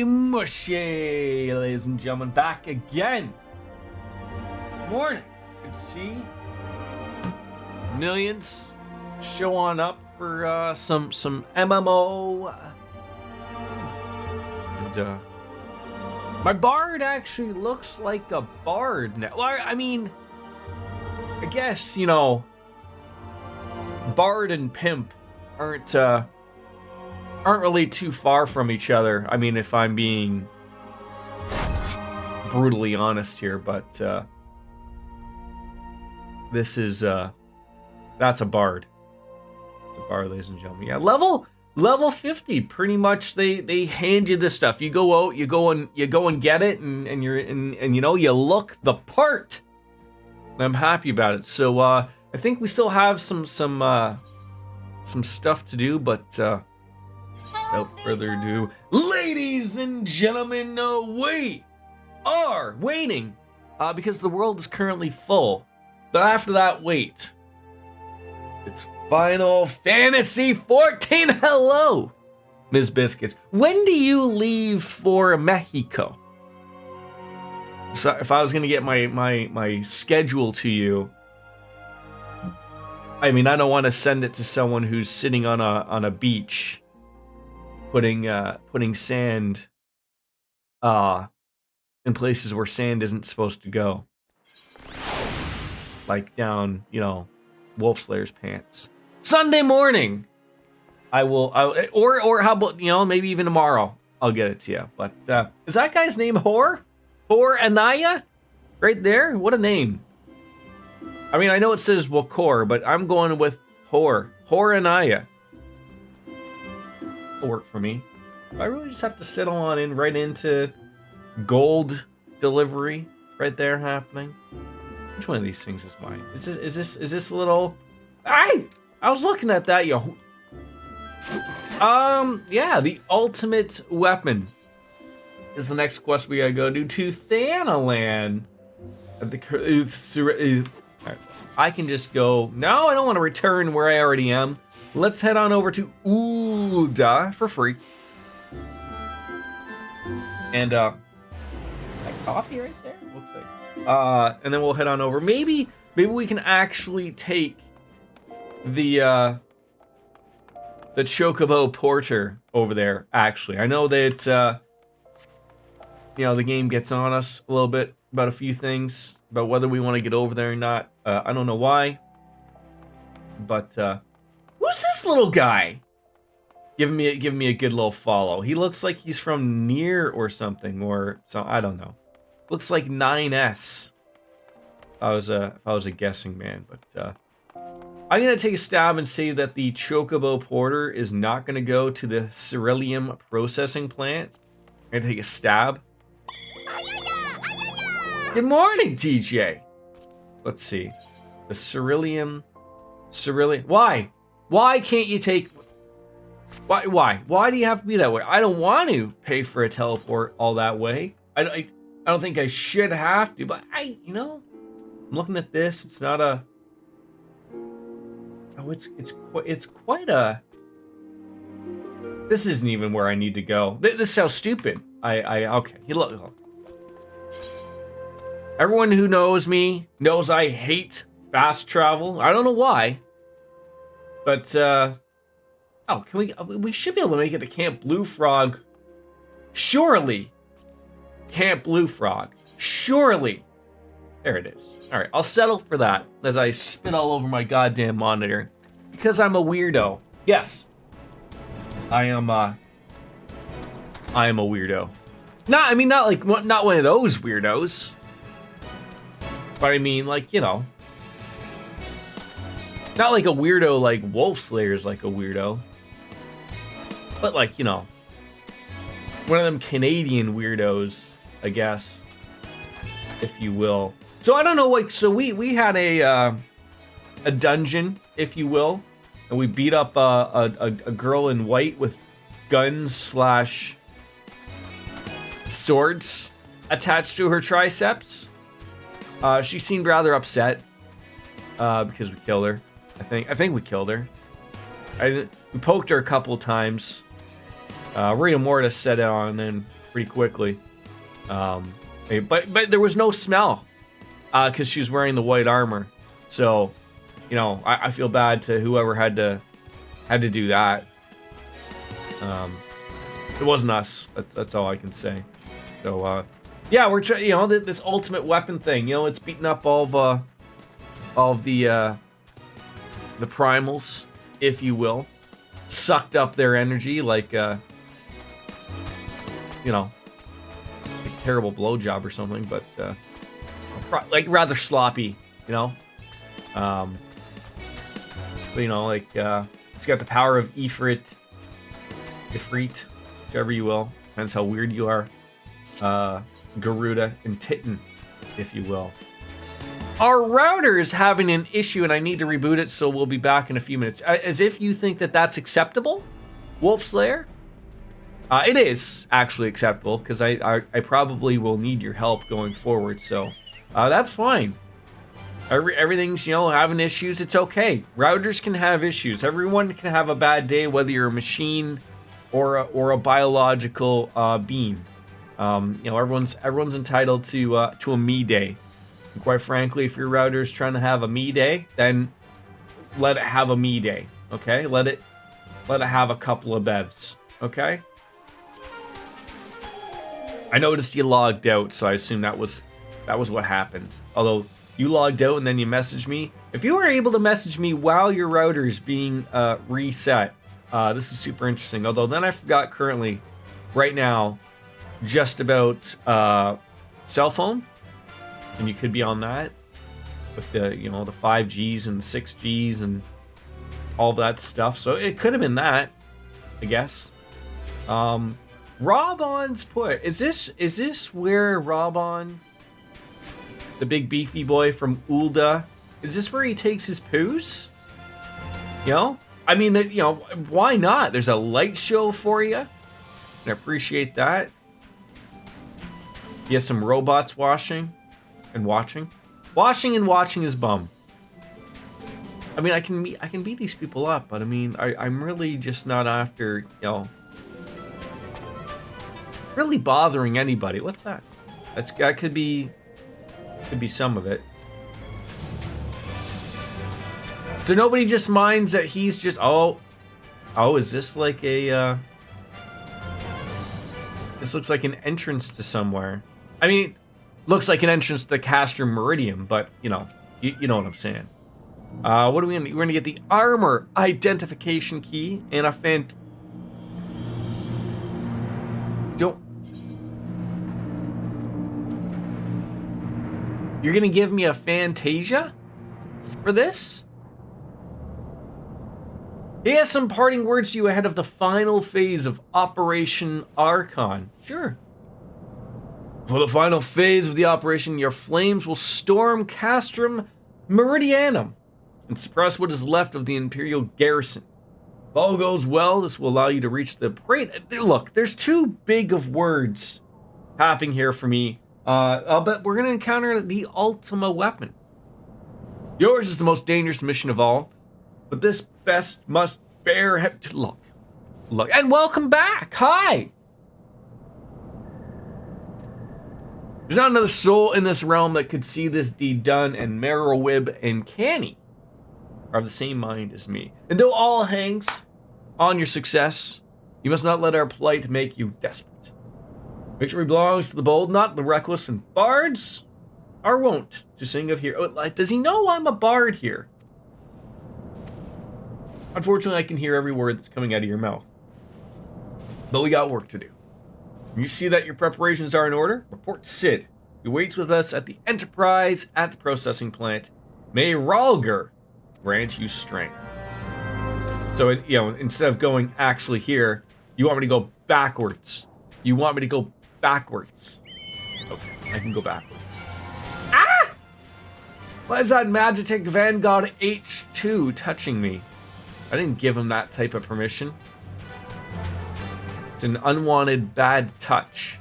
Mushy, ladies and gentlemen, back again. Morning. Good to see millions show on up for some MMO. And my bard actually looks like a bard now. Well, I mean, I guess, you know, bard and pimp aren't really too far from each other. I mean, if I'm being brutally honest here, but this is that's a bard. It's a bard, ladies and gentlemen. Yeah, level 50. Pretty much, they hand you this stuff. You go out, you go and get it, and you know, you look the part. And I'm happy about it. So I think we still have some stuff to do, but without further ado, ladies and gentlemen, we are waiting because the world is currently full. But after that wait, it's Final Fantasy 14. Hello, Ms. Biscuits. When do you leave for Mexico? So if I was gonna get my schedule to you, I mean, I don't want to send it to someone who's sitting on a beach, putting sand in places where sand isn't supposed to go, like down, you know, Wolf Slayer's pants. Sunday morning, or how about, you know, maybe even tomorrow I'll get it to you. But is that guy's name Hor Anaya? Right there, what a name. I mean, I know it says Wakor, but I'm going with Hor Anaya. It'll work for me. I really just have to settle on in right into gold delivery right there happening. Which one of these things is mine? Is this a little? I was looking at that, yo. Yeah, the ultimate weapon is the next quest we gotta go to Thanalan. At the I can just go. No, I don't want to return where I already am. Let's head on over to Ulda for free. And like coffee right there. Looks like. And then we'll head on over. Maybe we can actually take the Chocobo Porter over there. Actually, I know that you know, the game gets on us a little bit about a few things about whether we want to get over there or not. I don't know why, but who's this little guy? Give me a good little follow. He looks like he's from Nier or something, or so I don't know. Looks like 9S. If I was a guessing man, but I'm gonna take a stab and say that the Chocobo Porter is not gonna go to the Ceruleum processing plant. I'm gonna take a stab. Good morning, TJ. Let's see. The Ceruleum. Why can't you take? Why do you have to be that way? I don't want to pay for a teleport all that way. I don't think I should have to, but you know, I'm looking at this. It's not a. Oh, it's quite a. This isn't even where I need to go. This sounds stupid. Okay. Look. Everyone who knows me knows I hate fast travel. I don't know why, but oh, we should be able to make it to Camp Blue Frog. Surely, Camp Blue Frog. Surely, there it is. All right, I'll settle for that as I spit all over my goddamn monitor because I'm a weirdo. Yes, I am a weirdo. Not one of those weirdos. But I mean, like, you know, not like a weirdo like Wolf Slayer's like a weirdo. But like, you know, one of them Canadian weirdos, I guess, if you will. So I don't know, like, so we had a dungeon, if you will, and we beat up a girl in white with guns / swords attached to her triceps. She seemed rather upset because we killed her. I think we killed her. We poked her a couple of times. Rita Mortis set it on in pretty quickly. But there was no smell because she was wearing the white armor. So, you know, I feel bad to whoever had to do that. It wasn't us. That's all I can say. So, yeah, we're trying. You know, this ultimate weapon thing. You know, it's beating up all of the primals, if you will, sucked up their energy like you know, like a terrible blowjob or something. But like rather sloppy. You know. But you know, like it's got the power of Ifrit, whichever you will. Depends how weird you are. Garuda and Titan, if you will. Our router is having an issue and I need to reboot it, so we'll be back in a few minutes. As if you think that that's acceptable, Wolf Slayer? It is actually acceptable, because I probably will need your help going forward, so that's fine. Everything's, you know, having issues. It's okay. Routers can have issues. Everyone can have a bad day, whether you're a machine or a biological being. You know, everyone's entitled to a me day. And quite frankly, if your router is trying to have a me day, then let it have a me day. Okay, let it have a couple of bevs. Okay. I noticed you logged out, so I assume that was what happened. Although you logged out and then you messaged me. If you were able to message me while your router is being reset, this is super interesting. Although then I forgot currently, right now, just about cell phone, and you could be on that with the, you know, the 5Gs and the 6Gs and all that stuff. So it could have been that, I guess. Robon's put. Is this where Robon, the big beefy boy from Ulda, is this where he takes his poos? You know? I mean, you know, why not? There's a light show for you. I appreciate that. He has some robots washing and watching. Washing and watching his bum. I mean, I can beat these people up, but I mean, I'm really just not after, you know, really bothering anybody. What's that? That could be some of it. So nobody just minds that he's just is this like a this looks like an entrance to somewhere. I mean, looks like an entrance to the Castrum Meridian, but you know what I'm saying. What are we gonna? We're gonna get the armor identification key and a You're gonna give me a Fantasia for this? He has some parting words to you ahead of the final phase of Operation Archon. Sure. For the final phase of the operation, your flames will storm Castrum Meridianum and suppress what is left of the Imperial garrison. If all goes well, this will allow you to reach the parade. Look, there's too big of words happening here for me. But we're going to encounter the Ultima weapon. Yours is the most dangerous mission of all, but this best must bear look, and welcome back. Hi. There's not another soul in this realm that could see this deed done, and Merrowwib and Canny are of the same mind as me. And though all hangs on your success, you must not let our plight make you desperate. Victory belongs to the bold, not the reckless, and bards are wont to sing of here. Oh, does he know I'm a bard here? Unfortunately, I can hear every word that's coming out of your mouth. But we got work to do. When you see that your preparations are in order, report to Sid, who waits with us at the Enterprise at the processing plant. May Ralger grant you strength. So, instead of going actually here, you want me to go backwards. You want me to go backwards. Okay, I can go backwards. Ah! Why is that Magitek Vanguard H2 touching me? I didn't give him that type of permission. It's an unwanted bad touch.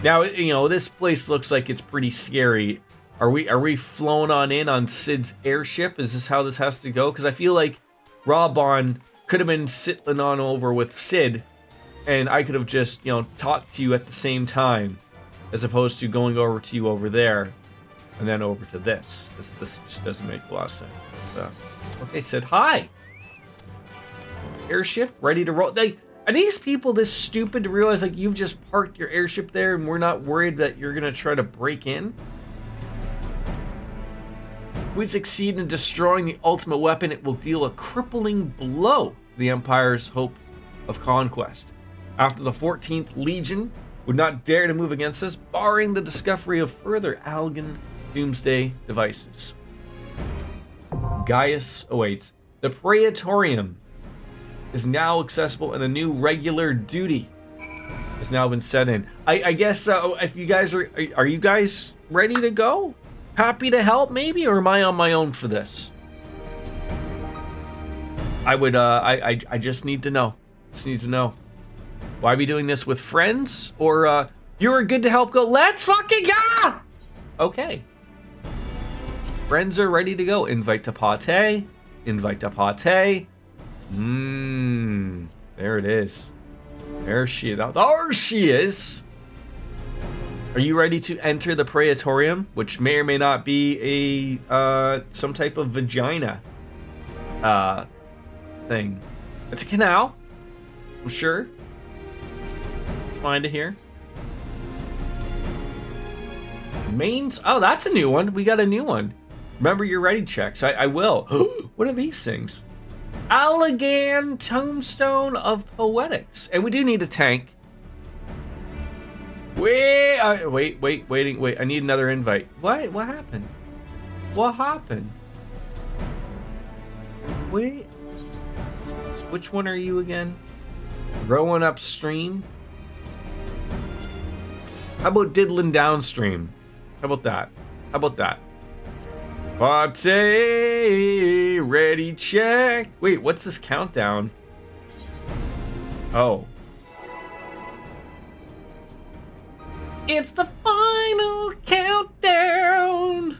Now, this place looks like it's pretty scary. Are we flown on in on Sid's airship? Is this how this has to go? Because I feel like Robon could have been sitting on over with Sid, and I could have just, talked to you at the same time, as opposed to going over to you over there, and then over to this. This just doesn't make a lot of sense. Okay, Sid, hi. Airship ready to roll. Are these people this stupid to realize like you've just parked your airship there and we're not worried that you're gonna try to break in? If we succeed in destroying the ultimate weapon, it will deal a crippling blow to the Empire's hope of conquest. After the 14th Legion would not dare to move against us, barring the discovery of further Algan doomsday devices. Gaius awaits. The Praetorium is now accessible, and a new regular duty has now been set in. I guess if you guys are you guys ready to go? Happy to help, maybe, or am I on my own for this? I would. I just need to know. Just need to know. Will I be doing this with friends, or you're good to help? Go. Let's fucking go. Okay. Friends are ready to go. Invite to party. Invite to party. There it is. There she is. There she is. Are you ready to enter the Praetorium, which may or may not be a some type of vagina thing? It's a canal, I'm sure. Let's find it here. Mains. Oh, that's a new one. We got a new one. Remember your ready checks. I will. What are these things? Allegan Tombstone of Poetics. And we do need a tank. Wait. I need another invite. What happened? What happened? Wait. Which one are you again? Rowing upstream? How about diddling downstream? How about that? How about that? Party, ready, check. Wait, what's this countdown? Oh. It's the final countdown.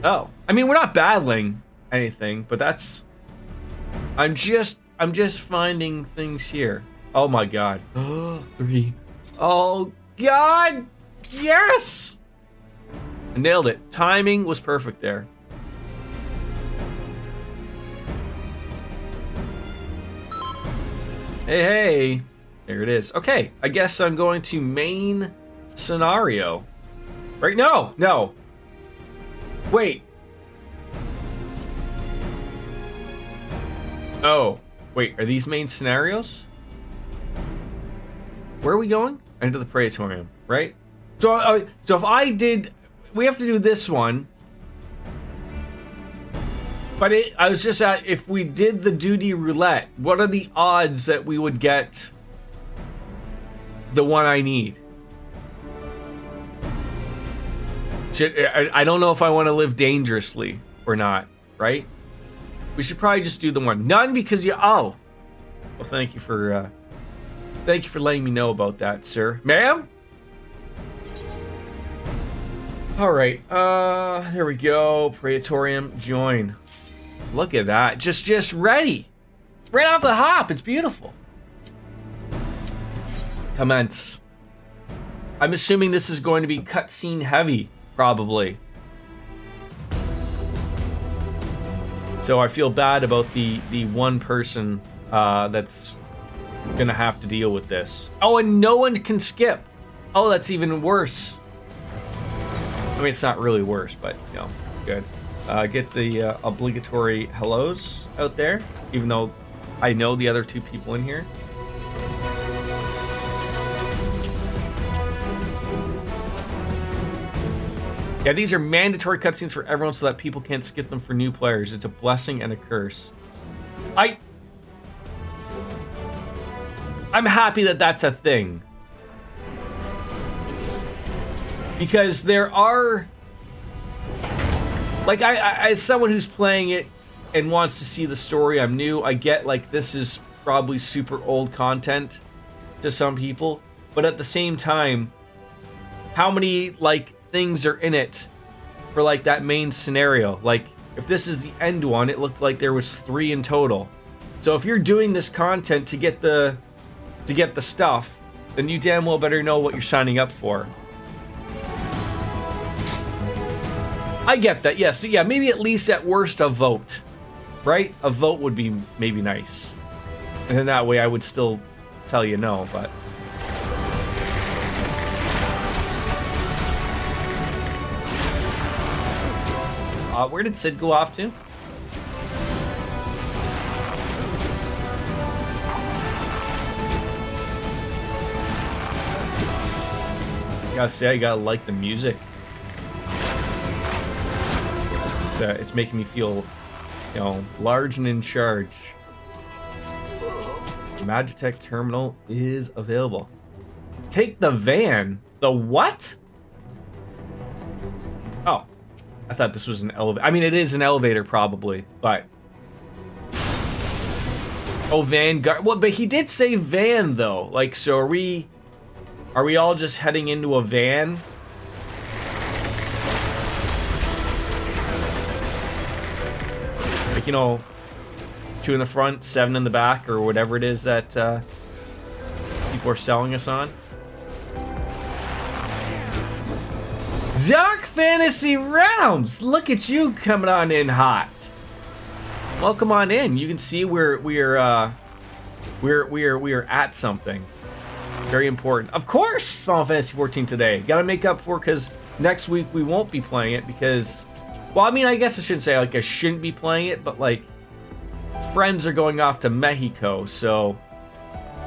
Oh, I mean, we're not battling anything, but that's... I'm just finding things here. Oh my god. 3. Oh god! Yes! I nailed it. Timing was perfect there. Hey. There it is. Okay, I guess I'm going to main scenario. Right? No. Wait. Oh, wait, are these main scenarios? Where are we going? Into the Praetorium, right? So if I did... We have to do this one. But I was just at, if we did the duty roulette, what are the odds that we would get the one I need? I don't know if I want to live dangerously or not, right? We should probably just do the one. None because you... Oh. Well, thank you for letting me know about that, sir. Ma'am? All right, there we go. Praetorium, join. Look at that, just ready. Right off the hop, it's beautiful. Commence. I'm assuming this is going to be cutscene heavy, probably. So I feel bad about the one person that's gonna have to deal with this. Oh, and no one can skip. Oh, that's even worse. I mean, it's not really worse, but, you know, good. Get the obligatory hellos out there, even though I know the other two people in here. Yeah, these are mandatory cutscenes for everyone so that people can't skip them for new players. It's a blessing and a curse. I'm happy that that's a thing. Because there are, like, I as someone who's playing it and wants to see the story, I'm new. I get, like, this is probably super old content to some people, but at the same time, how many, like, things are in it for, like, that main scenario? Like, If this is the end one, it looked like there was 3 in total. So if you're doing this content to get the stuff, then you damn well better know what you're signing up for. I get that, yes. Yeah, maybe at least at worst a vote, right? A vote would be maybe nice. And then that way I would still tell you no, but... where did Sid go off to? I gotta say, I gotta like the music. It's making me feel, you know, large and in charge. Magitech terminal is available. Take the van. The what? Oh, I thought this was an elevator. I mean, it is an elevator probably, but... Oh, Vanguard. Well, but he did say van though. Like, so are we all just heading into a van? Like, you know, 2 in the front, 7 in the back, or whatever it is that people are selling us on. Dark Fantasy Realms! Look at you coming on in hot. Welcome on in. You can see we're at something very important. Of course, Final Fantasy 14 today. Got to make up for, because next week we won't be playing it because, well, I mean, I guess I should say like I shouldn't be playing it, but like friends are going off to Mexico, so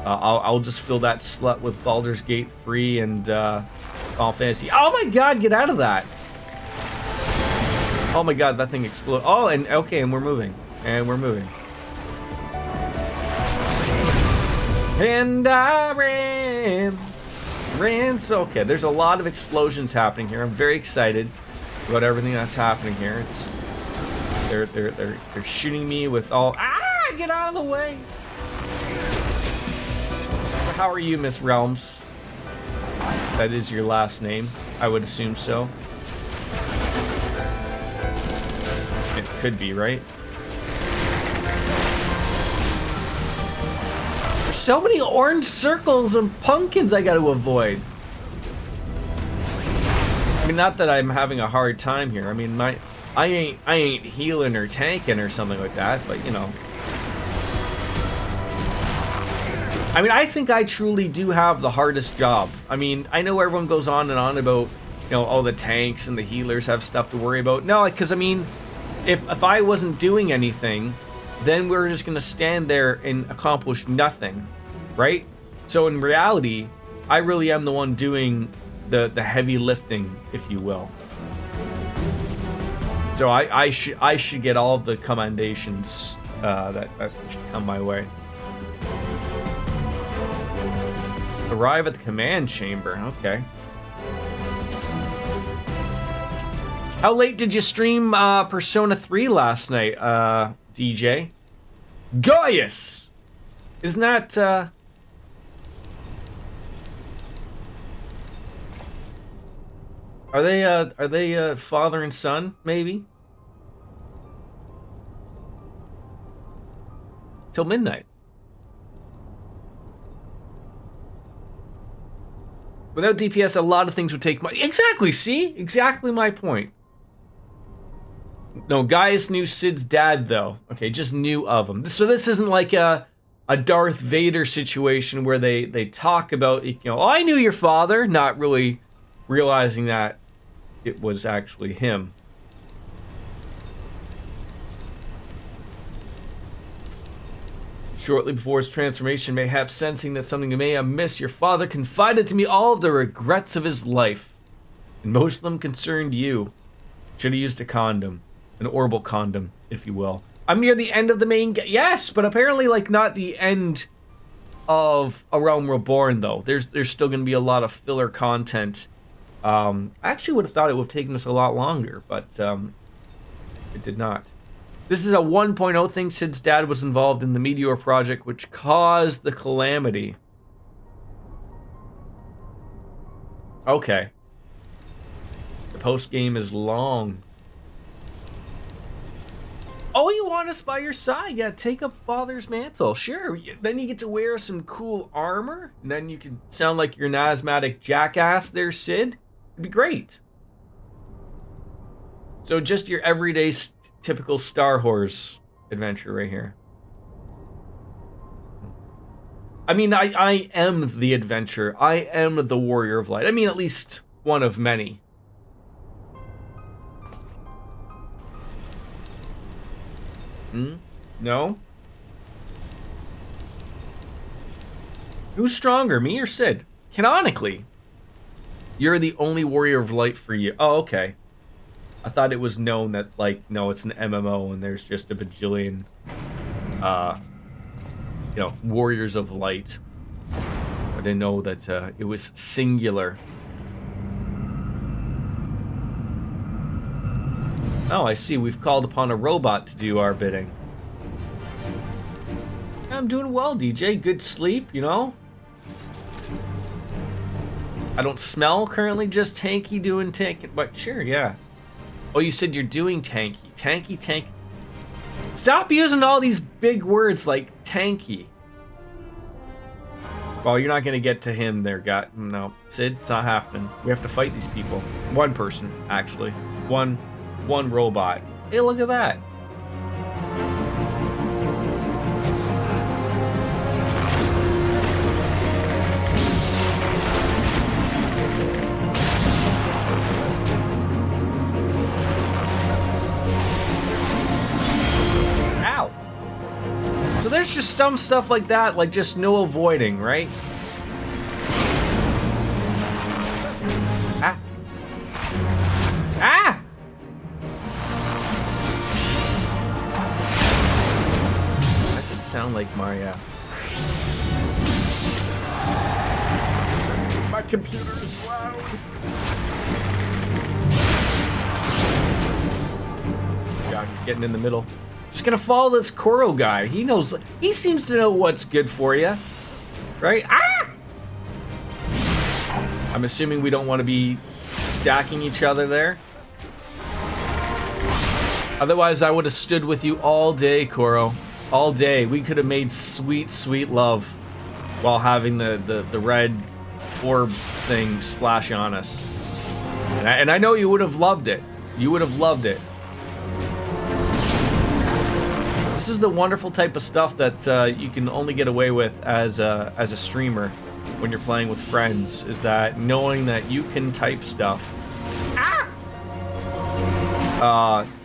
I'll just fill that slut with Baldur's Gate 3 and Final Fantasy. Oh my God, get out of that! Oh my God, that thing exploded. Oh, and okay, and we're moving. And we're moving. And I ran. So okay, there's a lot of explosions happening here. I'm very excited about everything that's happening here. It's they're shooting me with all. Ah! Get out of the way. How are you, Miss Realms? That is your last name. I would assume so. It could be, right? So many orange circles and pumpkins I got to avoid. I mean, not that I'm having a hard time here. I mean, I ain't healing or tanking or something like that, but you know. I mean, I think I truly do have the hardest job. I mean, I know everyone goes on and on about, you know, all the tanks and the healers have stuff to worry about. No, because I mean, if I wasn't doing anything, then we're just gonna stand there and accomplish nothing, right? So in reality, I really am the one doing the heavy lifting, if you will. So I should get all of the commendations that should come my way. Arrive at the command chamber. Okay. How late did you stream Persona 3 last night, DJ? Gaius! Isn't that, Are they father and son, maybe? Till midnight. Without DPS, a lot of things would take Exactly, see? Exactly my point. No, Gaius knew Sid's dad, though. Okay, just knew of him. So this isn't like a Darth Vader situation where they talk about, you know, oh, I knew your father, not really realizing that it was actually him. Shortly before his transformation, mayhaps sensing that something may have missed, your father confided to me all of the regrets of his life. And most of them concerned you. Should have used a condom. An orbital condom, if you will. I'm near the end of the main game. Yes, but apparently, like, not the end of A Realm Reborn, though. There's still going to be a lot of filler content. I actually would have thought it would have taken us a lot longer, but it did not. This is a 1.0 thing. Sid's dad was involved in the Meteor project, which caused the calamity. Okay. The post game is long. you want us by your side? Yeah, take up Father's mantle. Sure. Then you get to wear some cool armor. And then you can sound like you're an asthmatic jackass there, Sid. It'd be great. So just your everyday typical Star Horse adventure right here. I mean, I am the adventure. I am the warrior of light. I mean, at least one of many. No? Who's stronger, me or Sid? Canonically, you're the only warrior of light for you. Oh, okay. I thought it was known that, like, no, it's an MMO and there's just a bajillion, you know, warriors of light. I didn't know that it was singular. Oh, I see. We've called upon a robot to do our bidding. I'm doing well, DJ. Good sleep, you know? I don't smell currently, just tanky doing tanky. But sure, yeah. Oh, you said you're doing tanky. Tanky, tank. Stop using all these big words like tanky. Well, you're not going to get to him there, guy. No, Sid, it's not happening. We have to fight these people. One person, actually. One robot. Hey, look at that. Ow. So there's just some stuff like that, like just no avoiding, right? Ah. Ah! Sound like Mario. My computer is loud. Yeah, he's getting in the middle. Just gonna follow this Koro guy. He knows. He seems to know what's good for you, right? Ah! I'm assuming we don't want to be stacking each other there. Otherwise, I would have stood with you all day, Koro. All day. We could have made sweet, sweet love while having the red orb thing splash on us. And I know you would have loved it. You would have loved it. This is the wonderful type of stuff that you can only get away with as a streamer when you're playing with friends, is that knowing that you can type stuff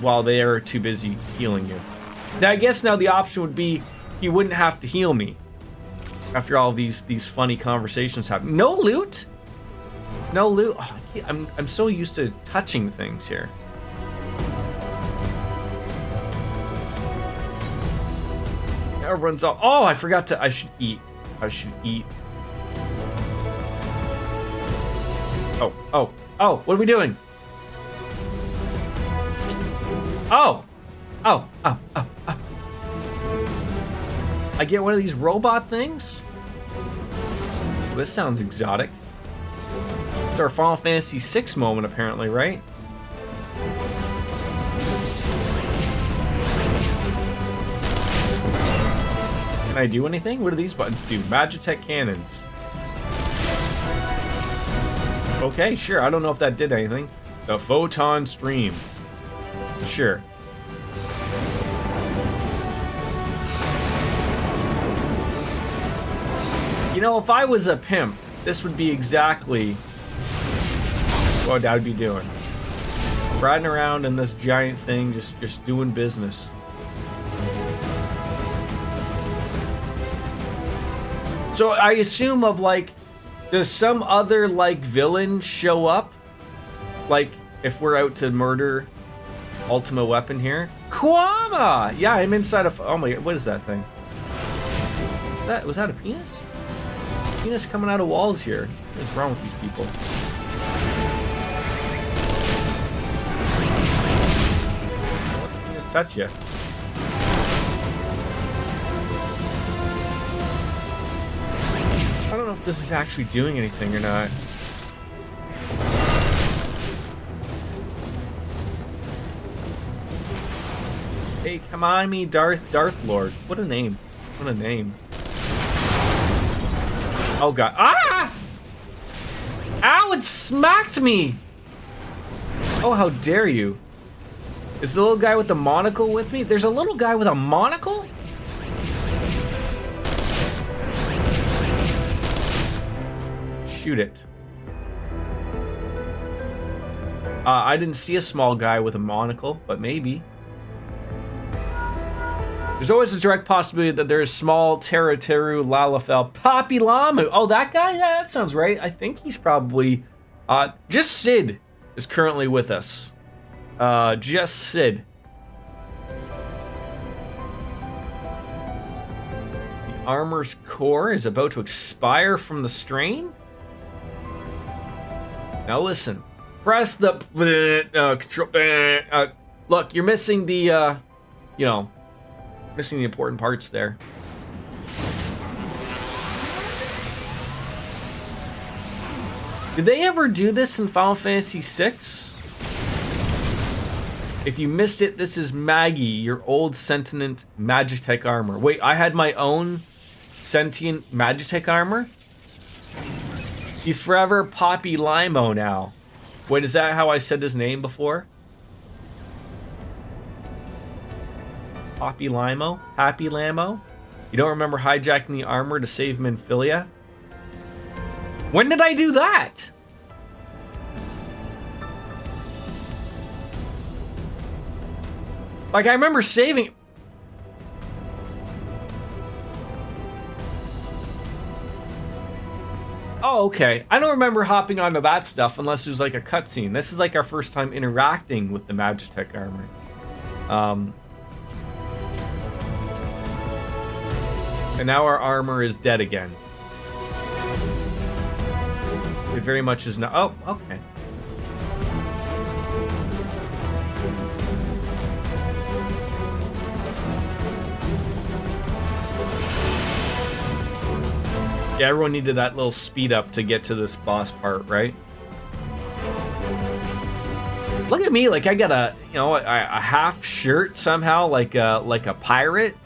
while they are too busy healing you. Now, I guess now the option would be he wouldn't have to heal me after all these funny conversations happen. No loot? No loot? Oh, I'm so used to touching things here. Everyone's all, oh, I forgot to, I should eat. I should eat. Oh, what are we doing? Oh. I get one of these robot things? Well, this sounds exotic. It's our Final Fantasy VI moment, apparently, right? Can I do anything? What do these buttons do? Magitech cannons. Okay, sure. I don't know if that did anything. The photon stream. Sure. You know, if I was a pimp, this would be exactly what I'd be doing. Riding around in this giant thing, just doing business. So I assume of like, does some other like villain show up? Like if we're out to murder Ultima Weapon here? Kwama! Yeah, I'm inside of, oh my, what is that thing? Was that a penis? Penis coming out of walls here. What's wrong with these people? Let the penis touch you. I don't know if this is actually doing anything or not. Hey, Hey, come on me, Darth Lord. What a name. What a name. Oh god. Ah! Ow, it smacked me! Oh, how dare you. Is the little guy with the monocle with me? There's a little guy with a monocle? Shoot it. I didn't see a small guy with a monocle, but maybe. There's always a direct possibility that there is small Teru Lalafell Papi Lamu. Oh, that guy? Yeah, that sounds right. I think he's probably... just Sid is currently with us. Just Sid. The armor's core is about to expire from the strain? Now listen. Press the... control... look, you're missing the, missing the important parts there. Did they ever do this in Final Fantasy VI? If you missed it, this is Maggie, your old sentient Magitech armor. Wait, I had my own sentient Magitech armor? He's forever Papi Limo now. Wait, is that how I said his name before? Papi Limo? Happy Lamo? You don't remember hijacking the armor to save Minfilia? When did I do that? Like, I remember saving... Oh, okay. I don't remember hopping onto that stuff unless there's like a cutscene. This is like our first time interacting with the Magitech armor. And now our armor is dead again. It very much is not. Oh, okay. Yeah, everyone needed that little speed up to get to this boss part, right? Look at me, like I got a, a half shirt somehow, like a pirate.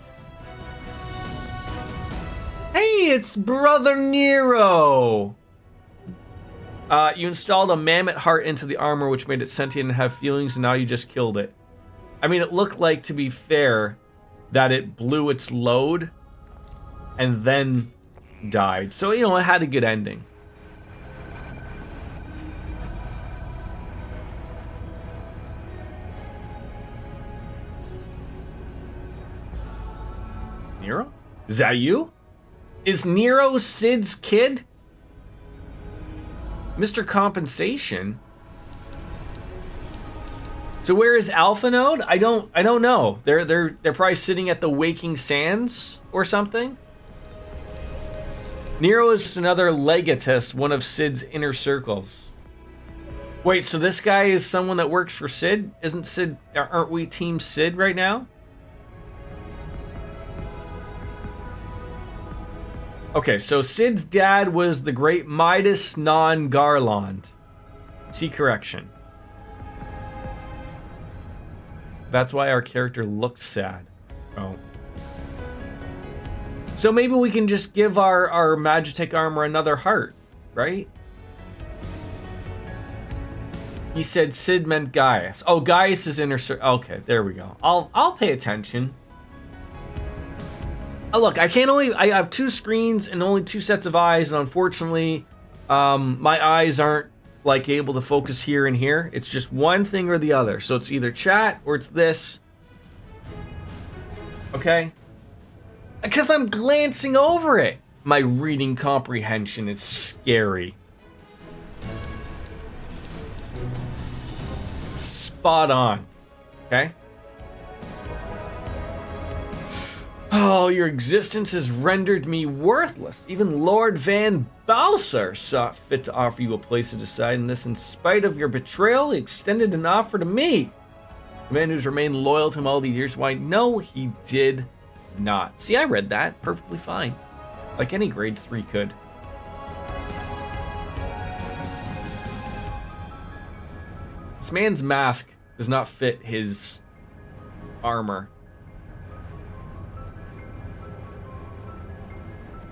Hey, it's Brother Nero. You installed a mammoth heart into the armor, which made it sentient and have feelings, and now you just killed it. I mean, it looked like, to be fair, that it blew its load and then died. So, it had a good ending. Nero? Is that you? Is Nero Sid's kid? Mr. Compensation? So where is Alpha Node? I don't know. They're probably sitting at the Waking Sands or something. Nero is just another legatist, one of Sid's inner circles. Wait, so this guy is someone that works for Sid? Aren't we Team Sid right now? Okay, so Sid's dad was the great Midas Non-Garland. See correction. That's why our character looks sad. Oh. So maybe we can just give our Magitech armor another heart, right? He said Sid meant Gaius. Oh, Gaius is inner circle. Okay, there we go. I'll pay attention. Look, I have two screens and only two sets of eyes, and unfortunately, my eyes aren't like able to focus here and here. It's just one thing or the other. So it's either chat or it's this. Okay? Because I'm glancing over it. My reading comprehension is scary. It's spot on. Okay? Oh, your existence has rendered me worthless. Even Lord Van Balsar saw fit to offer you a place to decide, and this in spite of your betrayal, he extended an offer to me. The man who's remained loyal to him all these years. Why, no, he did not. See, I read that perfectly fine. Like any grade 3 could. This man's mask does not fit his armor.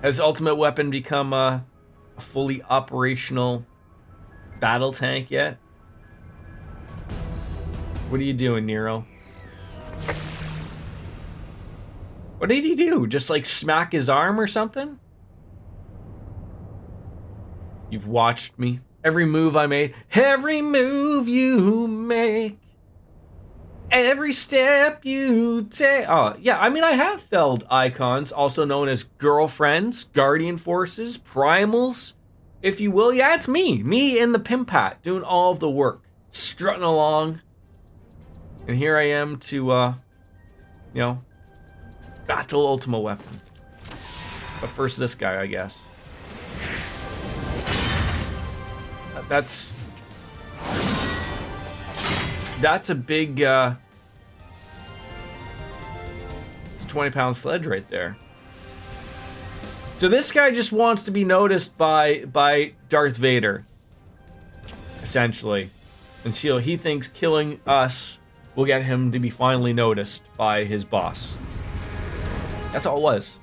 Has Ultimate Weapon become a fully operational battle tank yet? What are you doing, Nero? What did he do? Just like smack his arm or something? You've watched me. Every move I made. Every move you make. Every step you take. Oh, yeah, I mean, I have felled icons, also known as girlfriends, guardian forces, primals, if you will. Yeah, it's me. Me in the Pimpat, doing all of the work. Strutting along. And here I am to, you know, battle Ultima Weapon. But first this guy, I guess. That's a big, it's a 20-pound sledge right there. So this guy just wants to be noticed by Darth Vader, essentially. And so he thinks killing us will get him to be finally noticed by his boss. That's all it was.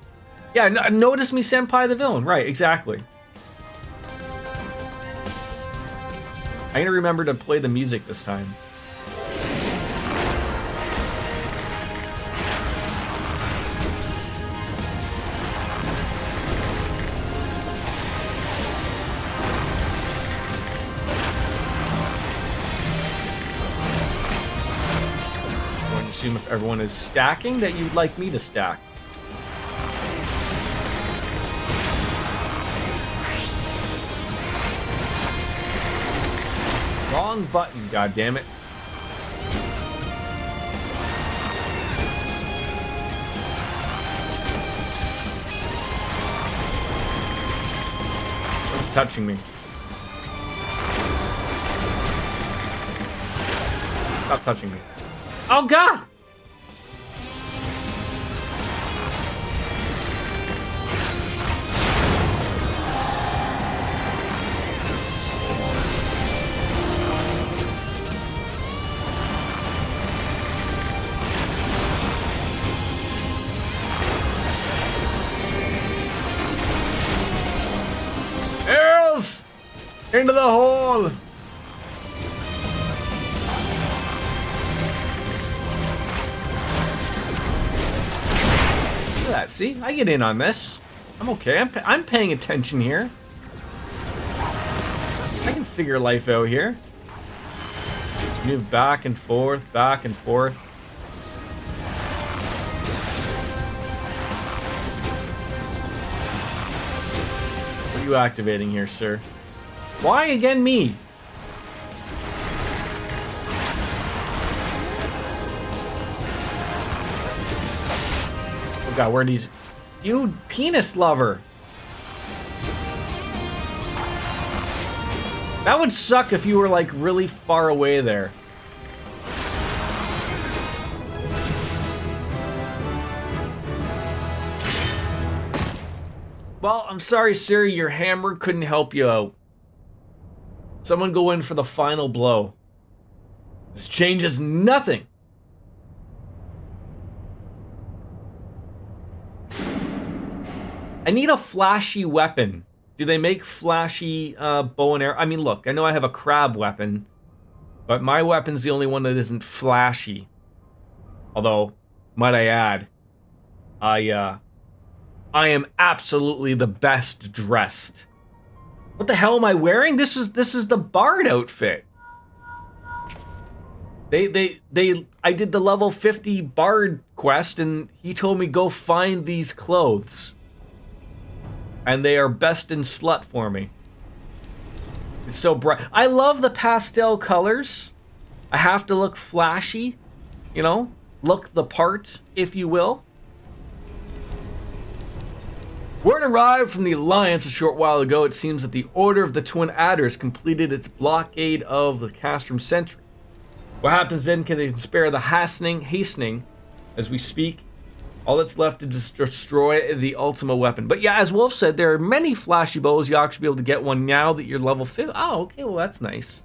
Yeah, notice me, Senpai the villain. Right, exactly. I'm gonna remember to play the music this time. I'm going to assume if everyone is stacking that you'd like me to stack. Wrong button, goddammit. What's touching me? Stop touching me. Oh god! Into the hole! Look at that, see? I get in on this. I'm okay, I'm paying attention here. I can figure life out here. Just move back and forth, back and forth. What are you activating here, sir? Why again me? Oh god, where are these? You penis lover. That would suck if you were like really far away there. Well, I'm sorry, sir, your hammer couldn't help you out. Someone go in for the final blow. This changes nothing. I need a flashy weapon. Do they make flashy bow and arrow? I mean, look, I know I have a crab weapon, but my weapon's the only one that isn't flashy. Although, might I add, I am absolutely the best dressed. What the hell am I wearing? This is the bard outfit. I did the level 50 bard quest and he told me go find these clothes. And they are best in slut for me. It's so bright. I love the pastel colors. I have to look flashy, you know, look the part, if you will. Word arrived from the Alliance a short while ago. It seems that the Order of the Twin Adders completed its blockade of the Castrum Sentry. What happens then? Can they spare the hastening as we speak? All that's left is to destroy the Ultima Weapon. But yeah, as Wolf said, there are many flashy bows. You'll actually be able to get one now that you're level 50. Oh, okay, well that's nice.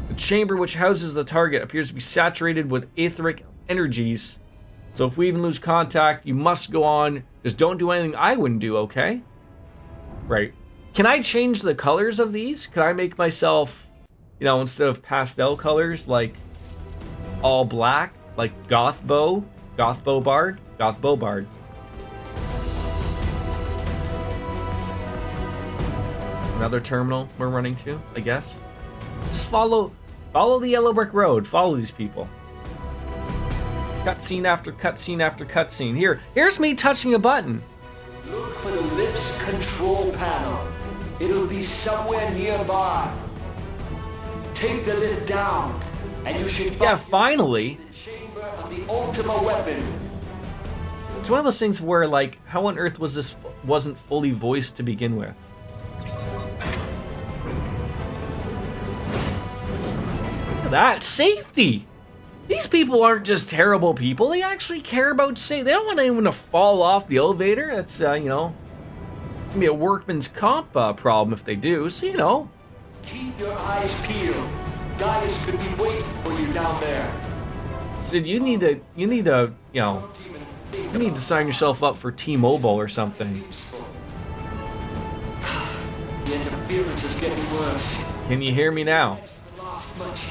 The chamber which houses the target appears to be saturated with etheric energies So if we even lose contact, you must go on. Just don't do anything I wouldn't do, okay? Right. Can I change the colors of these? Can I make myself, you know, instead of pastel colors, like all black? Like Goth Bow Bard? Goth Bow Bard. Another terminal we're running to, I guess. Just follow the yellow brick road. Follow these people. Cutscene after cutscene after cutscene. Here's me touching a button. Look for the lips control panel. It'll be somewhere nearby. Take the lid down, and you should. Yeah, finally. The chamber of the Ultima weapon. It's one of those things where, like, how on earth was this wasn't fully voiced to begin with? Look at that safety. These people aren't just terrible people. They actually care about safety. They don't want anyone to fall off the elevator. That's, you know, gonna be a workman's comp problem if they do. So, you know. Keep your eyes peeled. Guys could be waiting for you down there. Sid, you need to, you know, you need to sign yourself up for T-Mobile or something. The interference is getting worse. Can you hear me now? Lost much.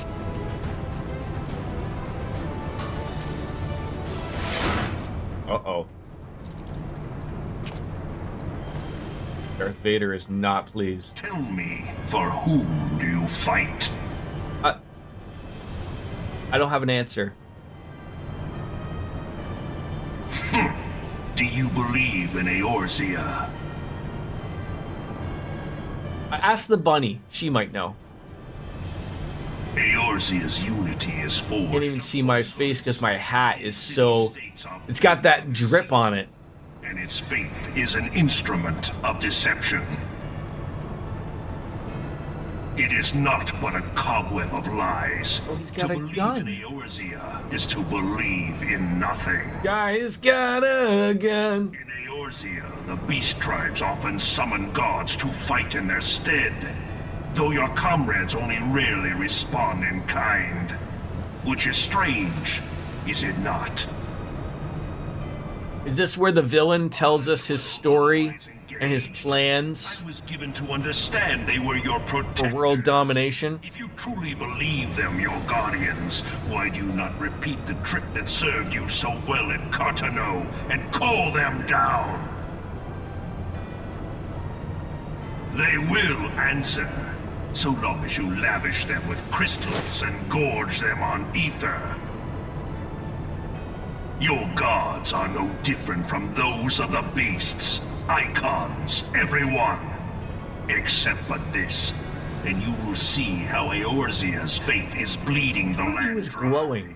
Uh-oh. Darth Vader is not pleased. Tell me, for whom do you fight? I don't have an answer. Do you believe in Eorzea? I asked the bunny. She might know. Eorzea's unity is forged. Can't even see my face because my hat is so... It's got that drip on it. And its faith is an instrument of deception. It is not but a cobweb of lies. Oh, he's got to a believe gun. in Eorzea is to believe in nothing. Guy's got a gun. In Eorzea, the beast tribes often summon gods to fight in their stead, though your comrades only rarely respond in kind. Which is strange, is it not? Is this where the villain tells us his story and his plans I was given to understand they were your protectors. for world domination? If you truly believe them your guardians, why do you not repeat the trick that served you so well at Cartano and call them down? They will answer, so long as you lavish them with crystals and gorge them on ether. Your gods are no different from those of the beasts. Icons, everyone. Except but this. And you will see how Eorzea's faith is bleeding the land. He was dry. glowing.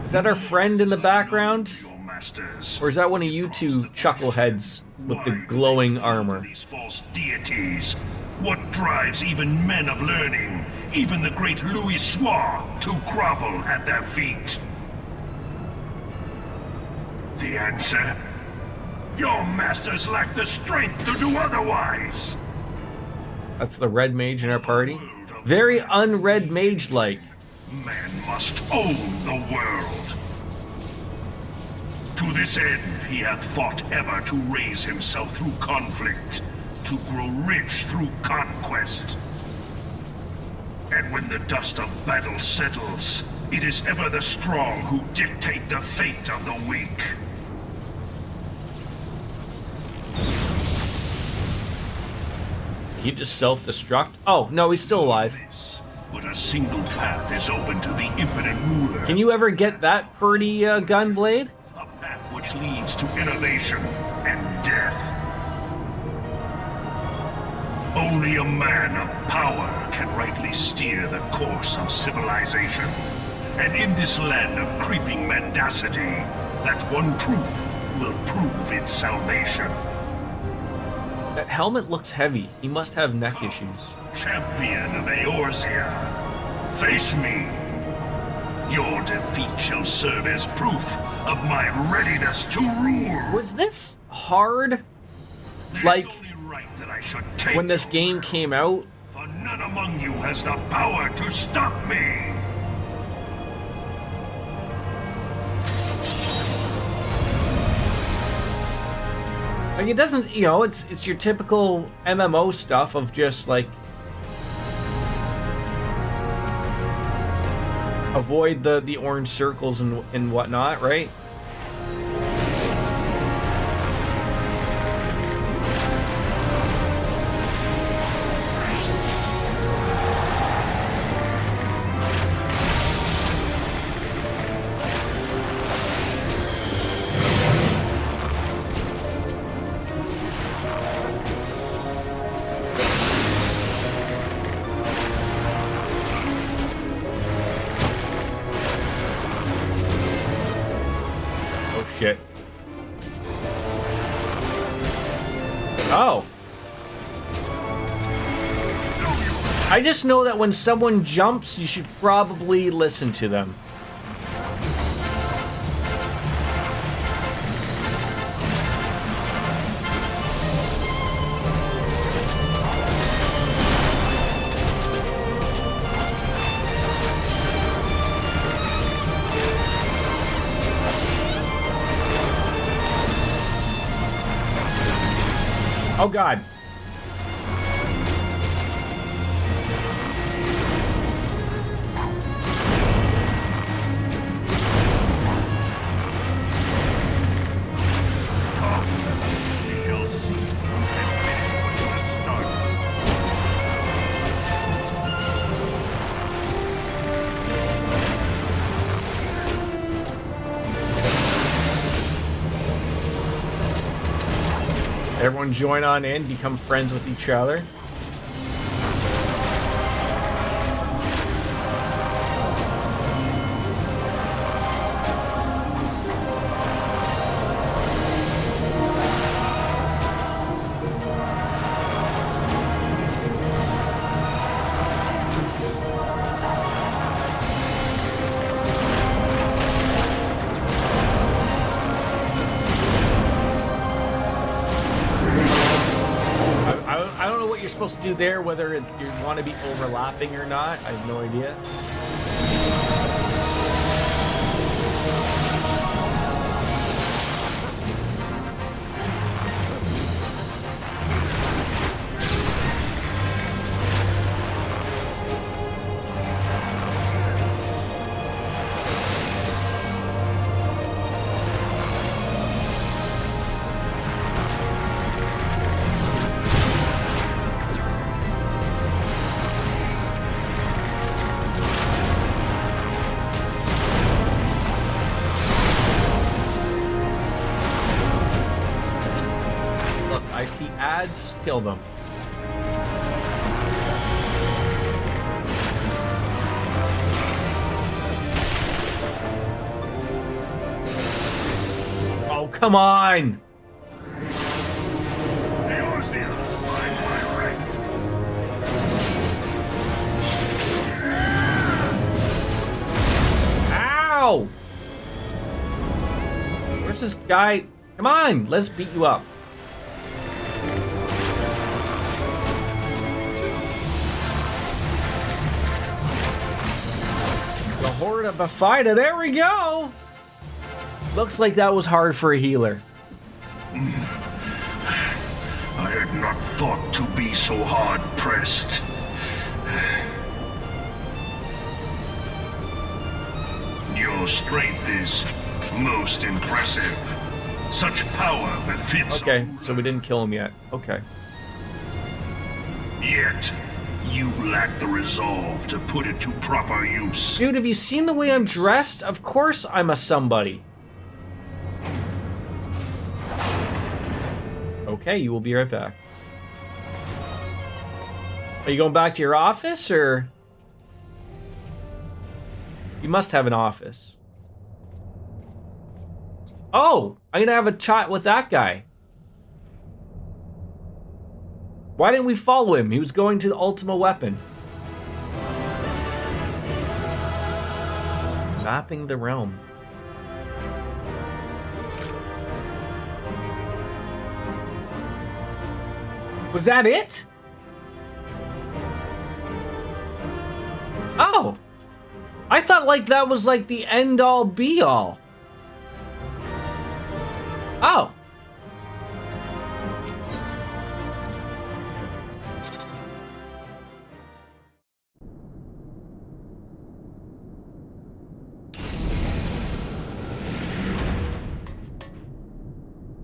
Is that our friend in the background? Your masters. Or is that one of you two chuckleheads with the glowing armor? These false deities. What drives even men of learning, even the great Louis Soir, to grovel at their feet? The answer? Your masters lack the strength to do otherwise. That's the red mage in our party. Very unred mage-like. Man must own the world. To this end, he hath fought ever to raise himself through conflict, to grow rich through conquest. And when the dust of battle settles, it is ever the strong who dictate the fate of the weak. He just self-destruct? Oh, no, he's still alive. But a single path is open to the infinite ruler. Can you ever get that pretty gun blade? A path which leads to innovation and death. Only a man of power can rightly steer the course of civilization. And in this land of creeping mendacity, that one truth will prove its salvation. That helmet looks heavy. He must have neck issues. Champion of Eorzea, face me. Your defeat shall serve as proof of my readiness to rule. Was this hard? It's Like, only right that I should take when this your game word, came out? for none among you has the power to stop me. Like, it doesn't, you know, it's your typical MMO stuff of just, like, avoid the orange circles and whatnot, right? Shit. Oh. I just know that when someone jumps, you should probably listen to them. Oh God. Everyone join on in, become friends with each other. Supposed to do there, whether you want to be overlapping or not, I have no idea. I see ads, kill them. Oh, come on! Ow! Where's this guy? Come on, let's beat you up. The Horde of Bafida, there we go! Looks like that was hard for a healer. I had not thought to be so hard-pressed. Your strength is most impressive. Such power befits. Okay, so we didn't kill him yet. Okay. Yet, you lack the resolve to put it to proper use. Dude, have you seen the way I'm dressed? Of course I'm a somebody. Okay, you will be right back. Are you going back to your office, or? You must have an office. Oh, I'm gonna have a chat with that guy. Why didn't we follow him? He was going to the Ultima Weapon. Mapping the realm. Was that it? Oh. I thought like that was like the end all be all. Oh.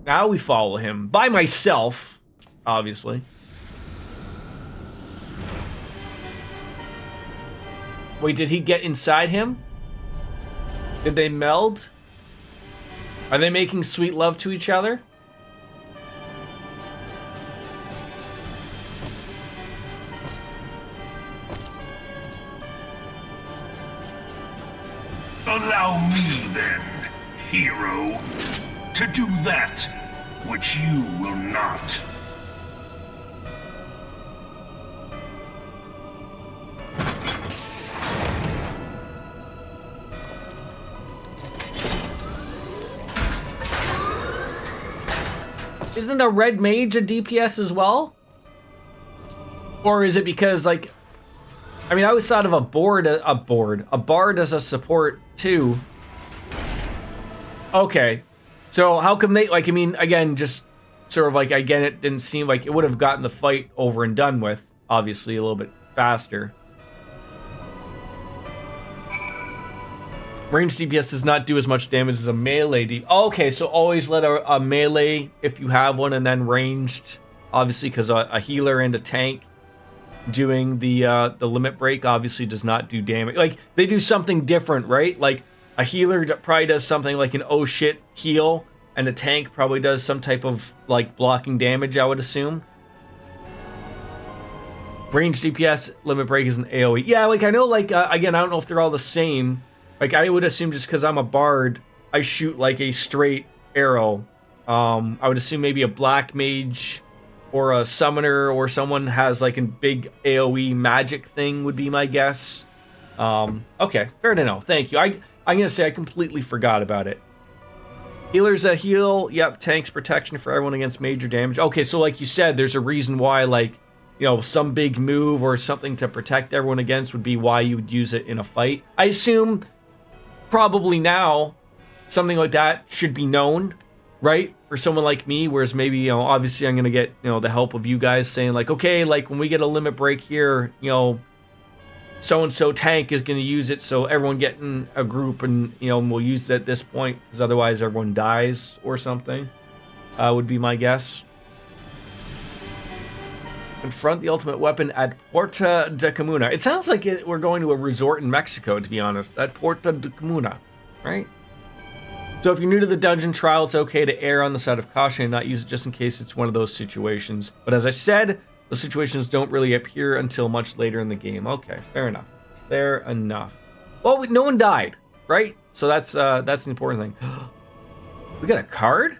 Now we follow him. By myself, obviously. Wait, did he get inside him? Did they meld? Are they making sweet love to each other? Allow me then, hero, to do that which you will not. Isn't a red mage a DPS as well? Or is it because, like, I mean, I always thought of a bard as a support too. Okay, so how come they, like, I mean, again, just sort of like, again, it didn't seem like it would have gotten the fight over and done with, obviously, a little bit faster. Ranged DPS does not do as much damage as a melee DPS. Okay, so always let a melee, if you have one, and then ranged, obviously, because a healer and a tank doing the limit break obviously does not do damage. Like, they do something different, right? Like, a healer probably does something like an oh shit heal, and a tank probably does some type of, like, blocking damage, I would assume. Ranged DPS, limit break is an AoE. Yeah, like, I know, like, again, I don't know if they're all the same. Like, I would assume just because I'm a bard, I shoot, like, a straight arrow. I would assume maybe a black mage or a summoner or someone has, like, a big AoE magic thing would be my guess. Okay, fair to know. Thank you. I'm going to say I completely forgot about it. Healer's a heal. Yep, tanks protection for everyone against major damage. Okay, so like you said, there's a reason why, like, you know, some big move or something to protect everyone against would be why you would use it in a fight. I assume probably now something like that should be known, right, for someone like me, whereas maybe, you know, obviously I'm gonna get, you know, the help of you guys saying, like, okay, like, when we get a limit break here, you know, so and so tank is gonna use it, so everyone get in a group and, you know, we'll use it at this point, because otherwise everyone dies or something, would be my guess. Confront the ultimate weapon at Puerto de Comuna. It sounds like we're going to a resort in Mexico, to be honest. At Puerto de Comuna, right? So if you're new to the dungeon trial, it's okay to err on the side of caution and not use it just in case it's one of those situations. But as I said, those situations don't really appear until much later in the game. Okay, fair enough. Fair enough. Well, no one died, right? So that's the important thing. We got a card?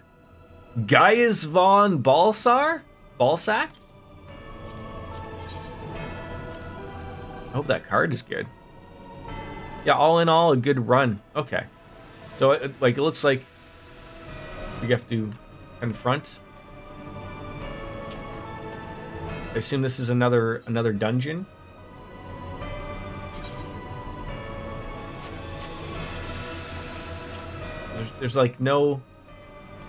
Gaius von Balsac? I hope that card is good. Yeah, all in all, a good run. Okay. So, it looks like we have to confront. I assume this is another dungeon. There's like no...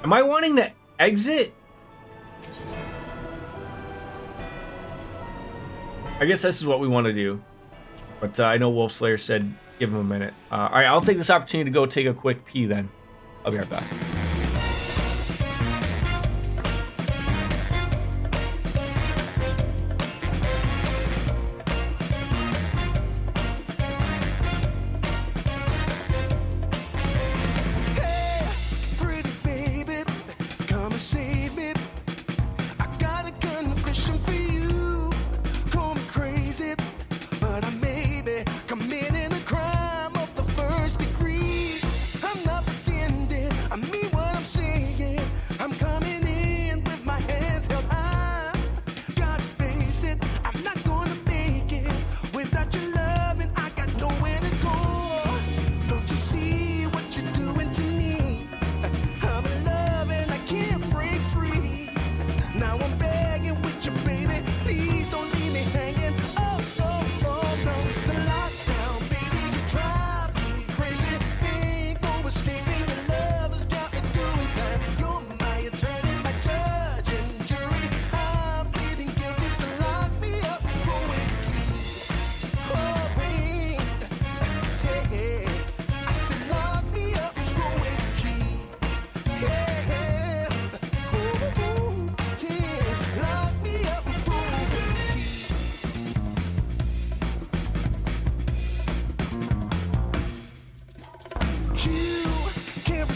Am I wanting to exit? I guess this is what we want to do. But I know Wolfslayer said give him a minute. All right, I'll take this opportunity to go take a quick pee then. I'll be right back. I'm not pretending, I'm me.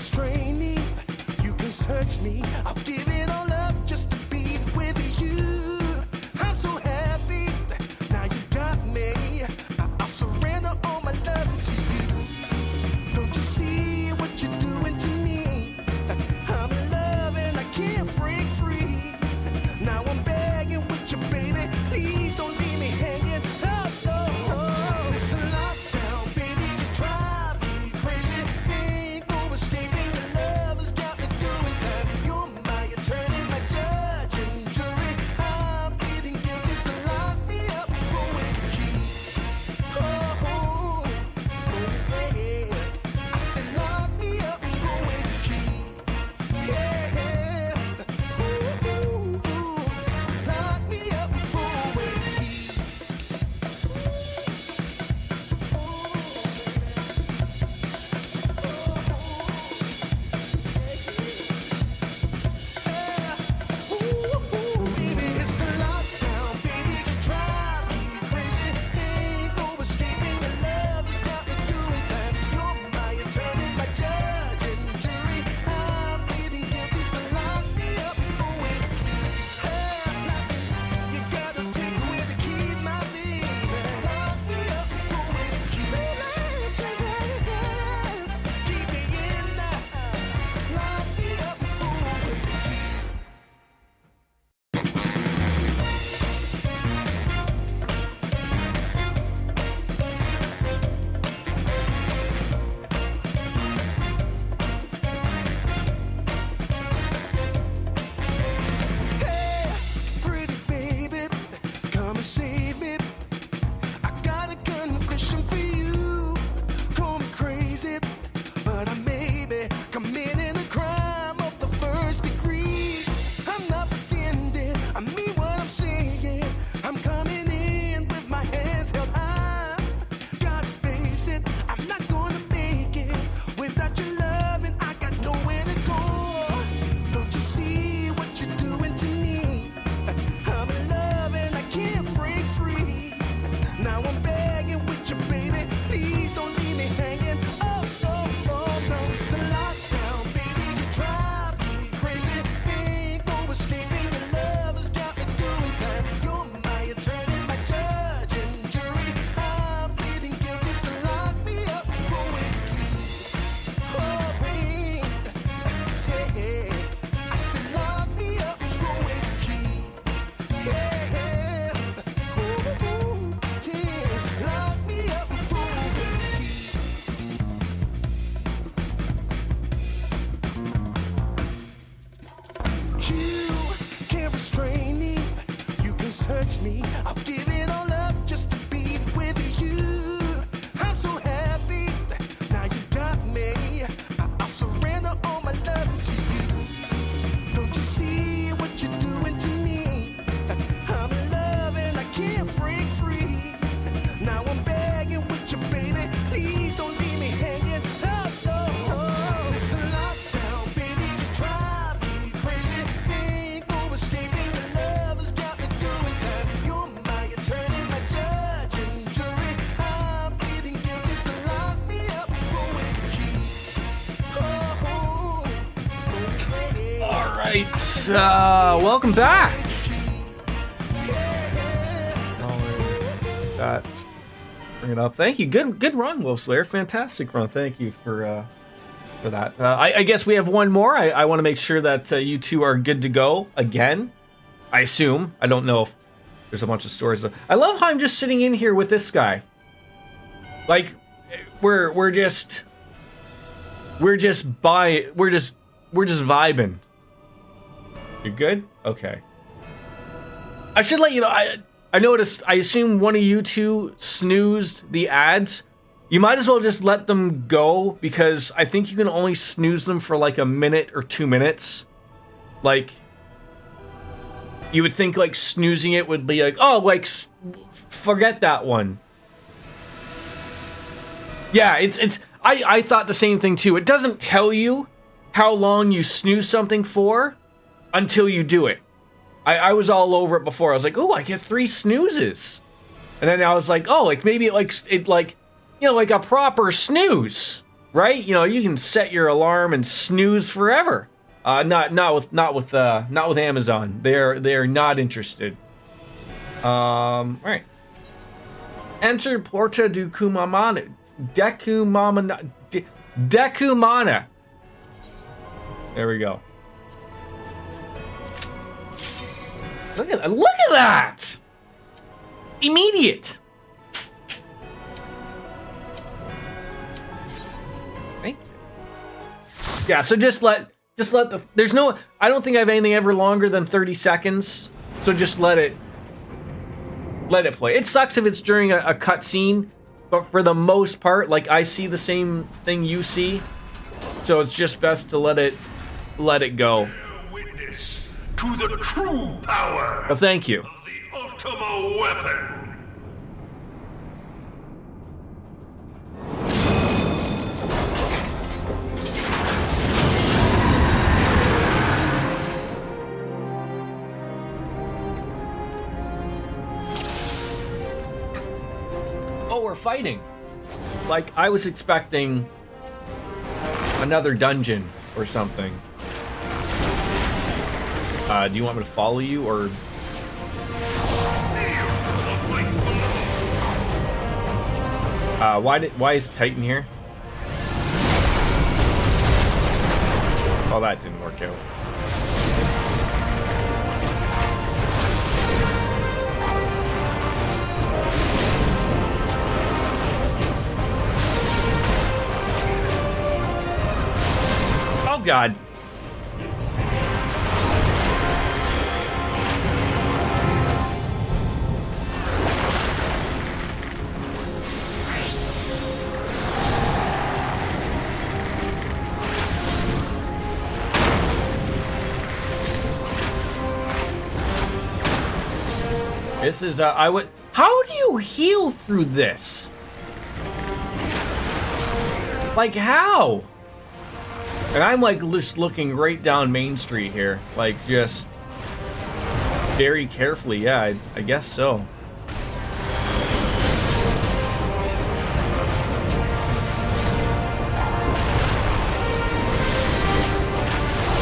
restrain me. You can search me. I'll give it all up just to be with you. I'm so happy. Now you got me. I'll surrender all my love to you. Don't you see what you're doing to me? I'm in love and I can't break free. Now I'm begging with you, baby. Please don't leave me hanging. Oh, oh, oh. It's a lockdown, baby. You drive me crazy. Ain't no escaping. Your love has got me doing time. You're my attorney, my judge and jury. I'm pleading guilty, so lock me up for with the key. Oh, oh, oh, yeah. I said lock me up for with the key. Yeah. Ooh, ooh, ooh. Lock me up for with the key. Baby, it's a lockdown, baby, you drive me crazy. Ain't no escaping, your love has got me doing time. You're my attorney, my judge and jury. I'm pleading guilty, so lock me up for with the key. You gotta take away the key, my baby. Lock me up for with the key. Keep me in there. Lock me up for with the key. Hey, pretty baby, come and save me. I got a confession for you. Call me crazy, but I may be committing a crime of the first degree. I'm not pretending, I mean what I'm saying. I'm coming in with my hands held high. Gotta face it, I'm not gonna make it without your love, and I got nowhere to go. Don't you see what you're doing to me? I'm in love and I can't break free. Now I'm begging with you, baby. Please don't leave me hanging. Oh, oh, oh, no. It's a lockdown, baby. You drive me crazy. Ain't no escaping. Your love has got me doing time. You're my attorney, my judge and jury. I'm pleading guilty, so lock me up for with the key. Oh, wait. Yeah. I said lock me up for with the key. Yeah. Ooh, ooh, yeah. Lock me up for with the key. You can't restrain me. You can search me. I'll give it all up just to be with you. I'm so happy. Now you got me. I'll surrender all my love to you. Don't you see what you're doing to me? I'm in love and I can't break free. Now I'm begging with you, baby. Please don't leave me hanging. Oh, oh, oh. It's a lockdown, baby. You drive me crazy. Ain't no escaping. Your love has got me doing time. You're my attorney, my judge and jury. I'm pleading guilty, so lock me up for with the key. Oh, oh, oh, yeah. All right, welcome back. That bring it up. Thank you. Good run, Wolf Slayer. Fantastic run. Thank you for that. I guess we have one more. I want to make sure that you two are good to go again. I assume. I don't know if there's a bunch of stories. I love how I'm just sitting in here with this guy. Like we're just vibing. You're good? Okay. I should let you know. I noticed. I assume one of you two snoozed the ads. You might as well just let them go, because I think you can only snooze them for like a minute or 2 minutes. Like, you would think like snoozing it would be like, oh, like forget that one. Yeah, I thought the same thing too. It doesn't tell you how long you snooze something for until you do it. I was all over it before. I was like, oh, I get 3 snoozes. And then I was like, oh, like maybe it like, you know, like a proper snooze. right? You know, you can set your alarm and snooze forever. Not with Amazon. They're not interested. All right. Enter Porta du Cumana. Decumana. There we go. Look at that! Immediate. Thank you. Yeah, so just let the, there's no, I don't think I have anything ever longer than 30 seconds. So just let it play. It sucks if it's during a cutscene, but for the most part, like, I see the same thing you see. So it's just best to let it go. Witness to the true power Well, thank you. of the Ultima weapon. Oh, we're fighting. Like, I was expecting another dungeon or something. Do you want me to follow you, or? Why is Titan here? Oh, that didn't work out. Oh God. This is, how do you heal through this? Like, how? And I'm, like, just looking right down Main Street here. Like, just very carefully. Yeah, I guess so.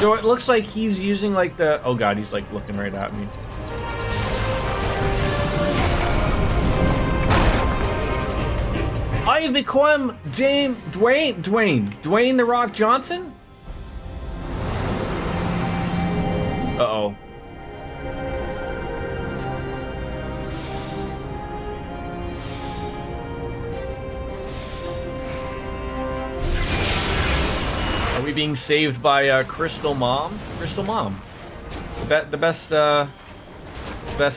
So it looks like he's using, like, the... Oh, God, he's, like, looking right at me. I have become Dwayne The Rock Johnson? Uh-oh. Are we being saved by Crystal Mom? Crystal Mom. The best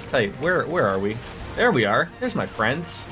type. Where are we? There we are. There's my friends.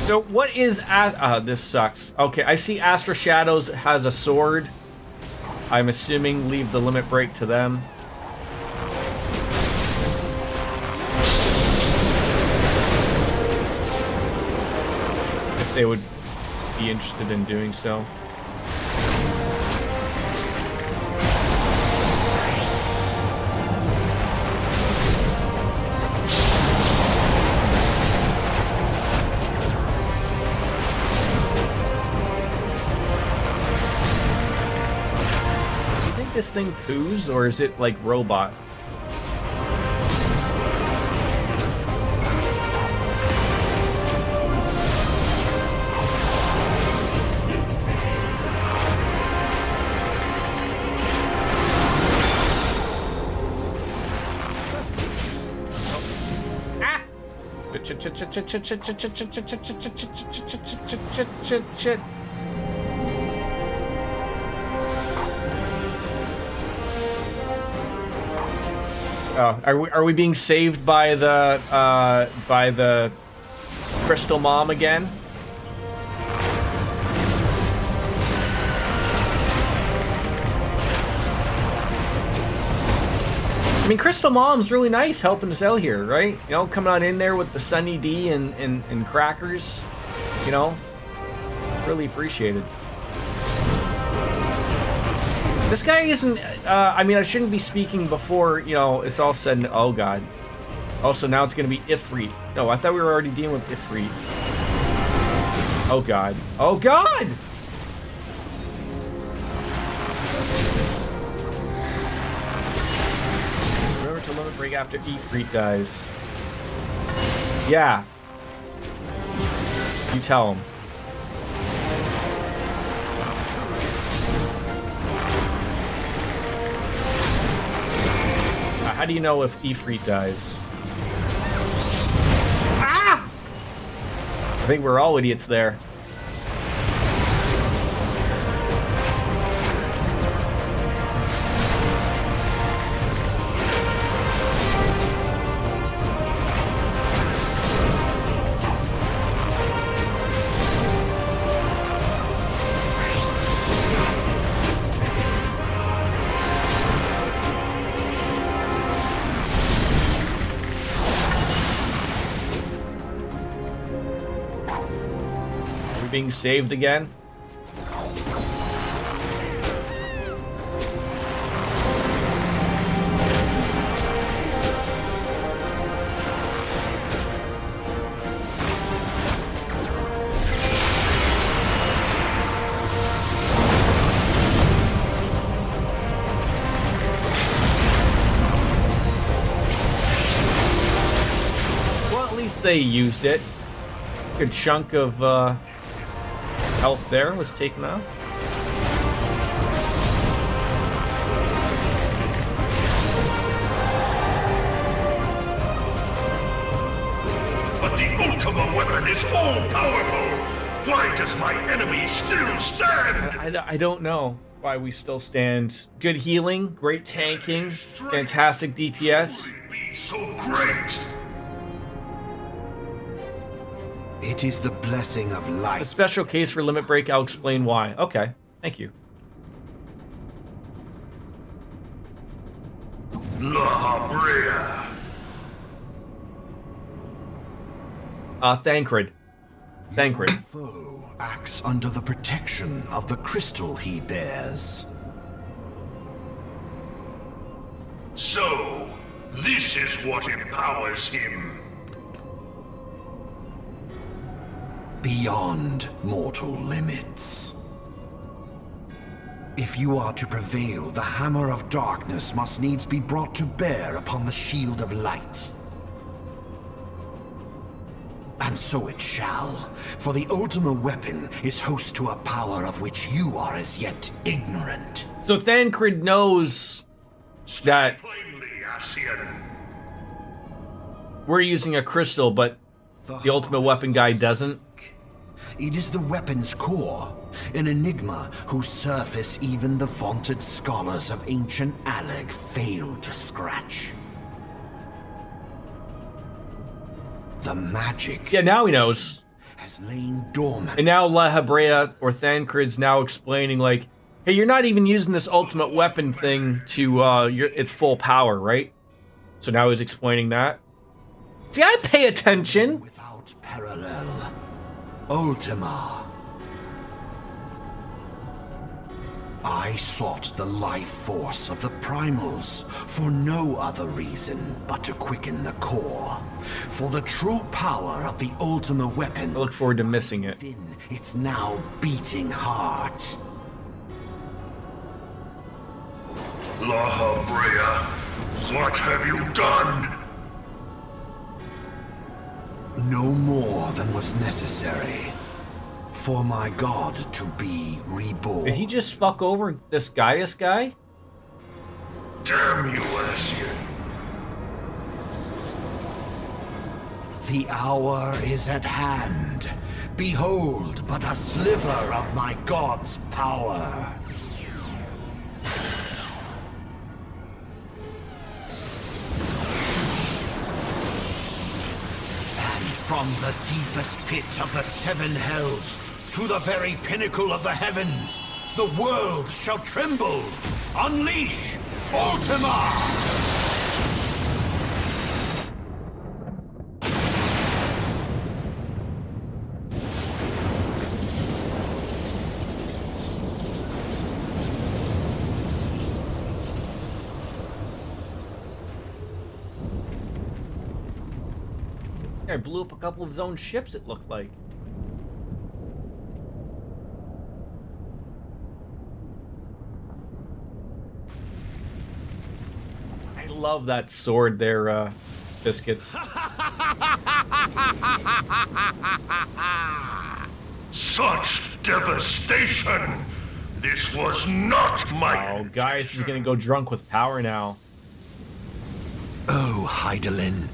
So what is this sucks. Okay, I see Astra Shadows has a sword. I'm assuming leave the limit break to them. If they would be interested in doing so. This thing poos, or is it like robot? Shit. Oh, are we being saved by the Crystal Mom again? I mean, Crystal Mom's really nice helping us out here, right? You know, coming on in there with the Sunny D and crackers. You know, really appreciated. This guy isn't, I mean, I shouldn't be speaking before, you know, it's all said and, oh god. Also, now it's going to be Ifrit. No, I thought we were already dealing with Ifrit. Oh god. Oh god! Remember to limit break after Ifrit dies. Yeah. You tell him. How do you know if Ifrit dies? Ah! I think we're all idiots there. Being saved again. Well, at least they used it. Good chunk of health there was taken out. But the ultimate weapon is all-powerful. Why does my enemy still stand? I don't know why we still stand. Good healing, great tanking, fantastic DPS. Be so great. It is the blessing of life. A special case for limit break. I'll explain why. Okay, thank you. La Brea. Thancred. Thancred. Foe acts under the protection of the crystal he bears. So, this is what empowers him. Beyond mortal limits. If you are to prevail, the hammer of darkness must needs be brought to bear upon the shield of light. And so it shall, for the ultimate weapon is host to a power of which you are as yet ignorant. So Thancred knows that Plainly, Ascian. we're using a crystal, but the ultimate weapon guy doesn't. It is the weapon's core, an enigma whose surface even the vaunted scholars of ancient Alleg failed to scratch. The magic Yeah, now he knows. has lain dormant. And now La Brea or Thancred's now explaining like, hey, you're not even using this ultimate weapon thing to its full power, right? So now he's explaining that. See, I pay attention. Without parallel. Ultima. I sought the life force of the primals for no other reason but to quicken the core. For the true power of the Ultima weapon. I look forward to missing it. Within its now beating heart. La Brea, what have you done? No more than was necessary for my god to be reborn. Did he just fuck over this Gaius guy? Damn you, Ascian. The hour is at hand. Behold but a sliver of my god's power. From the deepest pit of the seven hells to the very pinnacle of the heavens, the world shall tremble. Unleash Ultima! guy blew up a couple of his own ships, it looked like. I love that sword there, Biscuits. Such devastation! This was not my Oh, Gaius is gonna go drunk with power now. Oh, Heidelin,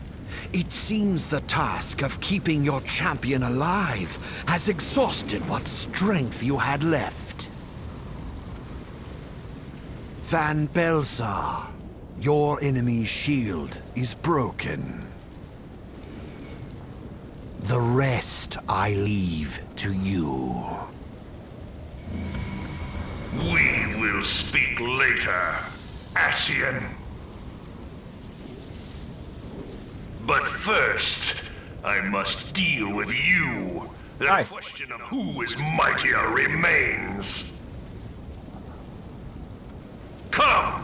it seems the task of keeping your champion alive has exhausted what strength you had left. Van Belsar, your enemy's shield is broken. The rest I leave to you. We will speak later, Ascian. But first, I must deal with you. The Hi. question of who is mightier remains. Come,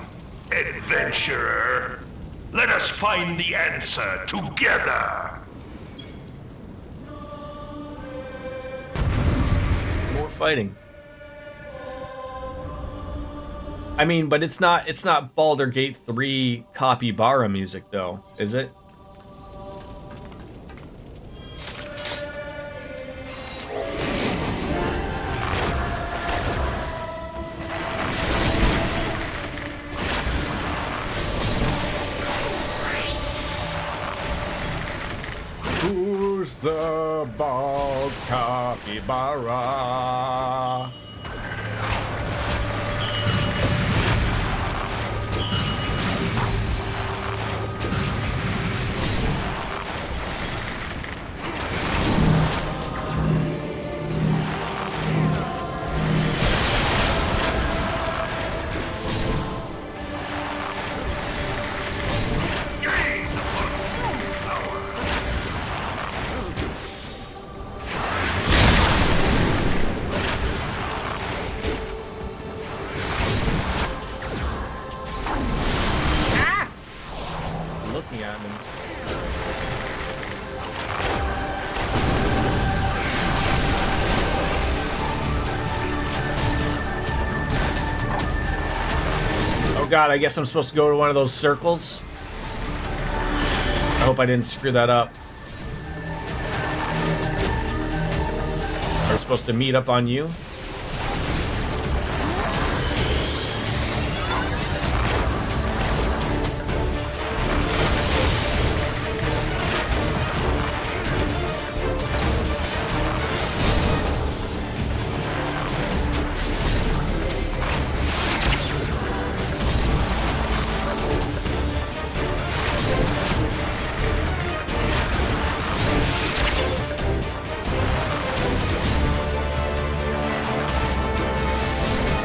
adventurer. Let us find the answer together. More fighting. I mean, but it's not Baldur's Gate 3 Capybara music though, is it? Who's the bald capybara? Looking at me. Oh god, I guess I'm supposed to go to one of those circles. I hope I didn't screw that up. We're supposed to meet up on you.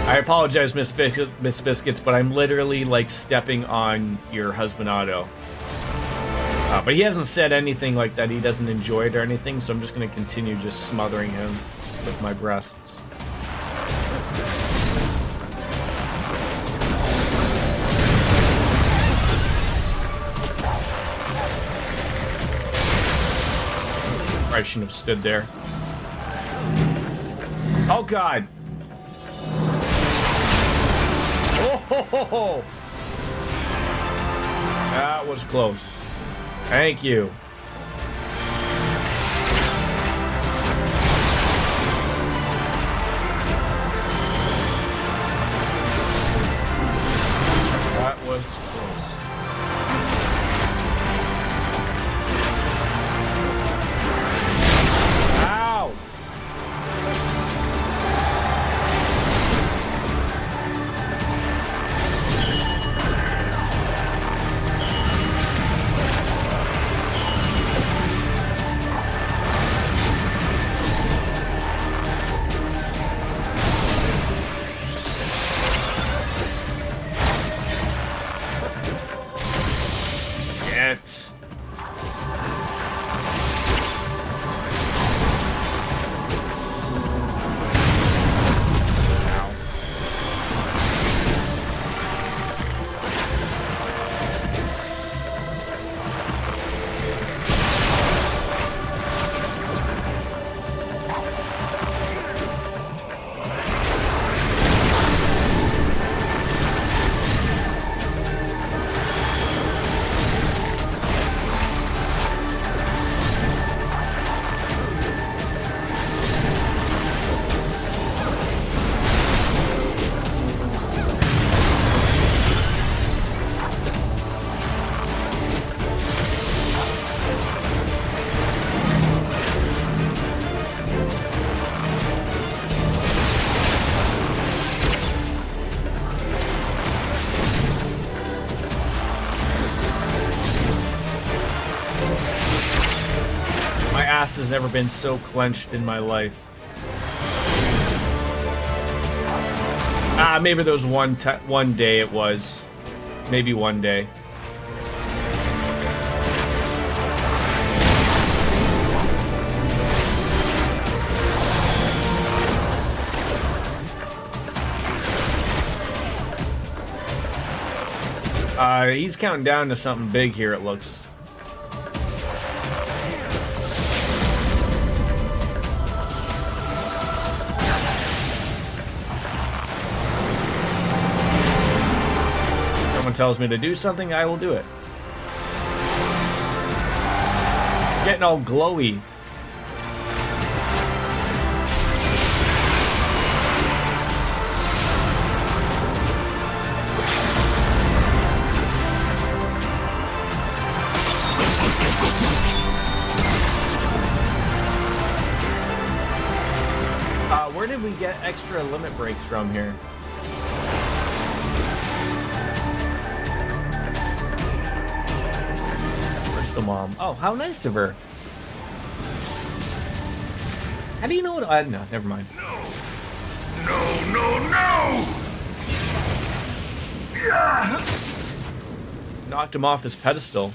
I apologize, Miss Biscuits, but I'm literally like stepping on your husband Otto. But he hasn't said anything like that he doesn't enjoy it or anything, so I'm just going to continue just smothering him with my breasts. I shouldn't have stood there. Oh god! Oh, that was close. Thank you. That was close. Ow! has never been so clenched in my life. Ah, maybe there was one day it was. Maybe one day. He's counting down to something big here, it looks. Someone tells me to do something, I will do it. Getting all glowy. Where did we get extra limit breaks from here? Crystal Mom. Oh, how nice of her. How do you know what? No, never mind. No! Yeah. Knocked him off his pedestal.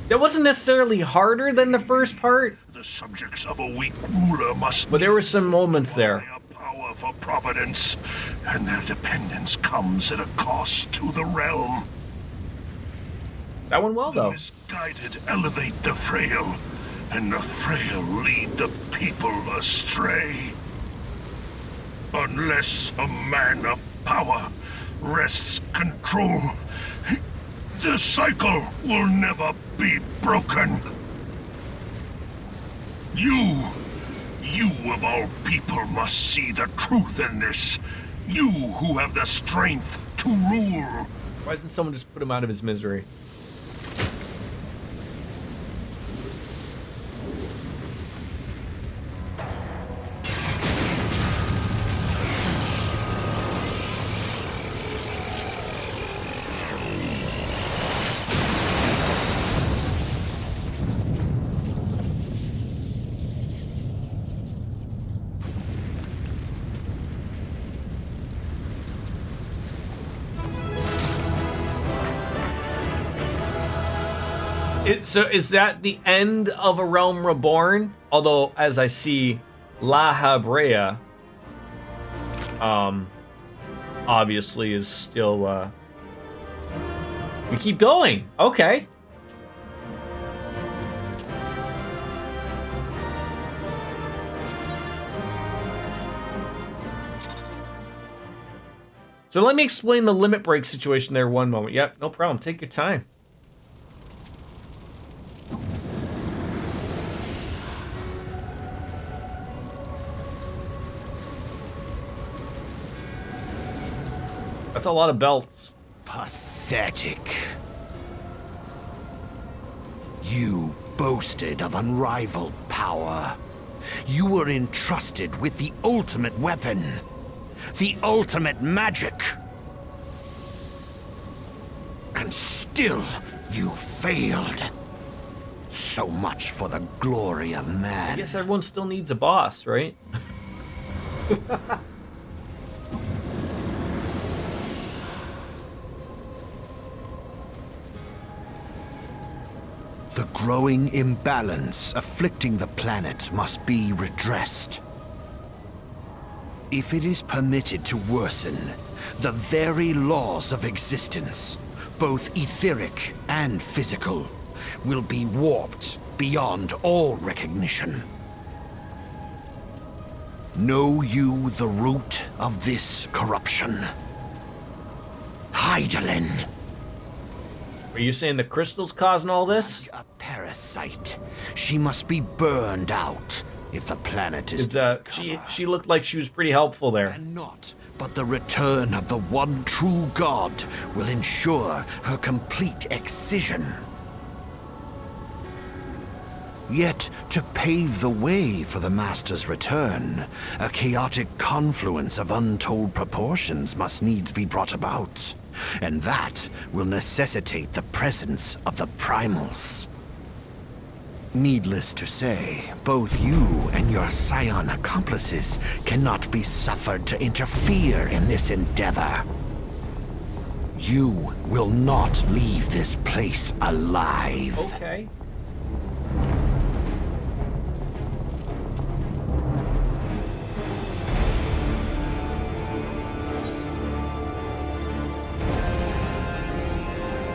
That wasn't necessarily harder than the first part. The subjects of a weak ruler must. But there were some moments there. A power for providence, and their dependence comes at a cost to the realm. That went well, though. The misguided elevate the frail, and the frail lead the people astray. Unless a man of power wrests control, the cycle will never be broken. You of all people must see the truth in this. You who have the strength to rule. Why doesn't someone just put him out of his misery? So is that the end of A Realm Reborn? Although, as I see, La Habrea, obviously is still, we keep going. Okay. So let me explain the limit break situation there one moment. Yep, no problem. Take your time. That's a lot of belts. Pathetic. You boasted of unrivaled power. You were entrusted with the ultimate weapon. The ultimate magic. And still, you failed. So much for the glory of man. I guess everyone still needs a boss, right? The growing imbalance afflicting the planet must be redressed. If it is permitted to worsen, the very laws of existence, both etheric and physical, will be warped beyond all recognition. Know you the root of this corruption? Hydaelyn. Are you saying the crystal's causing all this? A parasite. She must be burned out if the planet is she looked like she was pretty helpful there. And not, but the return of the one true God will ensure her complete excision. Yet, to pave the way for the Master's return, a chaotic confluence of untold proportions must needs be brought about. and that will necessitate the presence of the primals. Needless to say, both you and your scion accomplices cannot be suffered to interfere in this endeavor. You will not leave this place alive. Okay.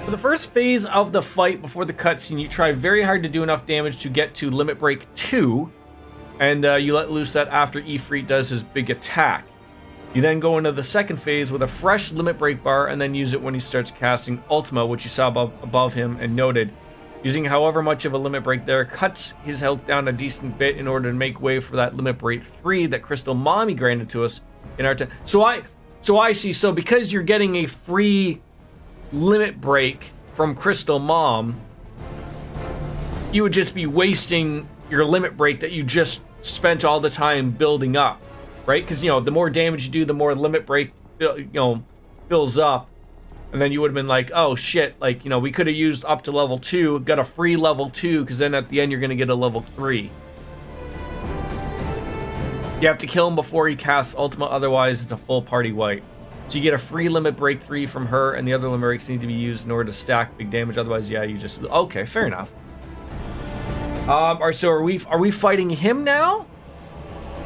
For the first phase of the fight before the cutscene, you try very hard to do enough damage to get to Limit Break 2, and you let loose that after Ifrit does his big attack. You then go into the second phase with a fresh Limit Break bar, and then use it when he starts casting Ultima, which you saw above him and noted. Using however much of a Limit Break there cuts his health down a decent bit in order to make way for that Limit Break 3 that Crystal Mommy granted to us in our time. So I see. So because you're getting a free Limit Break from Crystal Mom, you would just be wasting your Limit Break that you just spent all the time building up, right? Because, the more damage you do, the more Limit Break, fills up. And then you would have been like, oh shit, we could have used up to level 2, got a free level 2, because then at the end you're going to get a level 3. You have to kill him before he casts Ultima, otherwise it's a full party wipe. So you get a free Limit Break 3 from her, and the other Limit Breaks need to be used in order to stack big damage. Otherwise, yeah, you just... Okay, fair enough. So are we fighting him now?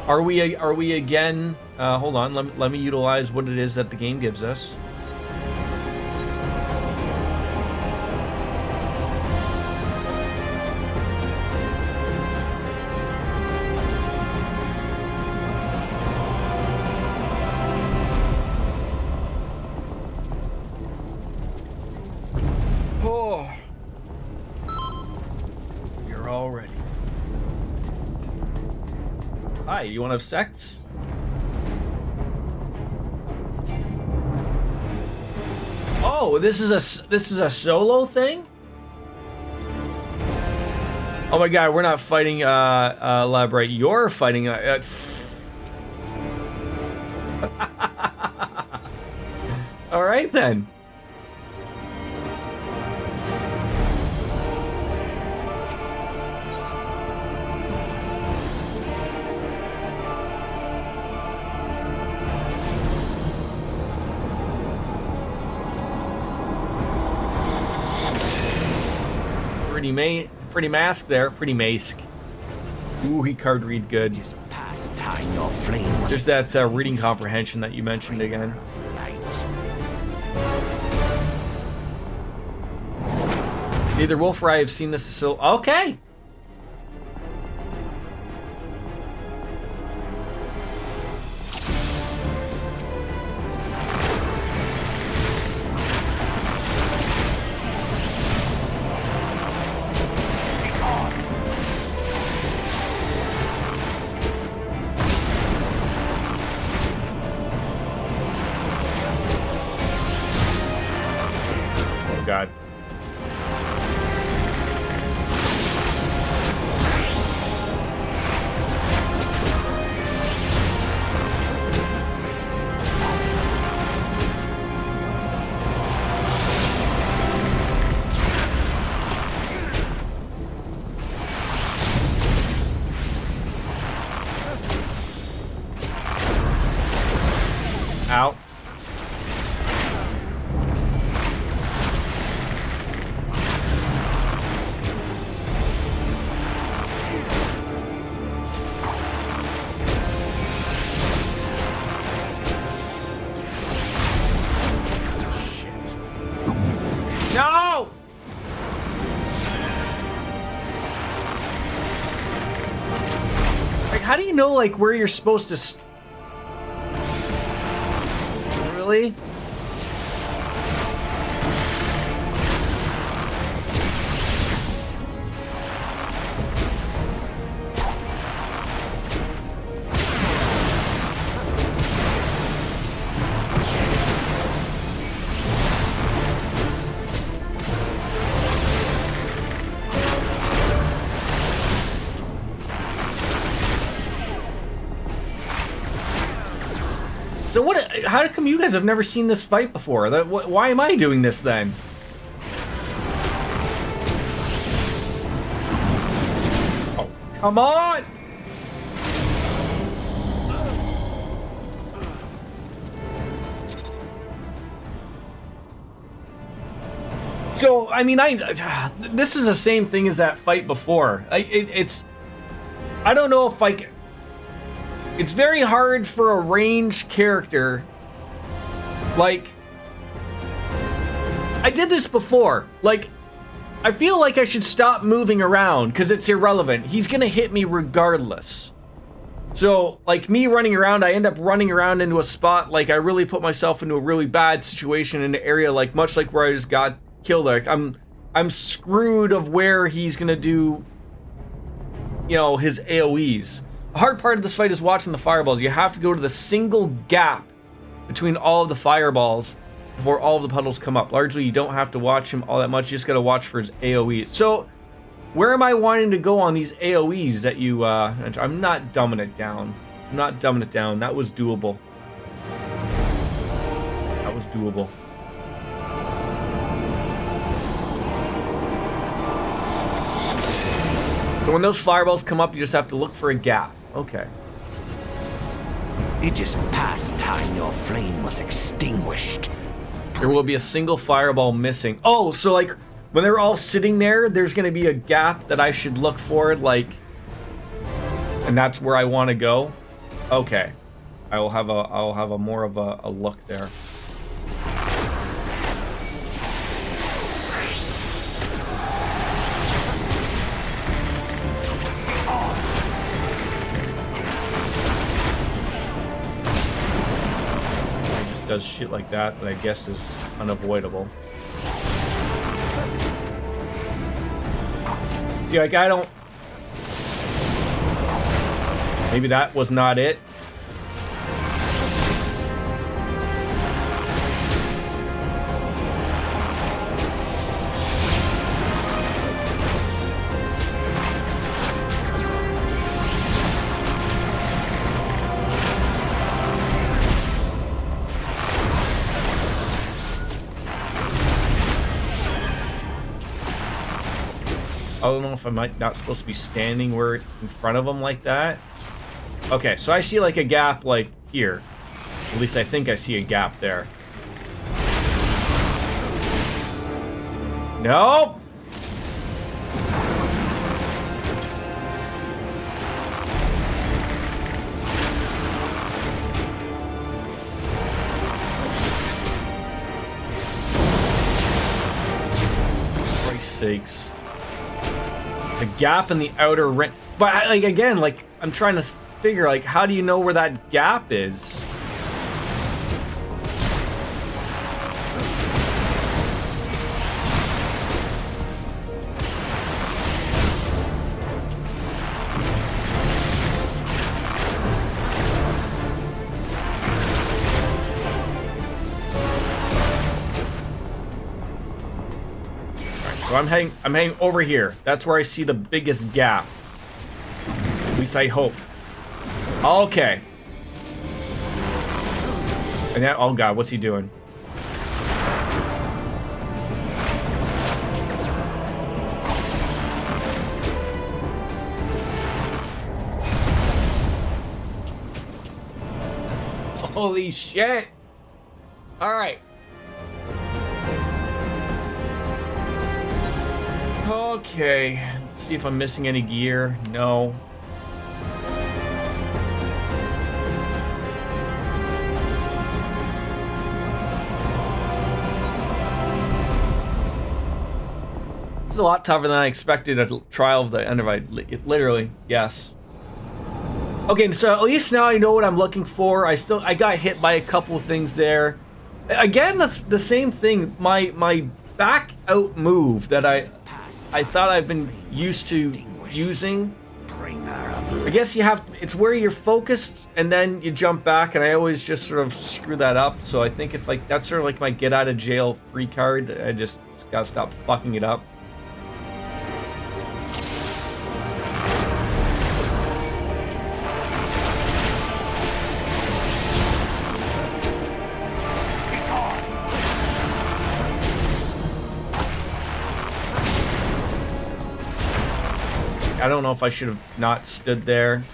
Are we again... hold on, let me utilize what it is that the game gives us. Hi, you want to have sex? Oh, this is a solo thing? Oh my god, we're not fighting Labright. You're fighting All right then. Pretty mask there. Pretty mask. Ooh, he card read good. Just past time your flame was There's that reading comprehension that you mentioned again. Neither Wolf or I have seen this, so okay. God. Ow. No! Like, how do you know, like, where you're supposed to really? So what? How come you guys have never seen this fight before? Why am I doing this then? Oh, come on! So, I mean, this is the same thing as that fight before. I don't know if it's very hard for a ranged character. Like, I did this before. Like, I feel like I should stop moving around because it's irrelevant. He's gonna hit me regardless. So, like, me running around, I end up running around into a spot, like, I really put myself into a really bad situation in an area, like, much like where I just got killed. Like, I'm screwed of where he's gonna do, you know, his AoEs. The hard part of this fight is watching the fireballs. You have to go to the single gap between all of the fireballs before all of the puddles come up. Largely, you don't have to watch him all that much. You just gotta watch for his AoE. So, where am I wanting to go on these AoEs that you, I'm not dumbing it down. I'm not dumbing it down. That was doable. That was doable. So when those fireballs come up, you just have to look for a gap. Okay. It is past time your flame was extinguished. There will be a single fireball missing. Oh, so like when they're all sitting there, there's going to be a gap that I should look for, like, and that's where I want to go. Okay. I'll have a more of a look there. Does shit like that I guess is unavoidable. See, like, I don't... Maybe that was not it. I don't know if I'm not supposed to be standing where in front of him like that. Okay, so I see like a gap like here. At least I think I see a gap there. Nope. For Christ's sakes. It's a gap in the outer ring. But, like, again, like, I'm trying to figure, like, how do you know where that gap is? So I'm heading over here. That's where I see the biggest gap. At least I hope. Okay. And now, oh god, what's he doing? Holy shit. All right. Okay, let's see if I'm missing any gear. No. This is a lot tougher than I expected at Trial of the Undervide. Literally, yes. Okay, so at least now I know what I'm looking for. I got hit by a couple of things there. Again, that's the same thing. My back out move that I thought I've been used to using. I guess you have, it's where you're focused and then you jump back, and I always just sort of screw that up. So I think if like that's sort of like my get out of jail free card, I just gotta stop fucking it up. I don't know if I should have not stood there.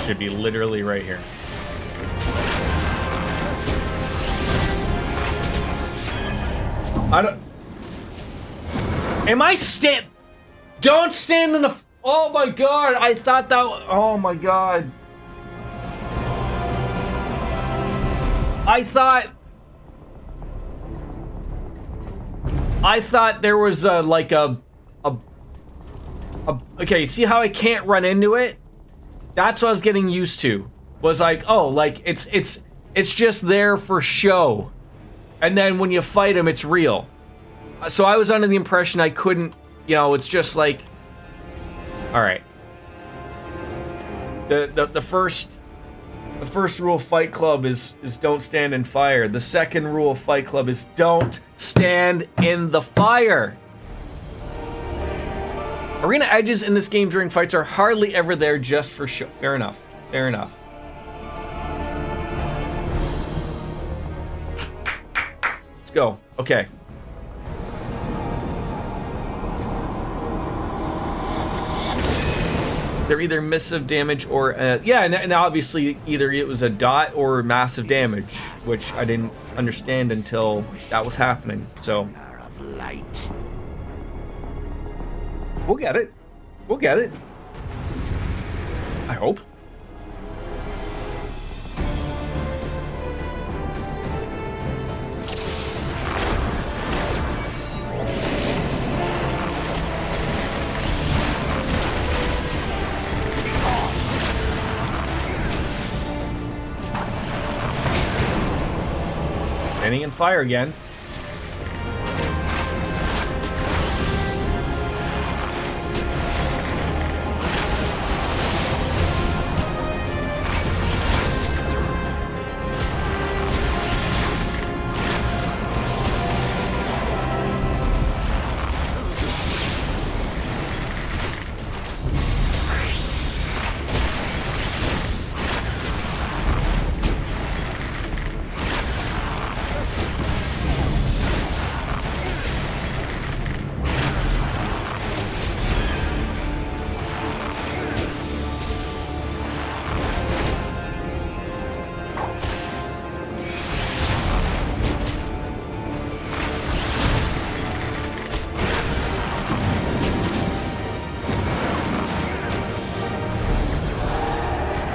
Should be literally right here. I don't... Am I Don't stand in the... Oh my god, I thought that... Oh my god. I thought there was like a... Okay, see how I can't run into it? That's what I was getting used to. Was like, oh, like it's just there for show, and then when you fight him, it's real. So I was under the impression I couldn't, you know, it's just like, all right. The first rule of Fight Club is don't stand in fire. The second rule of Fight Club is don't stand in the fire. Arena edges in this game during fights are hardly ever there just for show. Fair enough. Fair enough. Let's go. Okay. They're either missive damage or... yeah, and obviously either it was a dot or massive damage, which I didn't understand until that was happening, so... We'll get it. We'll get it. I hope. Standing in fire again.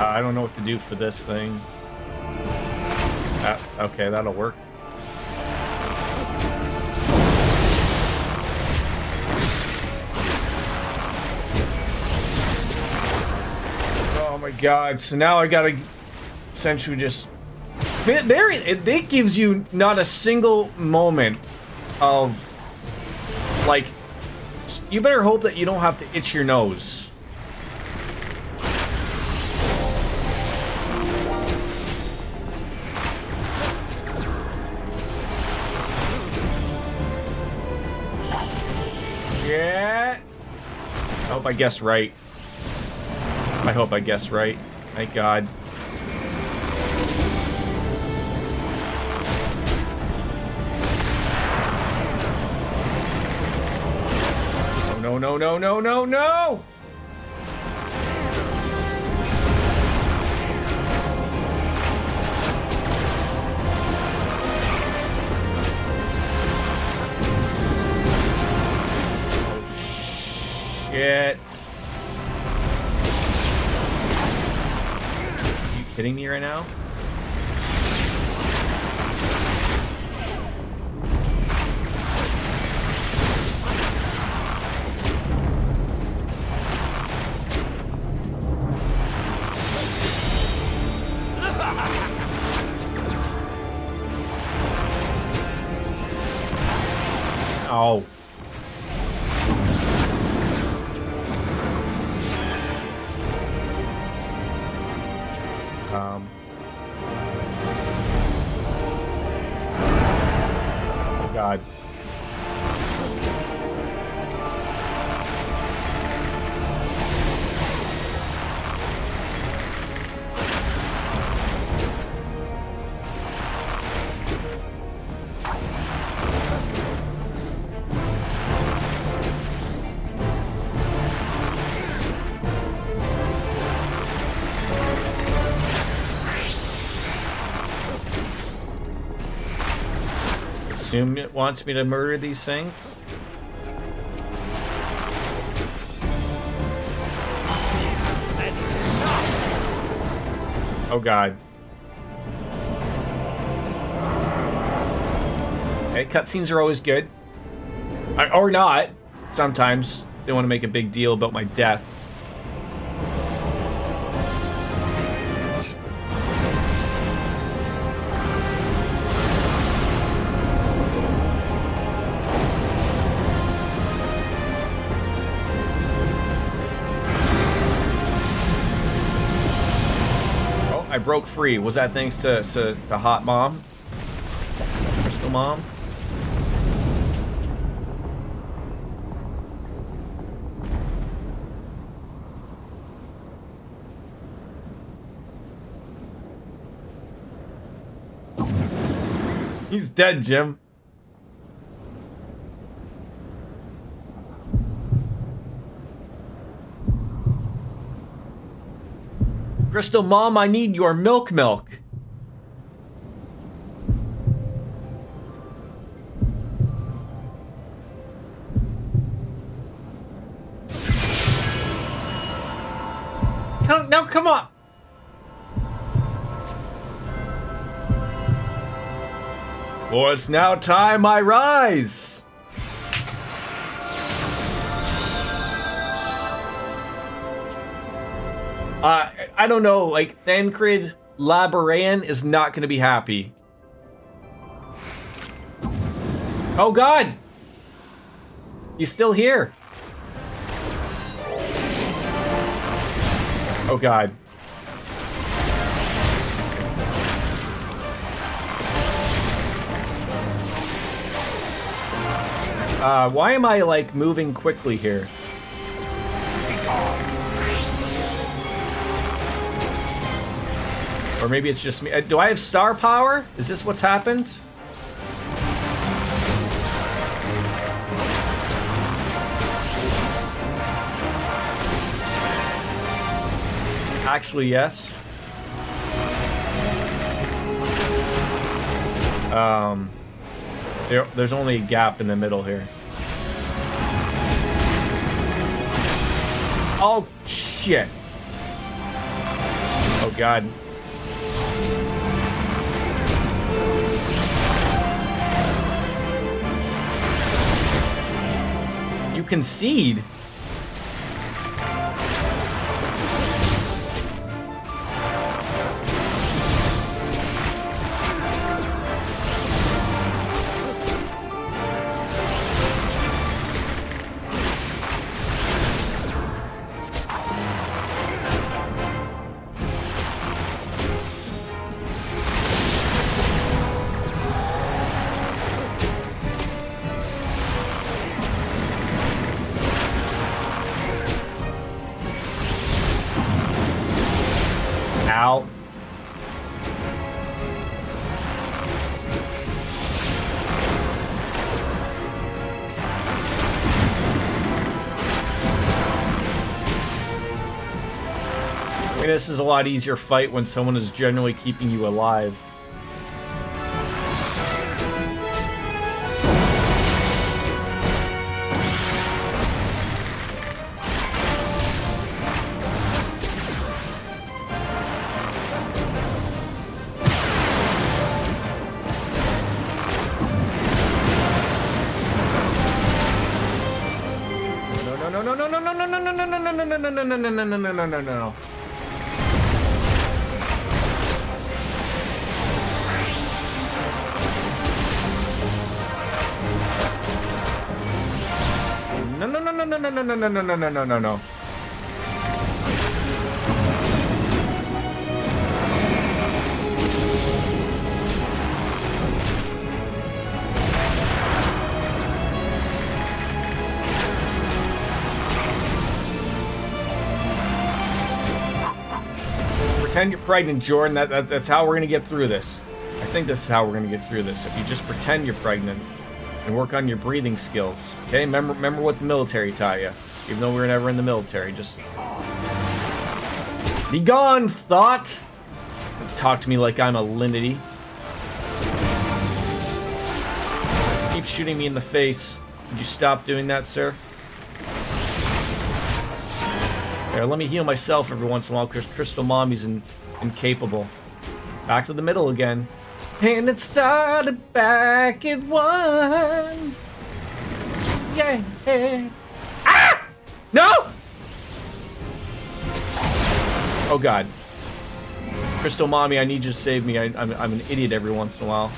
I don't know what to do for this thing. Okay, that'll work. Oh my god, so now I gotta essentially just... There, it gives you not a single moment of... Like, you better hope that you don't have to itch your nose. Yeah. I hope I guess right. I hope I guess right. Thank God. Oh, no, no, no, no, no, no! Shit. Are you kidding me right now? Oh. Oh God. Assume it wants me to murder these things. Oh God. Okay, cutscenes are always good. Or not. Sometimes they want to make a big deal about my death. I broke free. Was that thanks to Hot Mom? Crystal Mom? He's dead, Jim. Crystal Mom, I need your milk. No, come on. For it's now time I rise. I don't know, like, Thancred Labaran is not gonna be happy. Oh God! He's still here. Oh God. Why am I, like, moving quickly here? Or maybe it's just me. Do I have star power? Is this what's happened? Actually, yes. There's only a gap in the middle here. Oh, shit. Oh, God. You concede. Ow. I mean, this is a lot easier fight when someone is generally keeping you alive. No. no, no, no, no, no, no, no, no, no, no, no. Pretend you're pregnant, Jordan. That's how we're gonna get through this. I think this is how we're gonna get through this. If you just pretend you're pregnant and work on your breathing skills. Okay, remember what the military taught you. Even though we were never in the military, just be gone, thought. Don't talk to me like I'm a linity. Keep shooting me in the face. Could you stop doing that, sir? There, let me heal myself every once in a while because Crystal Mommy's incapable. Back to the middle again. And it started back at 1. Yeah. Ah! No! Oh God. Crystal Mommy, I need you to save me. I'm an idiot every once in a while.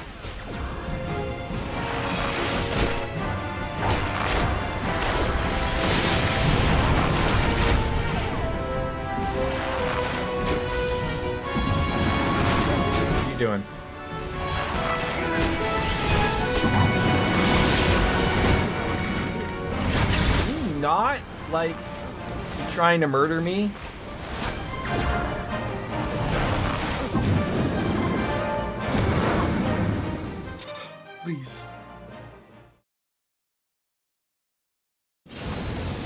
Doing? Are you not like trying to murder me? Please.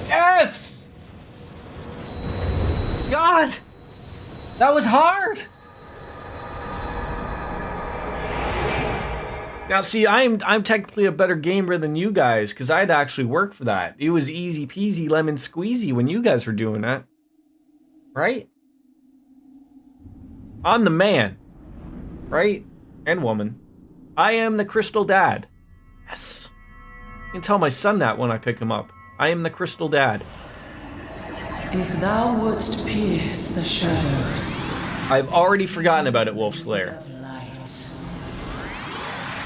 Yes! God! That was hard! Now, see, I'm technically a better gamer than you guys, because I had to actually work for that. It was easy peasy lemon squeezy when you guys were doing that. Right? I'm the man. Right? And woman. I am the Crystal Dad. Yes. I can tell my son that when I pick him up. I am the Crystal Dad. If thou wouldst pierce the shadows, I've already forgotten about it, Wolf Slayer. of light.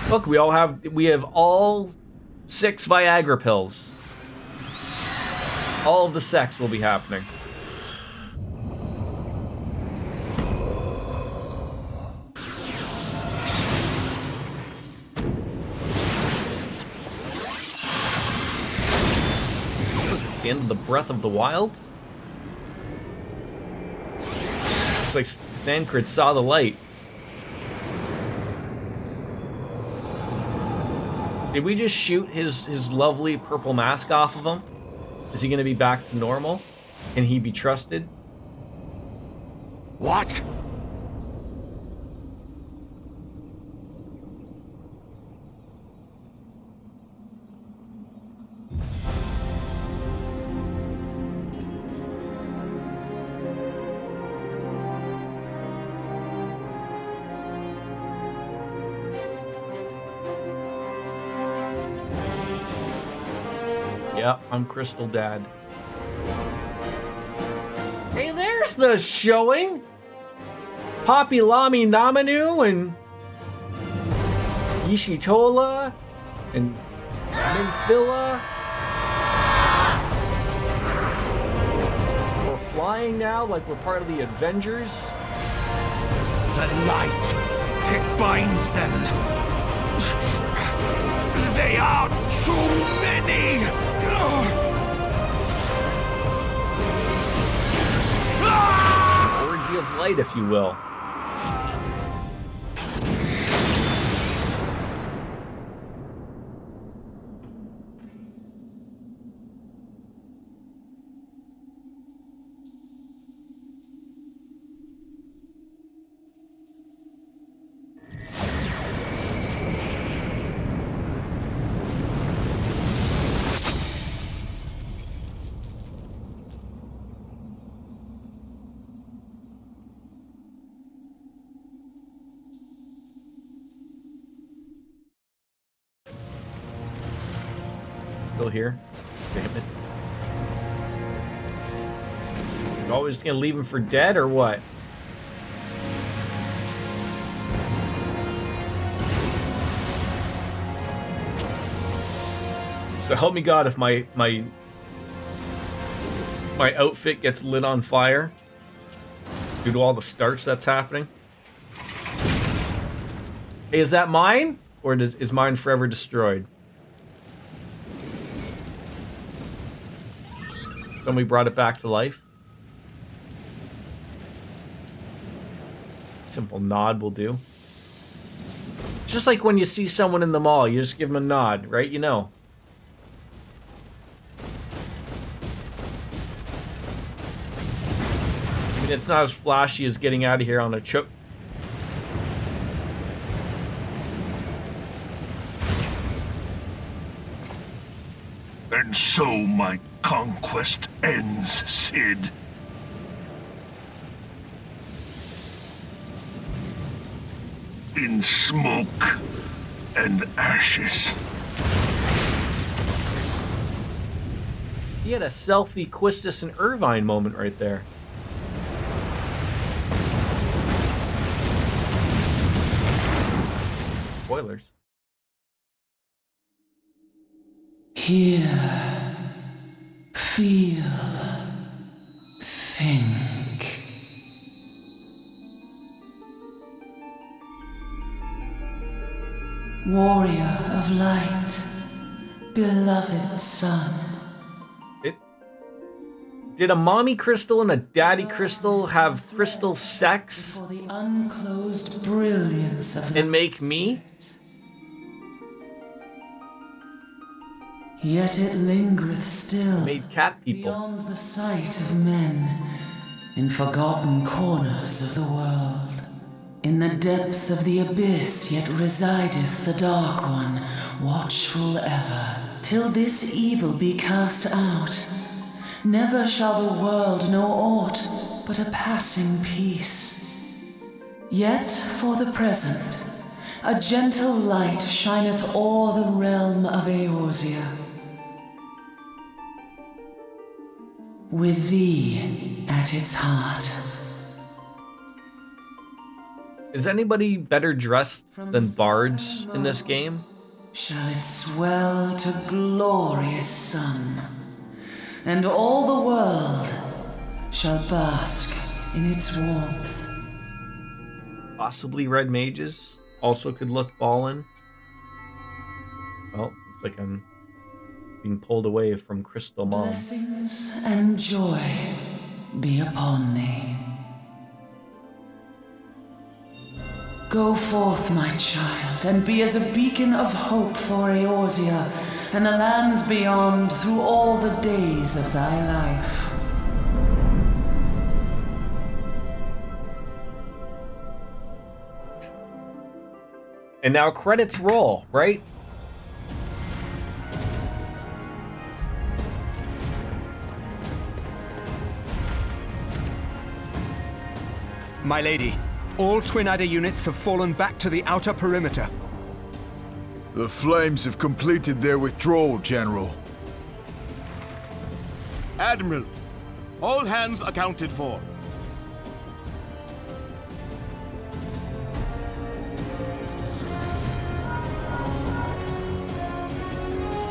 Look, we have all 6 Viagra pills. All of the sex will be happening. What is this, the end of the Breath of the Wild? It's like Thancred saw the light. Did we just shoot his lovely purple mask off of him? Is he gonna be back to normal? Can he be trusted? What? Yep, I'm Crystal Dad. Hey, there's the showing! Poppy Lami Namanu and Yishitola and Minphila. We're flying now like we're part of the Avengers. The light, it binds them. They are too many! Orgy of light, if you will. Still here? Damn it. You always gonna leave him for dead or what? So help me God if my my outfit gets lit on fire due to all the starch that's happening. Hey, is that mine? Or is mine forever destroyed? Somebody brought it back to life. Simple nod will do. Just like when you see someone in the mall, you just give them a nod, right? You know. I mean, it's not as flashy as getting out of here on a chip. And so my conquest ends, Cid. In smoke and ashes. He had a selfie Quistis and Irvine moment right there. Spoilers. Hear, feel, think. Warrior of light, beloved son. Did a mommy crystal and a daddy crystal have crystal sex For the unclosed brilliance of and make me? Yet it lingereth still Made cat people. beyond the sight of men, in forgotten corners of the world. In the depths of the abyss yet resideth the Dark One, watchful ever, till this evil be cast out. Never shall the world know aught but a passing peace. Yet for the present, a gentle light shineth o'er the realm of Eorzea. With thee at its heart. Is anybody better dressed than bards in this game? Shall it swell to glorious sun, and all the world shall bask in its warmth. Possibly red mages also could look ballin'. Well, it's like I'm being pulled away from Crystal Mom. Blessings and joy be upon thee. Go forth, my child, and be as a beacon of hope for Eorzea and the lands beyond through all the days of thy life. And now credits roll, right? My lady, all Twin Adder units have fallen back to the outer perimeter. The Flames have completed their withdrawal, General. Admiral, all hands accounted for.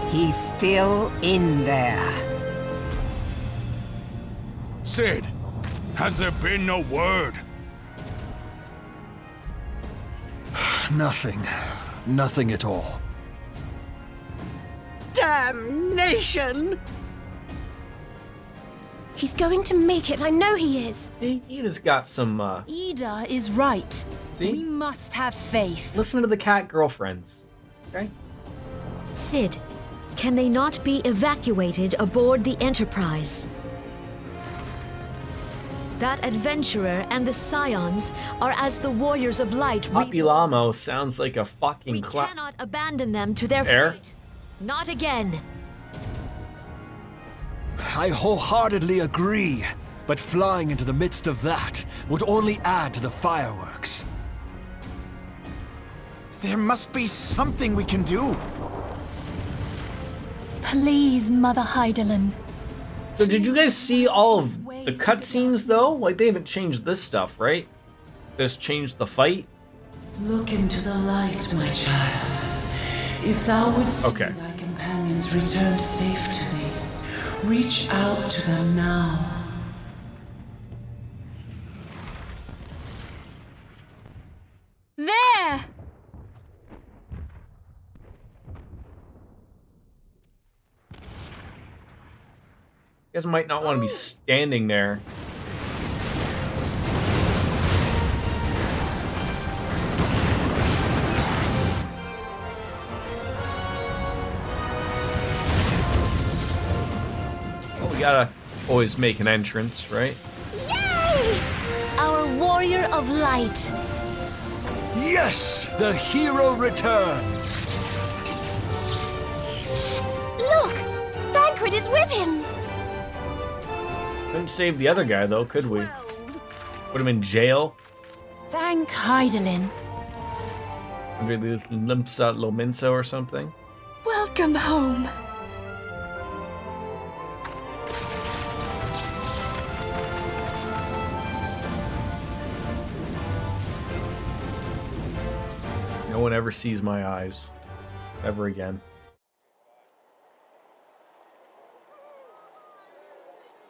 He's still in there. Cid, has there been no word? Nothing. Nothing at all. Damnation! He's going to make it, I know he is. See, Ida's got some, Ida is right. See? We must have faith. Listen to the cat girlfriends, okay? Cid, can they not be evacuated aboard the Enterprise? That adventurer and the Scions are as the warriors of light. Populamo sounds like a fucking We cannot abandon them to their Air? fate. Not again. I wholeheartedly agree, but flying into the midst of that would only add to the fireworks. There must be something we can do. Please, Mother Heidelin. So did you guys see all of the cutscenes though? Like they haven't changed this stuff, right? Just changed the fight. Look into the light, my child. If thou wouldst see Okay. thy companions returned safe to thee, Reach out to them now. There! You guys might not want to be standing there. Well, we gotta always make an entrance, right? Yay! Our warrior of light. Yes! The hero returns! Look! Thancred is with him! Couldn't save the other guy, though, could we? Put him in jail? Thank Hydaelyn. Under the Limpsa Lominsa or something? Welcome home. No one ever sees my eyes. Ever again.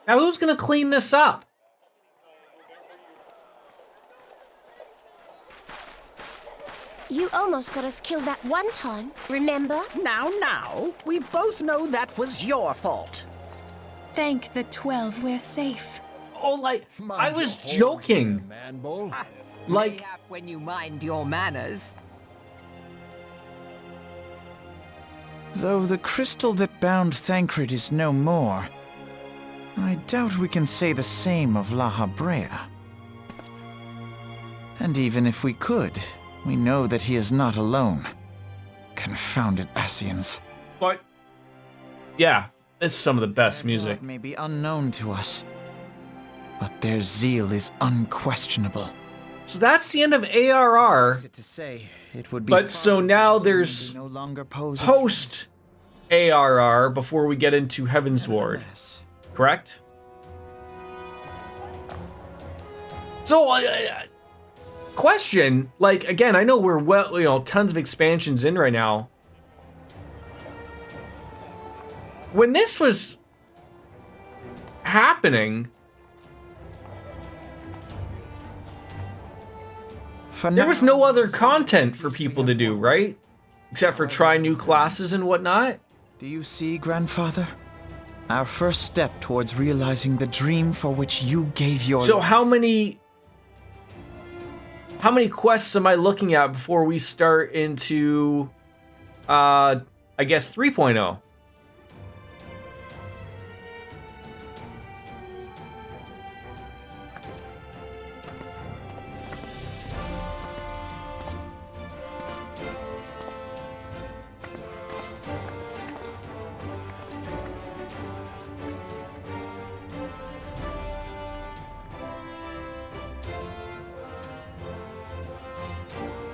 Now who's gonna clean this up? You almost got us killed that one time, remember? Now, we both know that was your fault. Thank the 12 we're safe. Oh, like, I was joking. Like, Mayhap when you mind your manners. Though the crystal that bound Thancred is no more, I doubt we can say the same of La Habrea. And even if we could, we know that he is not alone. Confounded Ascians. but yeah, this is some of the best music. God may be unknown to us, but their zeal is unquestionable. So that's the end of ARR. To say, it would be But so now there's no longer pose post ARR before we get into Heaven's Ward. Correct? So, question, like, again, I know we're tons of expansions in right now. When this was happening, there was no other content for people to do, right? Except for try new classes and whatnot. Do you see, Grandfather? Our first step towards realizing the dream for which you gave your... So how many quests am I looking at before we start into, I guess 3.0?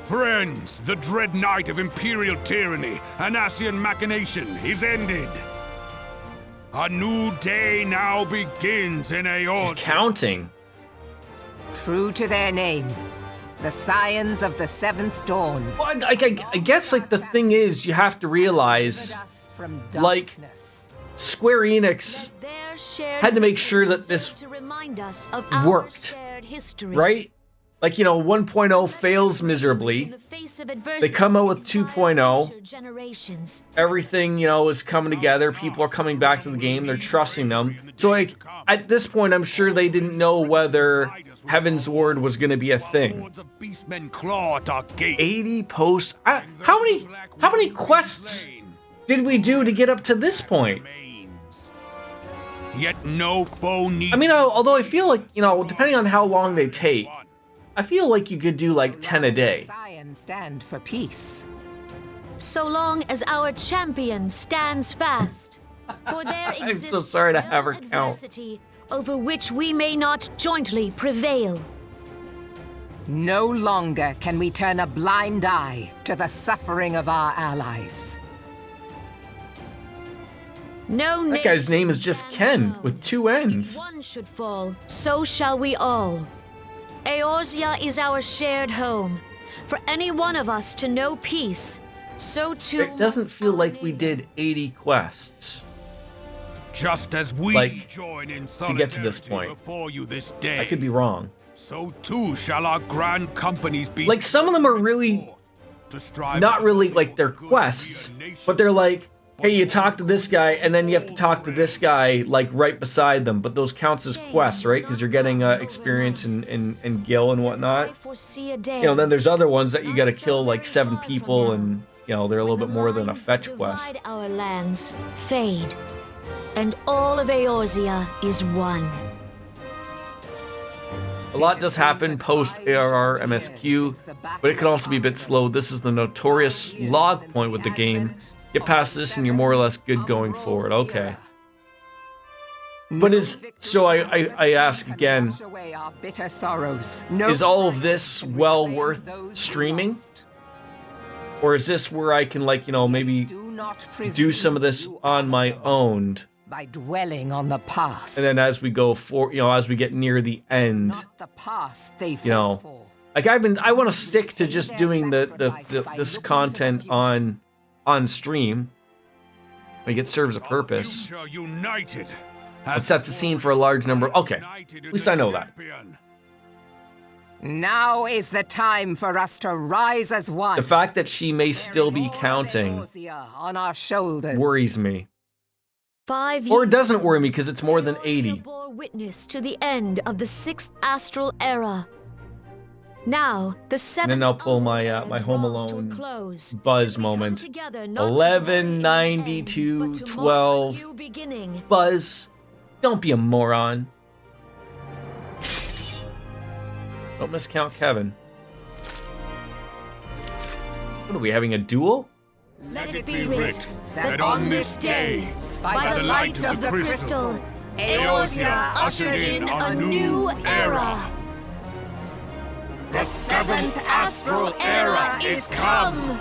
Friends, the dread night of Imperial tyranny and Ascian machination is ended. A new day now begins in Eorzea. She's counting. True to their name, the Scions of the Seventh Dawn. Well, I guess, like, the thing is, you have to realize, like, Square Enix had to make sure that this worked, right? Like, 1.0 fails miserably. They come out with 2.0. Everything, is coming together. People are coming back to the game. They're trusting them. So, like, at this point, I'm sure they didn't know whether Heaven's Ward was going to be a thing. 80 posts. How many quests did we do to get up to this point? Yet no foe need. I mean, although I feel like, depending on how long they take, I feel like you could do like 10 a day. Scions stand for peace. So long as our champion stands fast. For there I'm exists so sorry to have her no count. adversity over which we may not jointly prevail. No longer can we turn a blind eye to the suffering of our allies. No That guy's name is just Ken, with 2 N's. If one should fall, so shall we all. Eorzea is our shared home. For any one of us to know peace, so too It doesn't feel like we did 80 quests. Just as we like, join in to get to this solidarity point. before you this day, I could be wrong. so too shall our grand companies be. Like, some of them are really to strive not really like they're quests, but they're like, hey, you talk to this guy, and then you have to talk to this guy, like, right beside them. But those counts as quests, right? Because you're getting experience and gil and whatnot. You know, then there's other ones that you gotta kill, like, 7 people, and, you know, they're a little bit more than a fetch quest. Our lands fade, and all of Eorzea is one. A lot does happen post ARR MSQ, but it can also be a bit slow. This is the notorious log point with the game. Get past this and you're more or less good going forward. Okay. But so I ask again, is all of this well worth streaming? Or is this where I can, like, you know, maybe do some of this on my own? By dwelling on the past. And then as we go for, you know, as we get near the end, the past they you know, like I want to stick to just doing this content on stream. Like, it serves a purpose. It sets the scene for a large number. Okay, at least I know that. Now is the time for us to rise as one. The fact that she may still be counting on our shoulders worries me. 5 Or it doesn't worry me because it's more than 80. bore witness to the end of the 6th astral era. Now, the 7th. And then I'll pull my my Home Alone Buzz moment. 11:92:12. Buzz, don't be a moron. Don't miscount Kevin. What are we having, a duel? Let it be writ that on this day, by the light of the crystal, Eorzea ushered in a new era. The 7th astral era is come.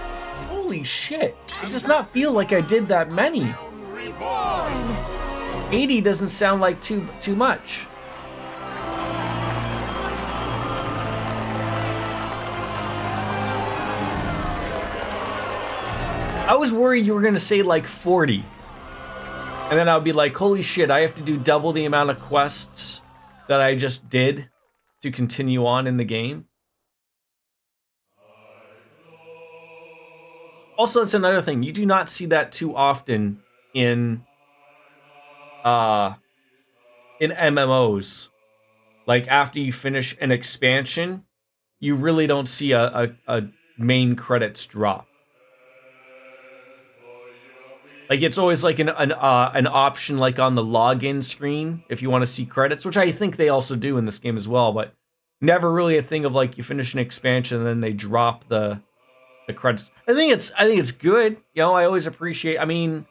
Holy shit. It does not feel like I did that many. 80 doesn't sound like too much. I was worried you were gonna say like 40. And then I'll be like, holy shit, I have to do double the amount of quests that I just did to continue on in the game. Also, that's another thing. You do not see that too often in MMOs. Like, after you finish an expansion, you really don't see a main credits drop. Like, it's always like an option, like on the login screen if you want to see credits, which I think they also do in this game as well, but never really a thing of like you finish an expansion and then they drop the credits. I think it's good. You know, I always appreciate. I mean,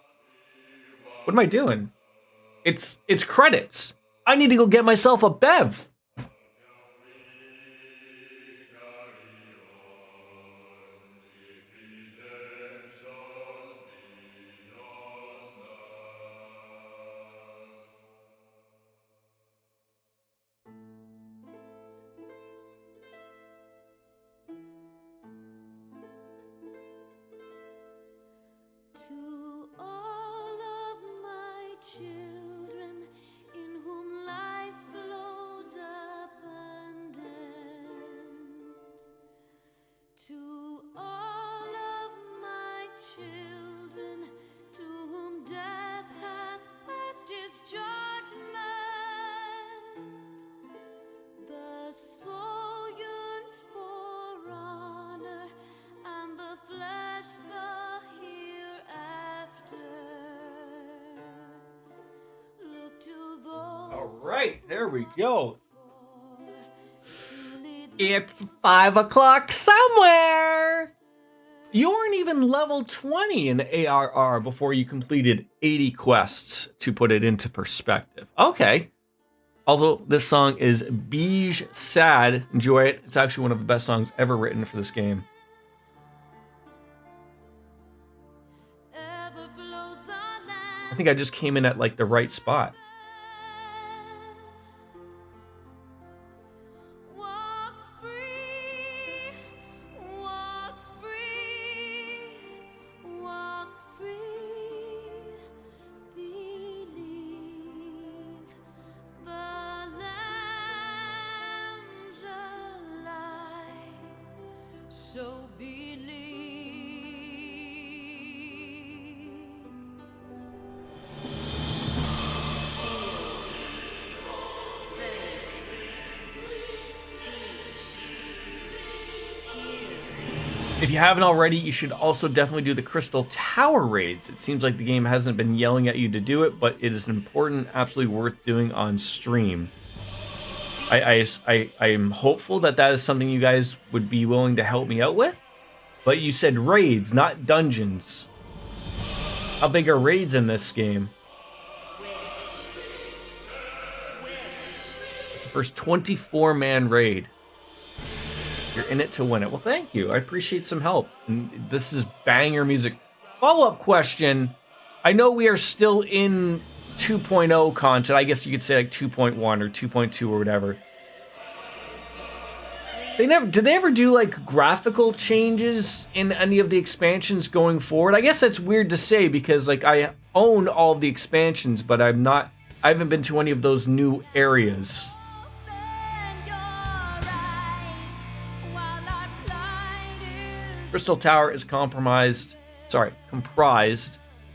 what am I doing? It's credits. I need to go get myself a bev. To all of my children, in whom life flows abundant, to all of my children, to whom death hath passed his judgment, the soul yearns for honor, and the flesh the All right, there we go. It's 5 o'clock somewhere. You weren't even level 20 in ARR before you completed 80 quests, to put it into perspective. Okay. Also, this song is Beige Sad. Enjoy it. It's actually one of the best songs ever written for this game. I think I just came in at like the right spot. If you haven't already, you should also definitely do the Crystal Tower raids. It seems like the game hasn't been yelling at you to do it, but it is important, absolutely worth doing on stream. I am hopeful that that is something you guys would be willing to help me out with. But you said raids, not dungeons. How big are raids in this game? It's the first 24-man raid. You're in it to win it. Well, thank you. I appreciate some help. And this is banger music. Follow-up question. I know we are still in 2.0 content. I guess you could say like 2.1 or 2.2 or whatever. Did they ever do like graphical changes in any of the expansions going forward? I guess that's weird to say because like I own all of the expansions, but I haven't been to any of those new areas. Crystal Tower is comprised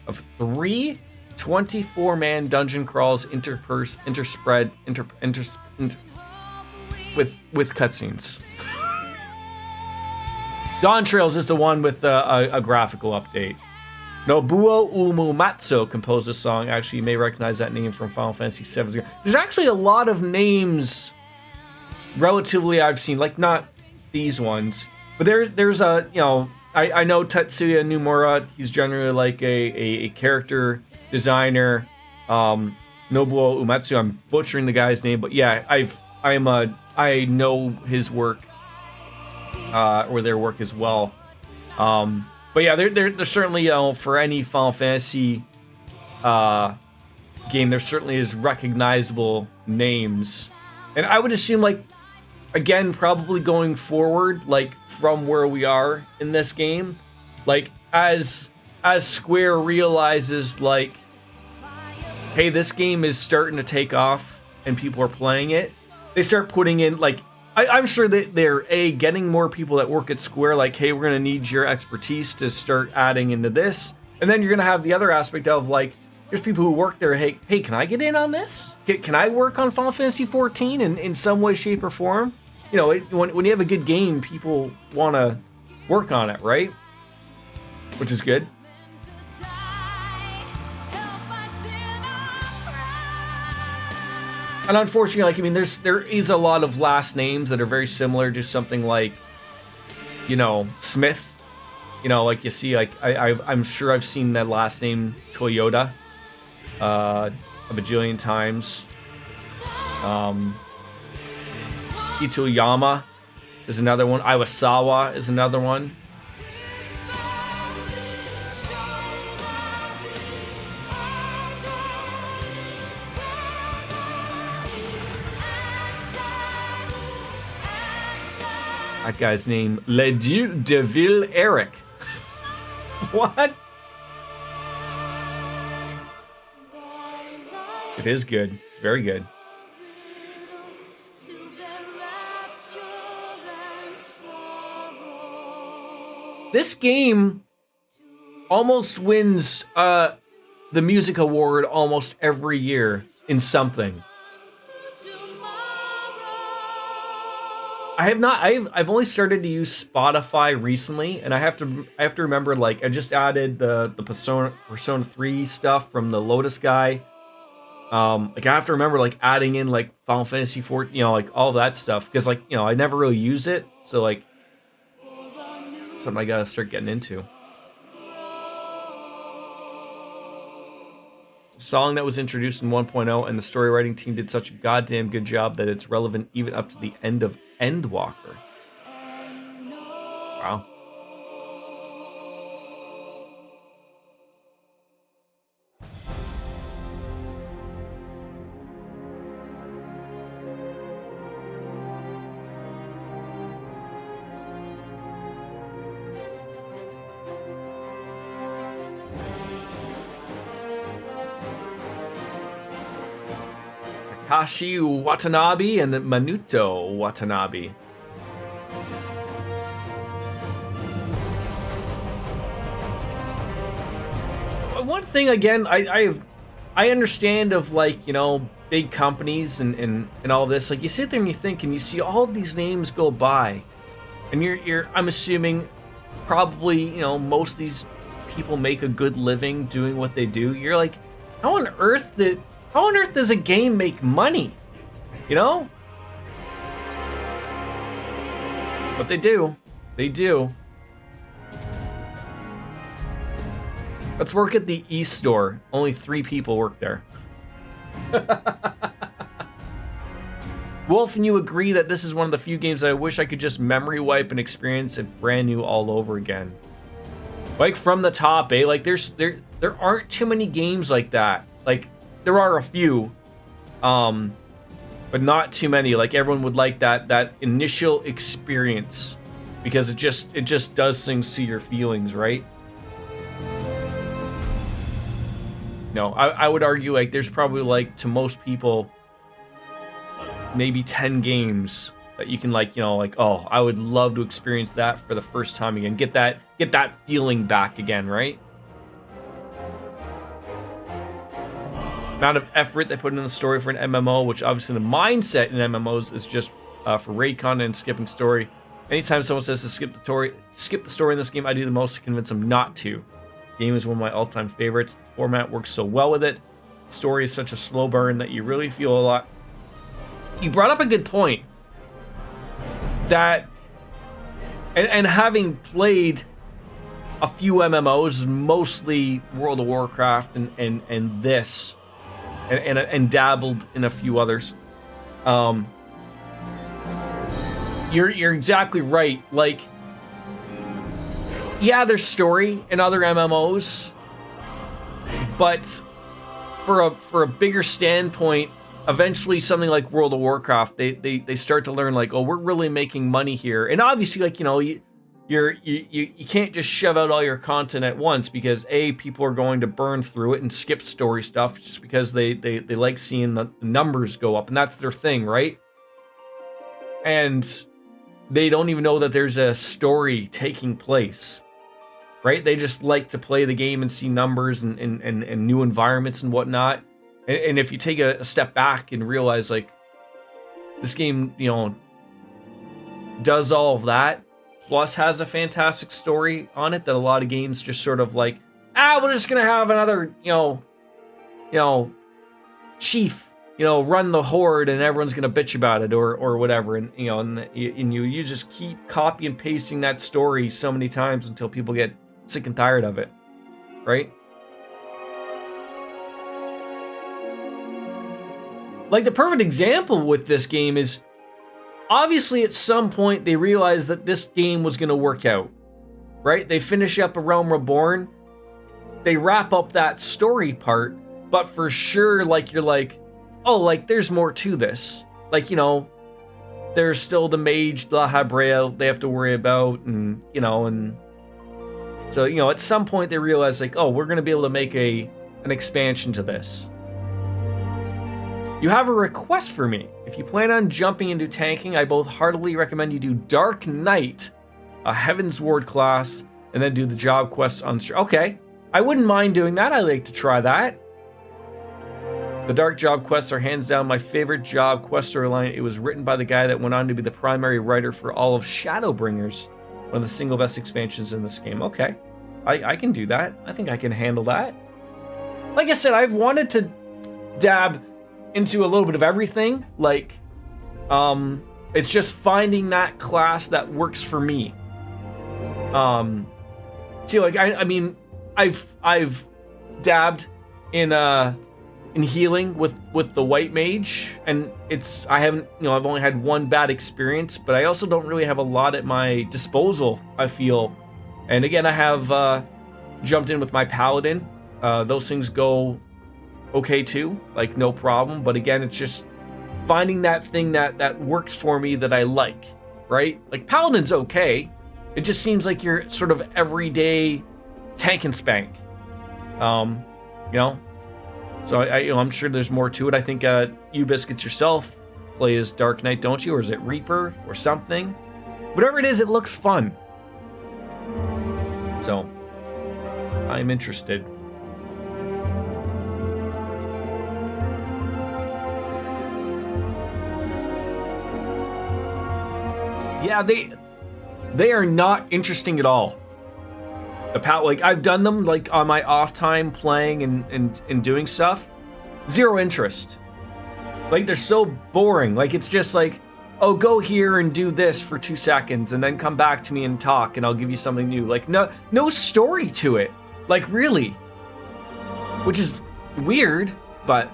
of 3 24-man dungeon crawls interspread with cutscenes. Dawn Trails is the one with a graphical update. Nobuo Uematsu composed this song. Actually, you may recognize that name from Final Fantasy VII. There's actually a lot of names relatively I've seen, like not these ones. But there's a, you know, I know Tetsuya Nomura. He's generally like a character designer. Nobuo Uematsu. I'm butchering the guy's name, but yeah, I know his work, or their work as well. But yeah, they're certainly, you know, for any Final Fantasy game, there certainly is recognizable names, and I would assume like. Again, probably going forward, like from where we are in this game, like as Square realizes like, hey, this game is starting to take off and people are playing it, they start putting in like, I'm sure that they're getting more people that work at Square, like, hey, we're gonna need your expertise to start adding into this, and then you're gonna have the other aspect of like, there's people who work there, hey, can I get in on this? Can I work on Final Fantasy XIV in some way, shape, or form? You know, when you have a good game, people want to work on it, right? Which is good. And unfortunately, like, I mean, there is a lot of last names that are very similar to something like, you know, Smith. You know, like you see, like I'm sure I've seen that last name Toyota a bajillion times. Itoyama is another one. Iwasawa is another one. That guy's name, Le Dieu de Ville Eric. What? It is good. It's very good. This game almost wins the music award almost every year in something. I've only started to use Spotify recently, and I have to remember, like, I just added the Persona 3 stuff from the Lotus guy. Like, I have to remember, like, adding in, like, Final Fantasy 4, you know, like, all that stuff, because, like, you know, I never really used it, so, like, something I gotta start getting into. A song that was introduced in 1.0, and the story writing team did such a goddamn good job that it's relevant even up to the end of Endwalker. Wow. Takashi Watanabe and Manuto Watanabe. One thing, again, I understand of, like, you know, big companies and all this. Like, you sit there and you think, and you see all of these names go by, and you're I'm assuming probably, you know, most of these people make a good living doing what they do. You're like, how on earth does a game make money? You know? But they do. They do. Let's work at the East store. Only 3 people work there. Wolf, and you agree that this is one of the few games I wish I could just memory wipe and experience it brand new all over again. Like from the top, eh? Like there aren't too many games like that. Like there are a few, but not too many. Like everyone would like that initial experience because it just does things to your feelings, right? No, I would argue like there's probably like to most people maybe 10 games that you can like, you know, like, oh, I would love to experience that for the first time again. Get that feeling back again, right? Amount of effort they put into the story for an MMO, which obviously the mindset in MMOs is just for raid content and skipping story. Anytime someone says to skip the story in this game, I do the most to convince them not to. The game is one of my all-time favorites. The format works so well with it. The story is such a slow burn that you really feel a lot. You brought up a good point. That, and having played a few MMOs, mostly World of Warcraft and this, and dabbled in a few others, you're exactly right. Like, yeah, there's story in other MMOs, but for a bigger standpoint, eventually something like World of Warcraft, they start to learn like, oh, we're really making money here. And obviously, like, you know, you can't just shove out all your content at once because people are going to burn through it and skip story stuff just because they like seeing the numbers go up, and that's their thing, right? And they don't even know that there's a story taking place, right? They just like to play the game and see numbers and new environments and whatnot. And if you take a step back and realize, like, this game, you know, does all of that, plus has a fantastic story on it that a lot of games just sort of like, we're just gonna have another, you know, chief, you know, run the horde and everyone's gonna bitch about it or whatever, and you know, and you just keep copy and pasting that story so many times until people get sick and tired of it, right? Like, the perfect example with this game is, obviously at some point they realized that this game was going to work out, right? They finish up A Realm Reborn, they wrap up that story part, but for sure, like, you're like, oh, like, there's more to this. Like, you know, there's still the mage, La Habrea, they have to worry about, and, you know, and so, you know, at some point they realized, like, oh, we're going to be able to make an expansion to this. You have a request for me. If you plan on jumping into tanking, I both heartily recommend you do Dark Knight, a Heaven's Ward class, and then do the job quests on... Okay, I wouldn't mind doing that. I'd like to try that. The Dark job quests are hands down my favorite job quest storyline. It was written by the guy that went on to be the primary writer for all of Shadowbringers, one of the single best expansions in this game. Okay, I can do that. I think I can handle that. Like I said, I've wanted to dab into a little bit of everything. Like, it's just finding that class that works for me. See, like, I mean, I've dabbed in healing with the white mage, and I haven't, you know, I've only had one bad experience, but I also don't really have a lot at my disposal, I feel. And again, I have jumped in with my paladin. Those things go okay too, like, no problem. But again, it's just finding that thing that works for me that I like, right? Like, paladin's okay. It just seems like you're sort of everyday tank and spank, you know. So I'm sure there's more to it. I think you Biscuits yourself play as Dark Knight, don't you? Or is it Reaper or something? Whatever it is, it looks fun. So I'm interested. Yeah, they are not interesting at all. Like, I've done them, like, on my off time playing and doing stuff. Zero interest. Like, they're so boring. Like, it's just like, oh, go here and do this for 2 seconds and then come back to me and talk and I'll give you something new. Like, no story to it. Like, really. Which is weird, but...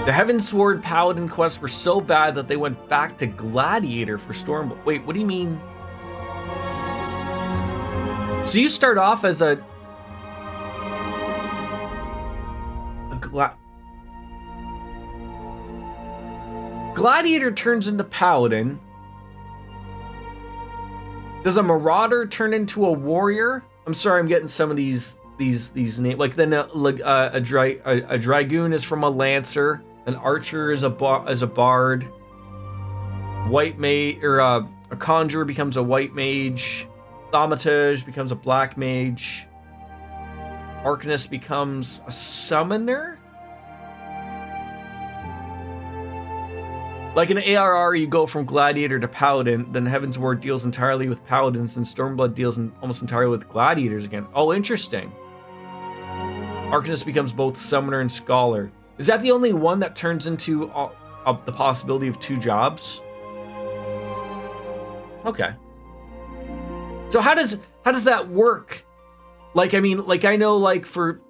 The Heavensward Paladin quests were so bad that they went back to Gladiator for Stormblood. Wait, what do you mean? So you start off as a Gladiator turns into Paladin. Does a Marauder turn into a Warrior? I'm sorry, I'm getting some of these names. Like then a Dragoon is from a Lancer. An Archer is a Bard. White Mage, or a Conjurer becomes a White Mage. Thaumaturge becomes a Black Mage. Arcanist becomes a Summoner? Like in ARR, you go from Gladiator to Paladin, then Heavensward deals entirely with Paladins, and Stormblood deals almost entirely with Gladiators again. Oh, interesting. Arcanist becomes both Summoner and Scholar. Is that the only one that turns into the possibility of 2 jobs? Okay. So how does that work? Like, I mean, like, I know, like, for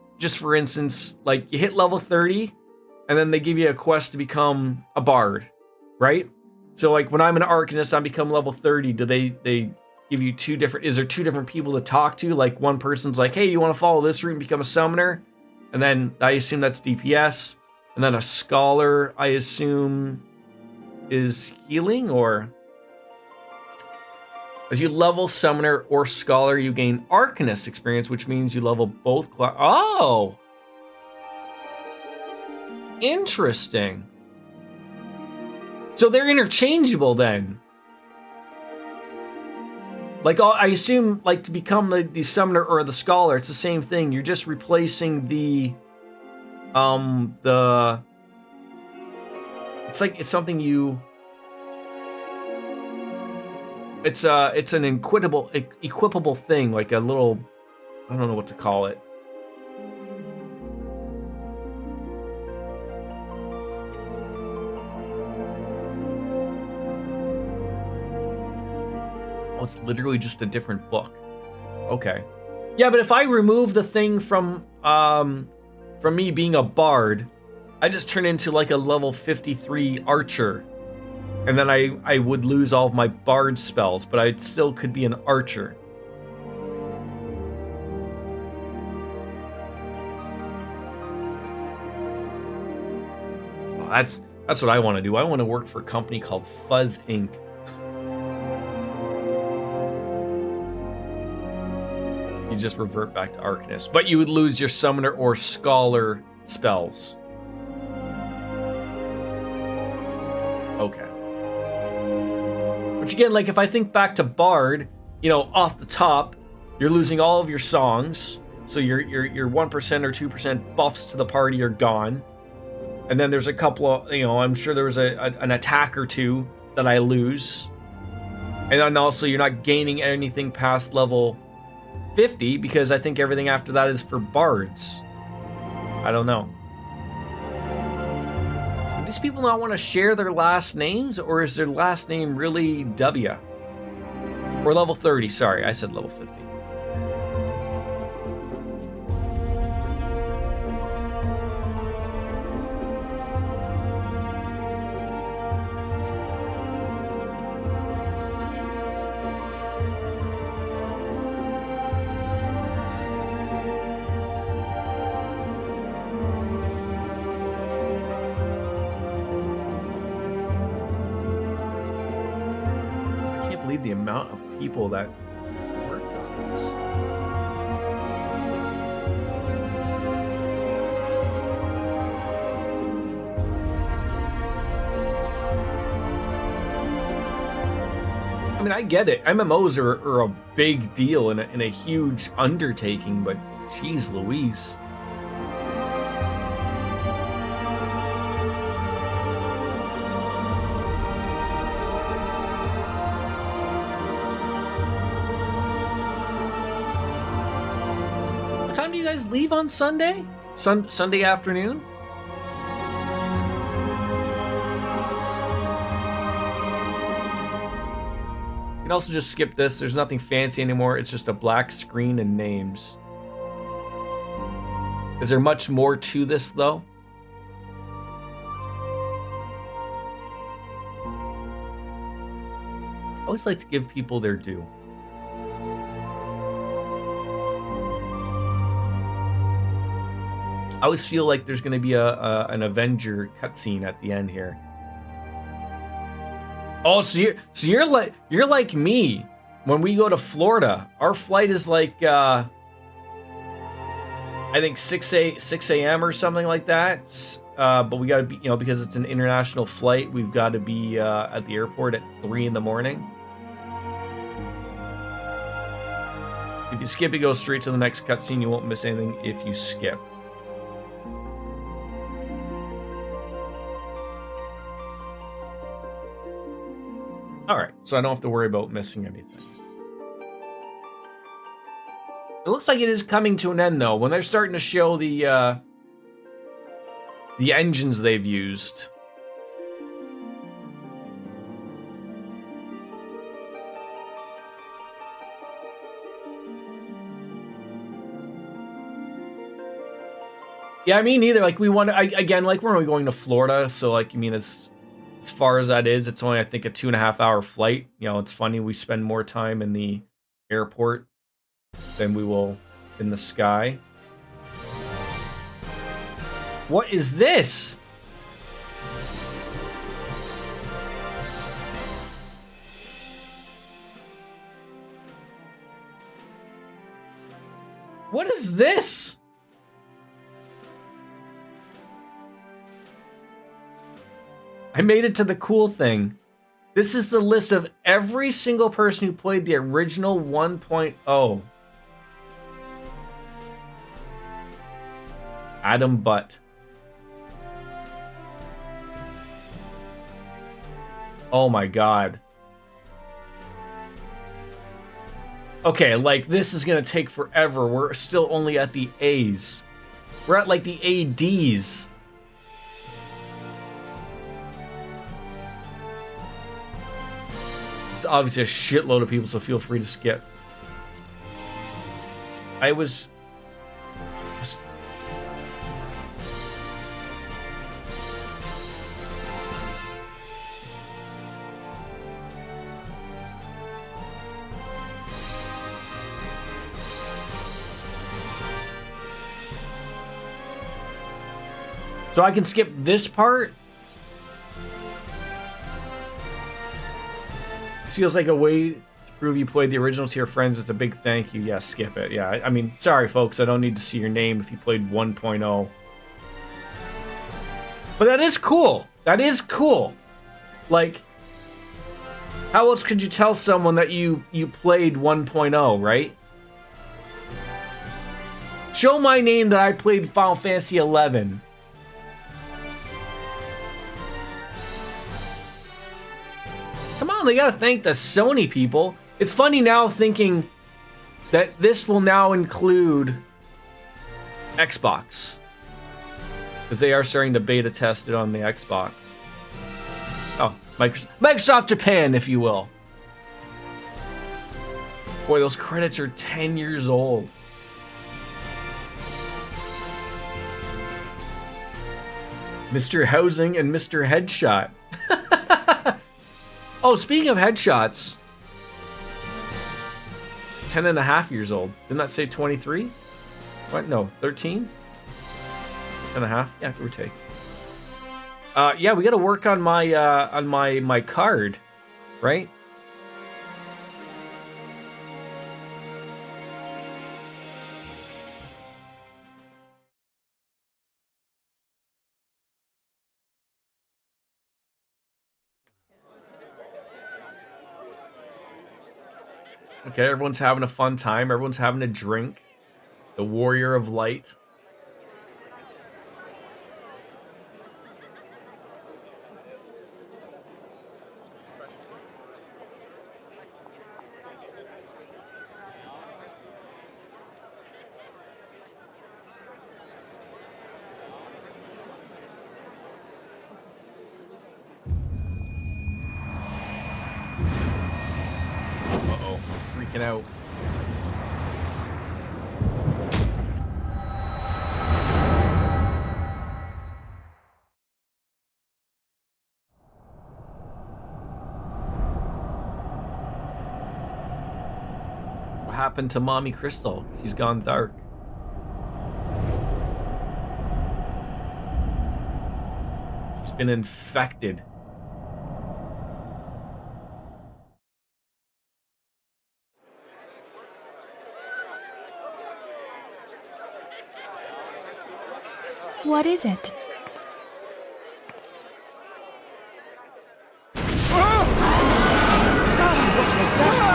instance, like, you hit level 30, and then they give you a quest to become a Bard, right? So, like, when I'm an Arcanist, I become level 30, do they give you is there 2 different people to talk to? Like, one person's like, hey, you want to follow this route and become a Summoner? And then I assume that's DPS. And then a Scholar, I assume, is healing, or... As you level Summoner or Scholar, you gain Arcanist experience, which means you level both Oh! Interesting. So they're interchangeable then. Like, I assume, like, to become the Summoner or the Scholar, it's the same thing. You're just replacing it's like, it's something you... It's an equipable thing, like a little... I don't know what to call it. Oh, it's literally just a different book. Okay. Yeah, but if I remove the thing from me being a Bard, I just turn into like a level 53 Archer. And then I would lose all of my Bard spells, but I still could be an Archer. Well, that's what I want to do. I want to work for a company called Fuzz Inc. You just revert back to Arcanist, but you would lose your Summoner or Scholar spells. Okay. Which again, like if I think back to Bard, you know, off the top, you're losing all of your songs. So your 1% or 2% buffs to the party are gone. And then there's a couple of, you know, I'm sure there was an attack or 2 that I lose. And then also you're not gaining anything past level 50 because I think everything after that is for Bards. I don't know. Do these people not want to share their last names, or is their last name really W? Or level 30, sorry, I said level 50. The amount of people that worked on this. I mean, I get it. MMOs are a big deal and a huge undertaking, but geez Louise. time do you guys leave on Sunday? Sunday afternoon? You can also just skip this. There's nothing fancy anymore. It's just a black screen and names. Is there much more to this, though? I always like to give people their due. I always feel like there's going to be an Avenger cutscene at the end here. Oh, so you're like me. When we go to Florida, our flight is like I think 6 a.m. or something like that. But we got to be, because it's an international flight, we've got to be at the airport at 3 in the morning. If you skip, it goes straight to the next cutscene. You won't miss anything if you skip. Alright, so I don't have to worry about missing anything. It looks like it is coming to an end, though. When they're starting to show the engines they've used. Yeah, I mean, neither. Like, we want to, again, like, we're only going to Florida, so, like, I mean, as far as that is, it's only, I think, a 2.5-hour flight. It's funny, we spend more time in the airport than we will in the sky. What is this? What is this? I made it to the cool thing. This is the list of every single person who played the original 1.0. Adam Butt. Oh my god. Okay, like, this is gonna take forever. We're still only at the A's. We're at, like, the ADs. It's obviously a shitload of people, so feel free to skip. I was... So I can skip this part? This feels like a way to prove you played the original to your friends. It's a big thank you. Yeah, skip it. Yeah, I mean, sorry, folks. I don't need to see your name if you played 1.0. But that is cool. That is cool. Like, how else could you tell someone that you played 1.0, right? Show my name that I played Final Fantasy 11. Come on, they gotta thank the Sony people. It's funny now thinking that this will now include Xbox. Because they are starting to beta test it on the Xbox. Oh, Microsoft Japan, if you will. Boy, those credits are 10 years old. Mr. Housing and Mr. Headshot. Oh, speaking of headshots, 10 and a half years old. Didn't that say 23? What? No, 13 and a half. Yeah, give or take. Yeah, we got to work on my card, right? Okay, everyone's having a fun time. Everyone's having a drink. The Warrior of Light. freaking out. What happened to Mommy Crystal? She's gone dark. She's been infected. What is it? What was that?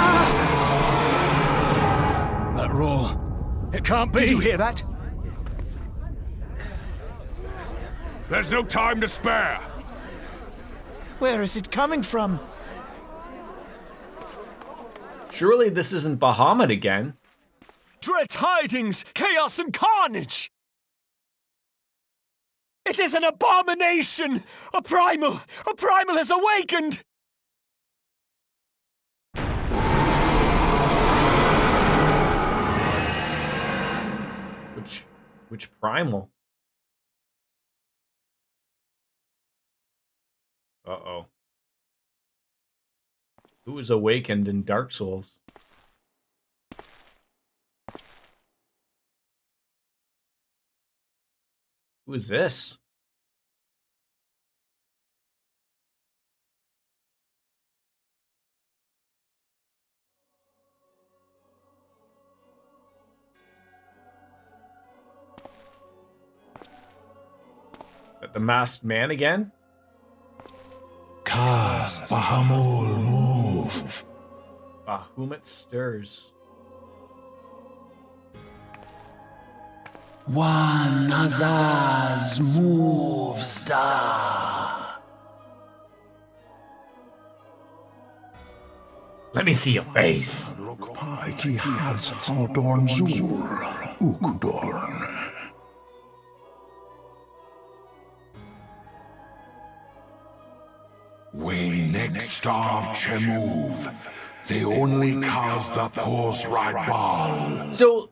That roar. It can't be. Did you hear that? There's no time to spare. Where is it coming from? Surely this isn't Bahamut again. Dread tidings, chaos and carnage! It is an abomination! A primal has awakened! Which primal? Uh-oh. Who was awakened in Dark Souls? Who is this? That the masked man again? Cast Bahamul move. Bahamut stirs. One Azaz move star. Let me see your face. Paiki Hats Haldorn Zur, Ukudorn. We next starve Chemuv. They only cause the pulse right ball. So,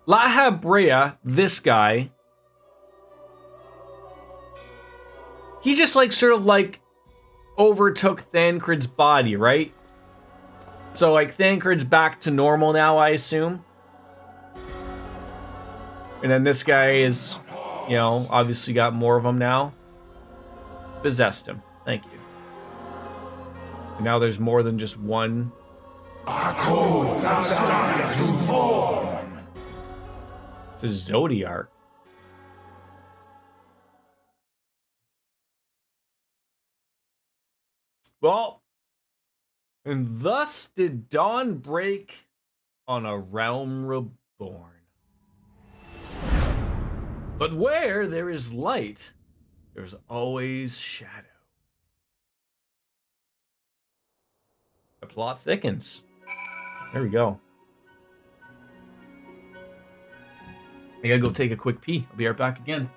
Laha Brea, this guy, he just like sort of like overtook Thancred's body, right? So like Thancred's back to normal now, I assume. And then this guy is, you know, obviously got more of them now. Possessed him. Thank you. And now there's more than just one. It's a Zodiac. Well, and thus did dawn break on a realm reborn. But where there is light, there's always shadow. The plot thickens. There we go. I gotta go take a quick pee. I'll be right back again.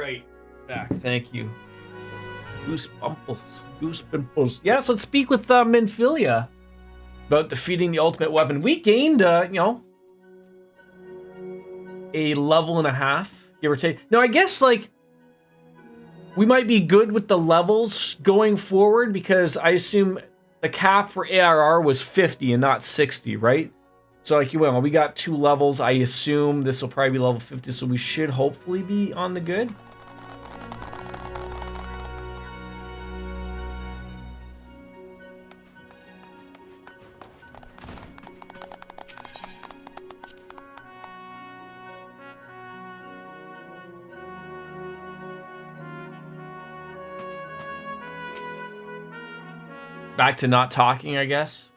right. Back. Thank you. Goosebumples. Goosebumples. Yes, let's speak with Minfilia about defeating the ultimate weapon. We gained, a level and a half, give or take. Now, I guess, like, we might be good with the levels going forward because I assume the cap for ARR was 50 and not 60, right? So, like, well, we got 2 levels. I assume this will probably be level 50, so we should hopefully be on the good. Back to not talking, I guess.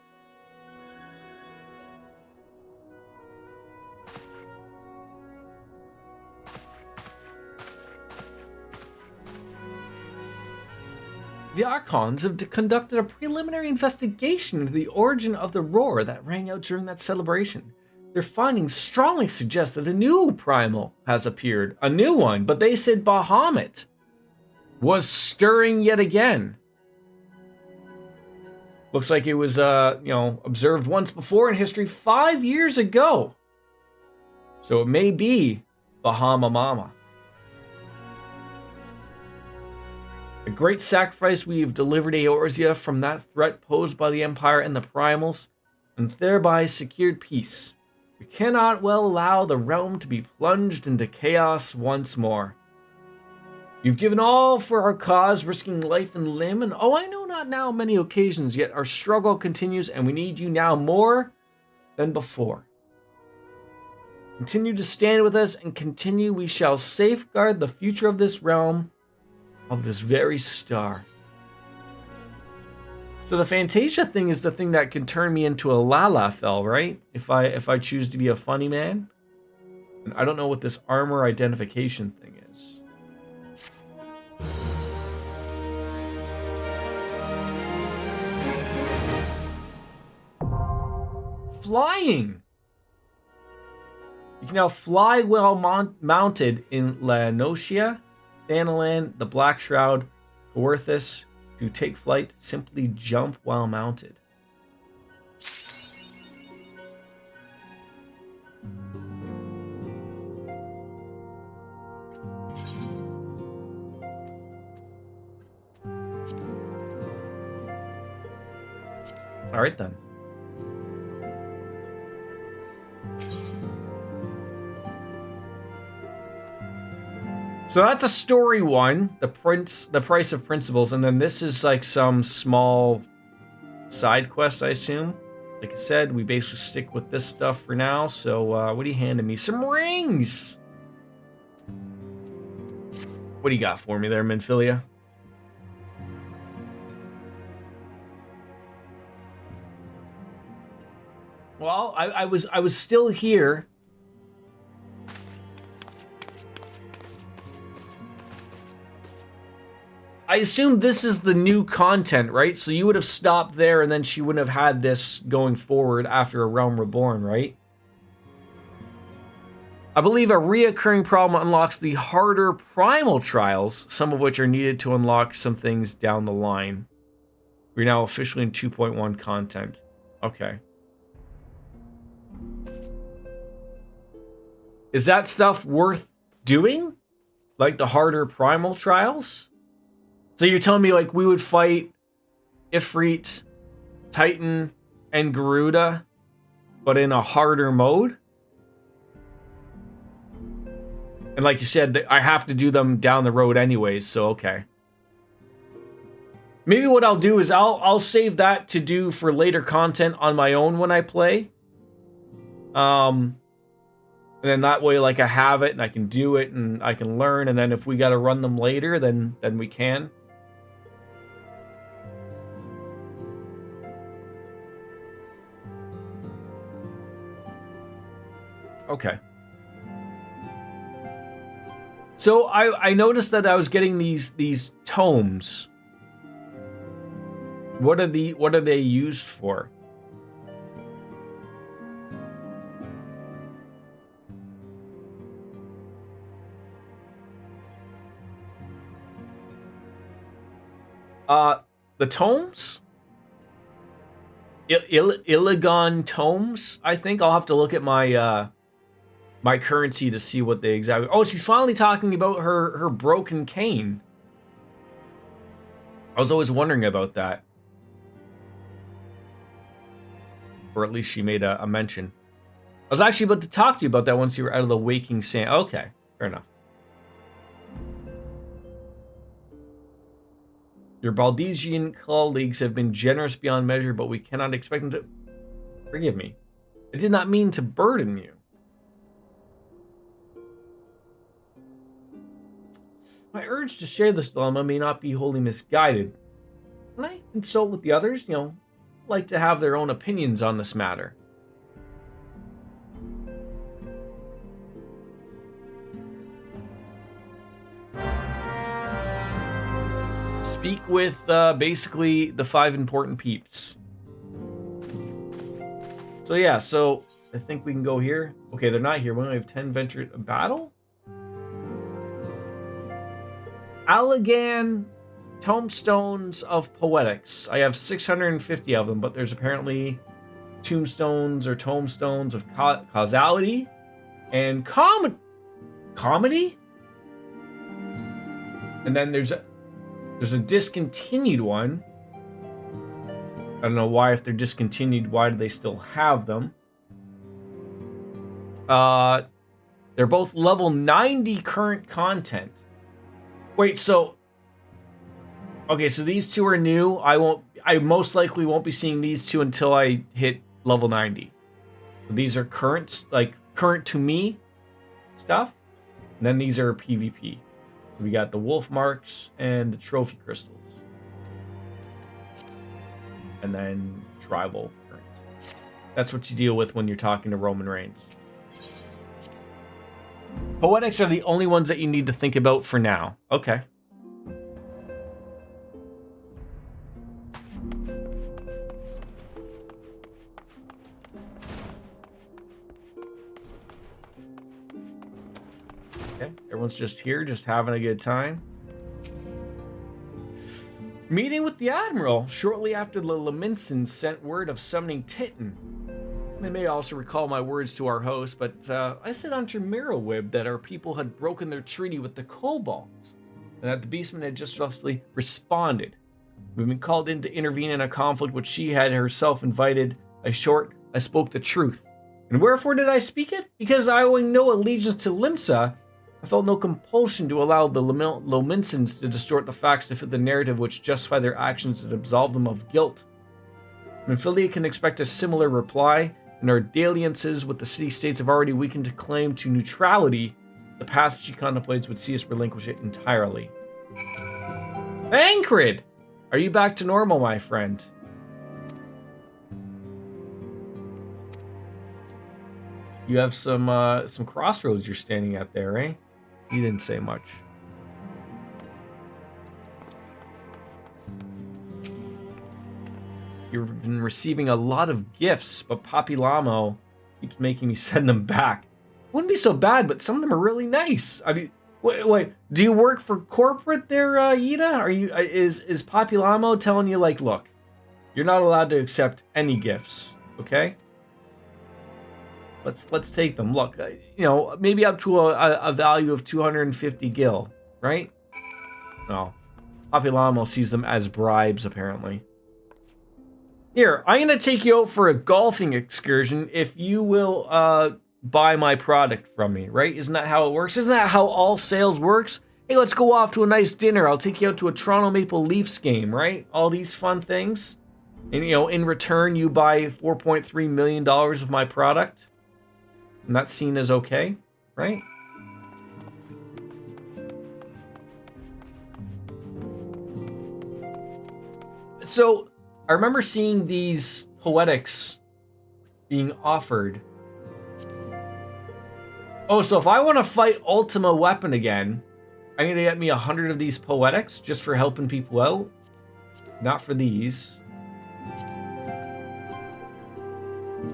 The Archons have conducted a preliminary investigation into the origin of the roar that rang out during that celebration. Their findings strongly suggest that a new primal has appeared. A new one, but they said Bahamut was stirring yet again. Looks like it was, observed once before in history 5 years ago. So it may be Bahama Mama. A great sacrifice we have delivered Eorzea from that threat posed by the Empire and the Primals, and thereby secured peace. We cannot well allow the realm to be plunged into chaos once more. You've given all for our cause, risking life and limb, and I know not now many occasions, yet our struggle continues, and we need you now more than before. Continue to stand with us, and continue we shall safeguard the future of this realm, of this very star. So the Fantasia thing is the thing that can turn me into a Lalafell, right? If I choose to be a funny man. And I don't know what this armor identification thing is. Flying! You can now fly while mounted in La Nocia, Thanalan, the Black Shroud, Coerthus. To take flight, simply jump while mounted. All right then. So that's a story one, the price of principles, and then this is like some small side quest, I assume. Like I said, we basically stick with this stuff for now. So what are you handing me? Some rings. What do you got for me there, Minfilia? Well, I was still here. I assume this is the new content, right? So you would have stopped there and then she wouldn't have had this going forward after A Realm Reborn, right? I believe a reoccurring problem unlocks the harder primal trials, some of which are needed to unlock some things down the line. We're now officially in 2.1 content. Okay. Is that stuff worth doing? Like the harder primal trials? So you're telling me like we would fight Ifrit, Titan, and Garuda, but in a harder mode? And like you said, I have to do them down the road anyways, so okay. Maybe what I'll do is I'll save that to do for later content on my own when I play. And then that way, like, I have it and I can do it and I can learn, and then if we got to run them later, then we can. Okay. So I noticed that I was getting these tomes. What are they used for? The tomes? Illigon tomes, I think. I'll have to look at my my currency to see what they exactly... Oh, she's finally talking about her broken cane. I was always wondering about that. Or at least she made a mention. I was actually about to talk to you about that once you were out of the waking sand. Okay, fair enough. Your Baldesian colleagues have been generous beyond measure, but we cannot expect them to... Forgive me. I did not mean to burden you. My urge to share this dilemma may not be wholly misguided. Can I consult with the others? You know, like to have their own opinions on this matter. Speak with basically the 5 important peeps. So yeah, so I think we can go here. Okay, they're not here. We only have 10 venture battle. Allegan Tombstones of Poetics. I have 650 of them, but there's apparently tombstones or tombstones of causality and comedy. And then there's a discontinued one. I don't know why, if they're discontinued, why do they still have them? They're both level 90 current content. Wait, so... Okay, so these two are new. I most likely won't be seeing these two until I hit level 90. So these are current to me stuff. And then these are PvP. So we got the wolf marks and the trophy crystals. And then tribal currency. That's what you deal with when you're talking to Roman Reigns. Poetics are the only ones that you need to think about for now. Okay. Okay, everyone's just here, just having a good time. Meeting with the Admiral shortly after the Laminsons sent word of summoning Titan. They may also recall my words to our host, but I said on Mirrowweb that our people had broken their treaty with the Kobolds, and that the Beastman had just justly responded. We've been called in to intervene in a conflict which she had herself invited. I spoke the truth. And wherefore did I speak it? Because I, owing no allegiance to Limsa, I felt no compulsion to allow the Lominsons to distort the facts to fit the narrative which justify their actions and absolve them of guilt. Minfilia can expect a similar reply, and our dalliances with the city-states have already weakened to claim to neutrality. The path she contemplates would see us relinquish it entirely. Thancred! Are you back to normal, my friend? You have some crossroads you're standing at there, eh? You didn't say much. You've been receiving a lot of gifts, but Papilamo keeps making me send them back. Wouldn't be so bad, but some of them are really nice. I mean, wait, do you work for corporate there, Yida? Are you is Papilamo telling you, like, look, you're not allowed to accept any gifts, okay? Let's take them. Look, you know, maybe up to a value of 250 gil, right? No, Papilamo sees them as bribes, apparently. Here, I'm gonna take you out for a golfing excursion if you will buy my product from me, right? Isn't that how it works? Isn't that how all sales works? Hey, let's go off to a nice dinner. I'll take you out to a Toronto Maple Leafs game, right? All these fun things. And, you know, in return, you buy $4.3 million of my product. And that's seen as okay, right? So, I remember seeing these poetics being offered. Oh, so if I want to fight Ultima Weapon again, I'm going to get me 100 of these poetics just for helping people out. Not for these.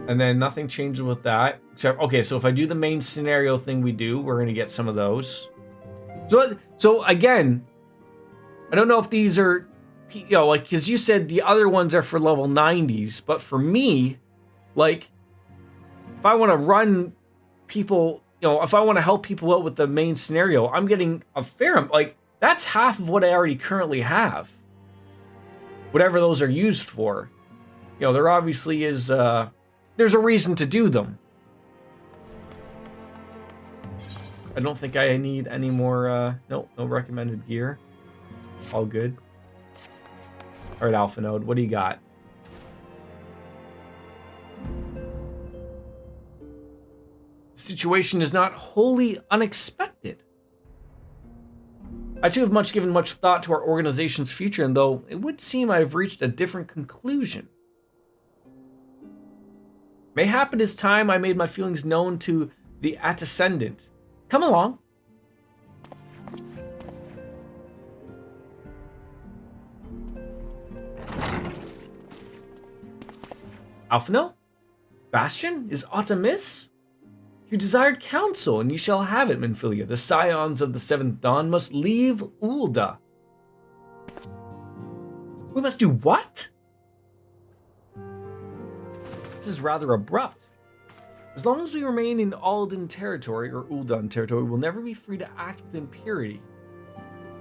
And then nothing changes with that. Except, okay, so if I do the main scenario thing we do, we're going to get some of those. So again, I don't know if these are you know, like, because you said the other ones are for level 90s, but for me, like, if I want to run people, you know, if I want to help people out with the main scenario, I'm getting a fair, like, that's half of what I already currently have. Whatever those are used for. You know, there obviously is, there's a reason to do them. I don't think I need any more, no recommended gear. All good. All right, Alpha Node, what do you got? The situation is not wholly unexpected. I too have given much thought to our organization's future, and though it would seem I have reached a different conclusion. Mayhap it is time I made my feelings known to the Ascendant. Come along. Alphino? Bastion? Is aught amiss? You desired counsel, and you shall have it, Minfilia. The scions of the Seventh Dawn must leave Ulda. We must do what? This is rather abrupt. As long as we remain in Alden territory, or Uldan territory, we'll never be free to act with impunity.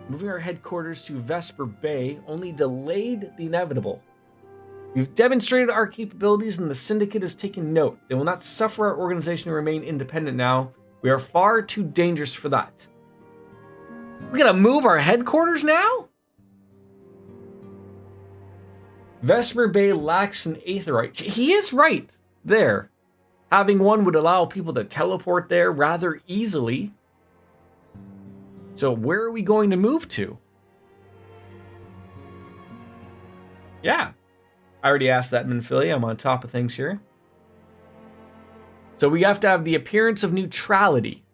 Moving our headquarters to Vesper Bay only delayed the inevitable. We've demonstrated our capabilities and the Syndicate has taken note. They will not suffer our organization to remain independent now. We are far too dangerous for that. We're gonna move our headquarters now? Vesper Bay lacks an aetheryte. He is right there. Having one would allow people to teleport there rather easily. So where are we going to move to? Yeah. I already asked that, Minfilia. I'm on top of things here. So we have to have the appearance of neutrality.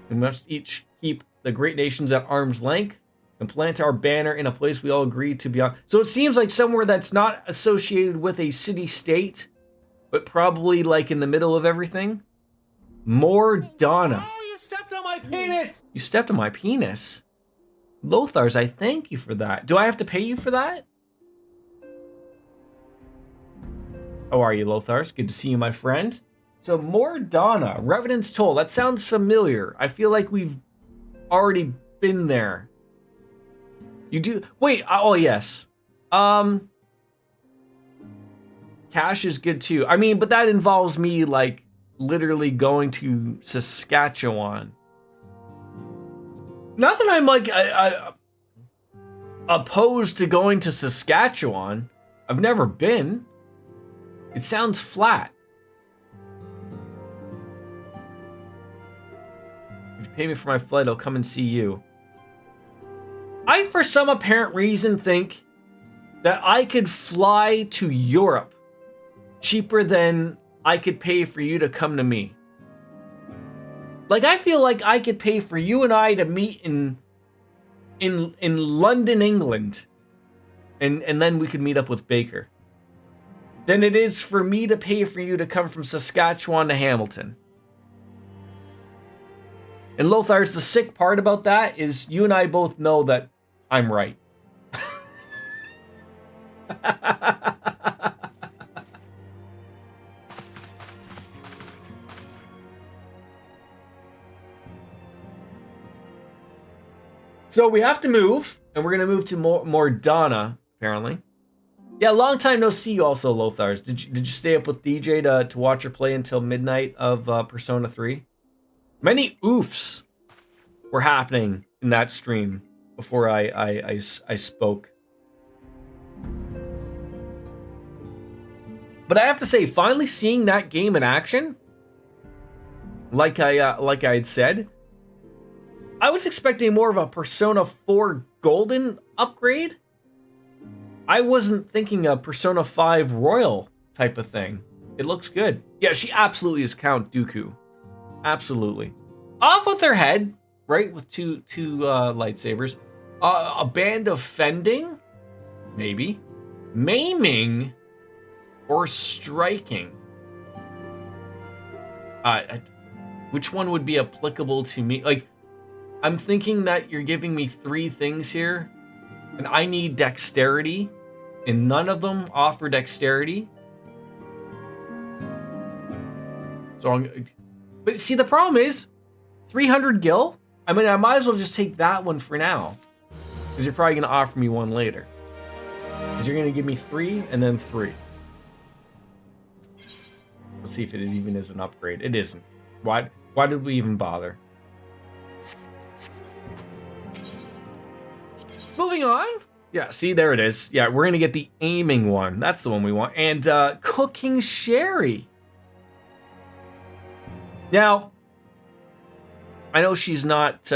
We must each keep the great nations at arm's length and plant our banner in a place we all agree to be on. So it seems like somewhere that's not associated with a city-state, but probably like in the middle of everything. Mordana. Oh, you stepped on my penis! You stepped on my penis? Lothars, I thank you for that. Do I have to pay you for that? How are you, Lothars? Good to see you, my friend. So, Mordana, Revenant's Toll. That sounds familiar. I feel like we've already been there. You do... Wait, oh, yes. Cash is good, too. I mean, but that involves me, like, literally going to Saskatchewan. Not that I'm like opposed to going to Saskatchewan. I've never been. It sounds flat. If you pay me for my flight, I'll come and see you. I, for some apparent reason, think that I could fly to Europe cheaper than I could pay for you to come to me. Like, I feel like I could pay for you and I to meet in London, England, and then we could meet up with Baker, than it is for me to pay for you to come from Saskatchewan to Hamilton. And Lothars, the sick part about that is you and I both know that I'm right. So we have to move, and we're gonna move to Mordana, apparently. Yeah, long time no see. Also, Lothars, did you stay up with DJ to watch her play until midnight of Persona 3? Many oofs were happening in that stream before I spoke. But I have to say, finally seeing that game in action, like I had said, I was expecting more of a Persona 4 Golden upgrade. I wasn't thinking a Persona 5 Royal type of thing. It looks good. Yeah, she absolutely is Count Dooku. Absolutely. Off with her head, right? With two lightsabers. A band of fending? Maybe. Maiming? Or striking? Which one would be applicable to me? Like, I'm thinking that you're giving me 3 things here, and I need dexterity, and none of them offer dexterity. So but see, the problem is 300 gil. I mean, I might as well just take that one for now, because you're probably gonna offer me one later. Because you're gonna give me 3 and then 3. Let's see if it even is an upgrade. It isn't. Why did we even bother? Moving on. Yeah, see, there it is. Yeah, we're gonna get the aiming one. That's the one we want. And cooking sherry. Now, I know she's not,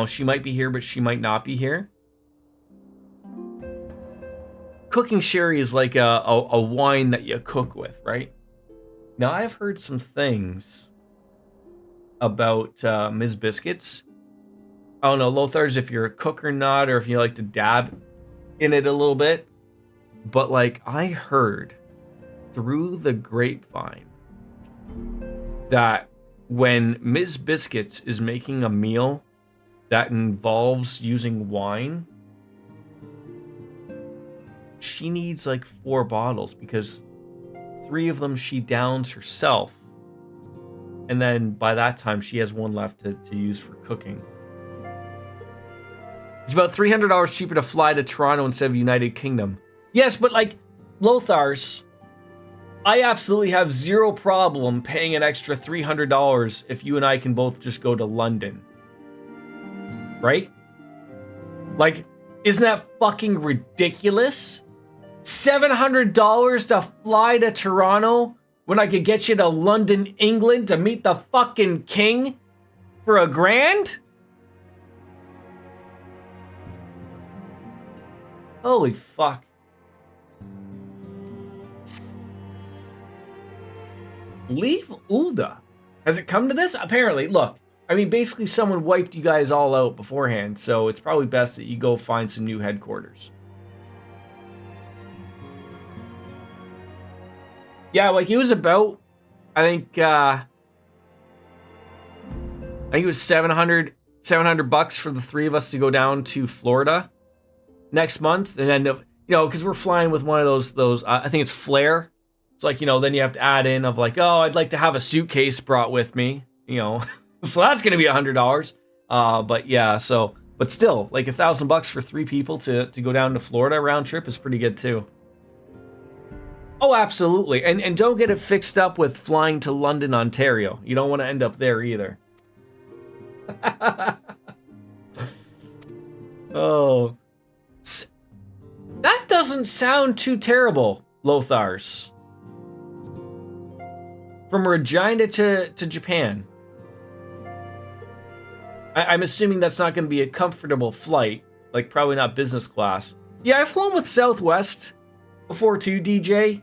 she might be here, but she might not be here. Cooking sherry is like a wine that you cook with, right? Now, I've heard some things about Ms. Biscuits. I don't know, Lothar's, if you're a cook or not, or if you like to dab in it a little bit. But, like, I heard through the grapevine that when Ms. Biscuits is making a meal that involves using wine, she needs like 4 bottles because 3 of them she downs herself. And then by that time, she has 1 left to use for cooking. It's about $300 cheaper to fly to Toronto instead of United Kingdom. Yes, but like, Lothar's, I absolutely have 0 problem paying an extra $300 if you and I can both just go to London. Right? Like, isn't that fucking ridiculous? $700 to fly to Toronto when I could get you to London, England to meet the fucking king for $1,000? Holy fuck. Leave Ulda. Has it come to this? Apparently, look. I mean, basically someone wiped you guys all out beforehand, so it's probably best that you go find some new headquarters. Yeah, like it was about, I think it was $700 bucks for the 3 of us to go down to Florida next month, and then because we're flying with one of those I think it's Flair. It's like, then you have to add in of like, oh, I'd like to have a suitcase brought with me, so that's gonna be $100. But yeah, but still, like $1,000 for 3 people to go down to Florida round trip is pretty good too. Oh, absolutely, and don't get it fixed up with flying to London, Ontario. You don't want to end up there either. Oh. That doesn't sound too terrible, Lothar's. From Regina to Japan. I'm assuming that's not going to be a comfortable flight. Like, probably not business class. Yeah, I've flown with Southwest before too, DJ.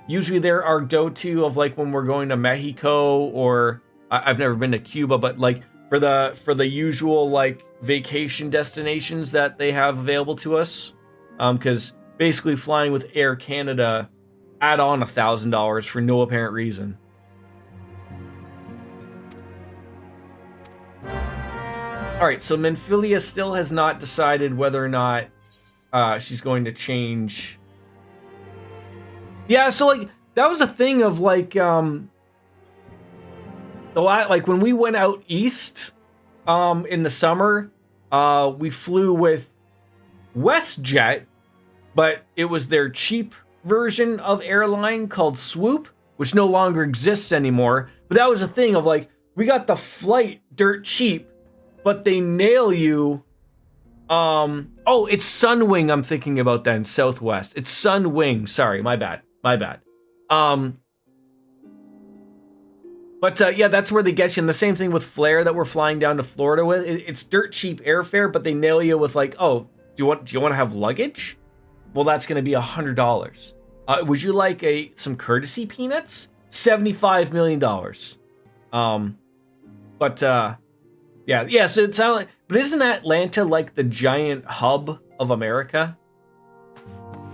Usually they're our go-to of like when we're going to Mexico, or I've never been to Cuba, but like for the usual like vacation destinations that they have available to us. Because basically flying with Air Canada add on $1,000 for no apparent reason. All right, so Menphilia still has not decided whether or not she's going to change. Yeah, so like that was a thing of like like when we went out east in the summer, we flew with WestJet, but it was their cheap version of airline called Swoop, which no longer exists anymore. But that was a thing of like, we got the flight dirt cheap, but they nail you. Oh, it's Sunwing I'm thinking about then, Southwest. It's Sunwing. Sorry, my bad. But yeah, that's where they get you. And the same thing with Flair that we're flying down to Florida with. It's dirt cheap airfare, but they nail you with like, oh, do you want to have luggage? Well, that's going to be $100. Would you like some courtesy peanuts? $75 million. Yeah. So it sounds like, but isn't Atlanta like the giant hub of America?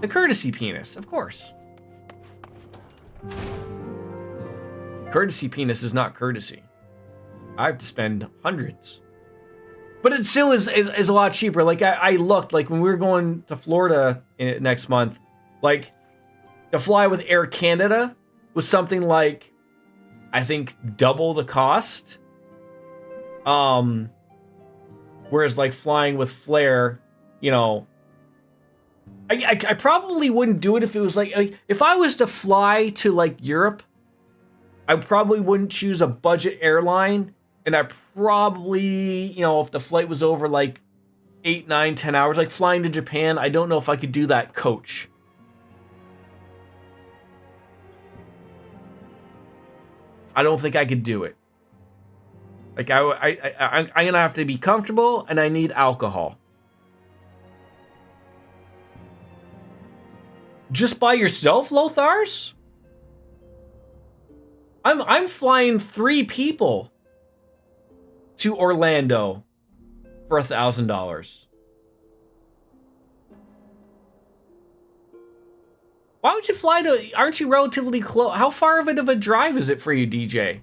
The courtesy penis, of course. Courtesy penis is not courtesy. I have to spend hundreds. But it still is a lot cheaper. Like, I looked, like, when we were going to Florida next month, like, to fly with Air Canada was something like, I think, double the cost. Whereas, like, flying with Flair, you know, I probably wouldn't do it if it was, like, if I was to fly to, like, Europe, I probably wouldn't choose a budget airline. And I probably, you know, if the flight was over like 8, 9, 10 hours, like flying to Japan, I don't know if I could do that coach. I don't think I could do it. Like, I'm gonna have to be comfortable, and I need alcohol. Just by yourself, Lothars? I'm flying 3 people to Orlando for $1,000. Why would you fly to? Aren't you relatively close? How far of a drive is it for you, DJ?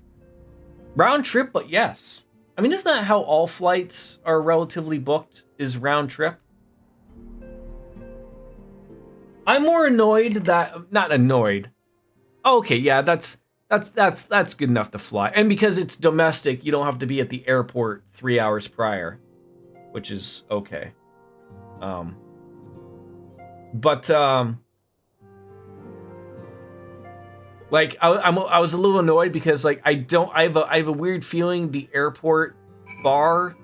Round trip, but yes. I mean, isn't that how all flights are relatively booked? Is round trip? I'm more annoyed that not annoyed. Okay, yeah, that's good enough to fly. And because it's domestic, you don't have to be at the airport 3 hours prior, which is okay. Like, I was a little annoyed because, like, I have a weird feeling the airport bar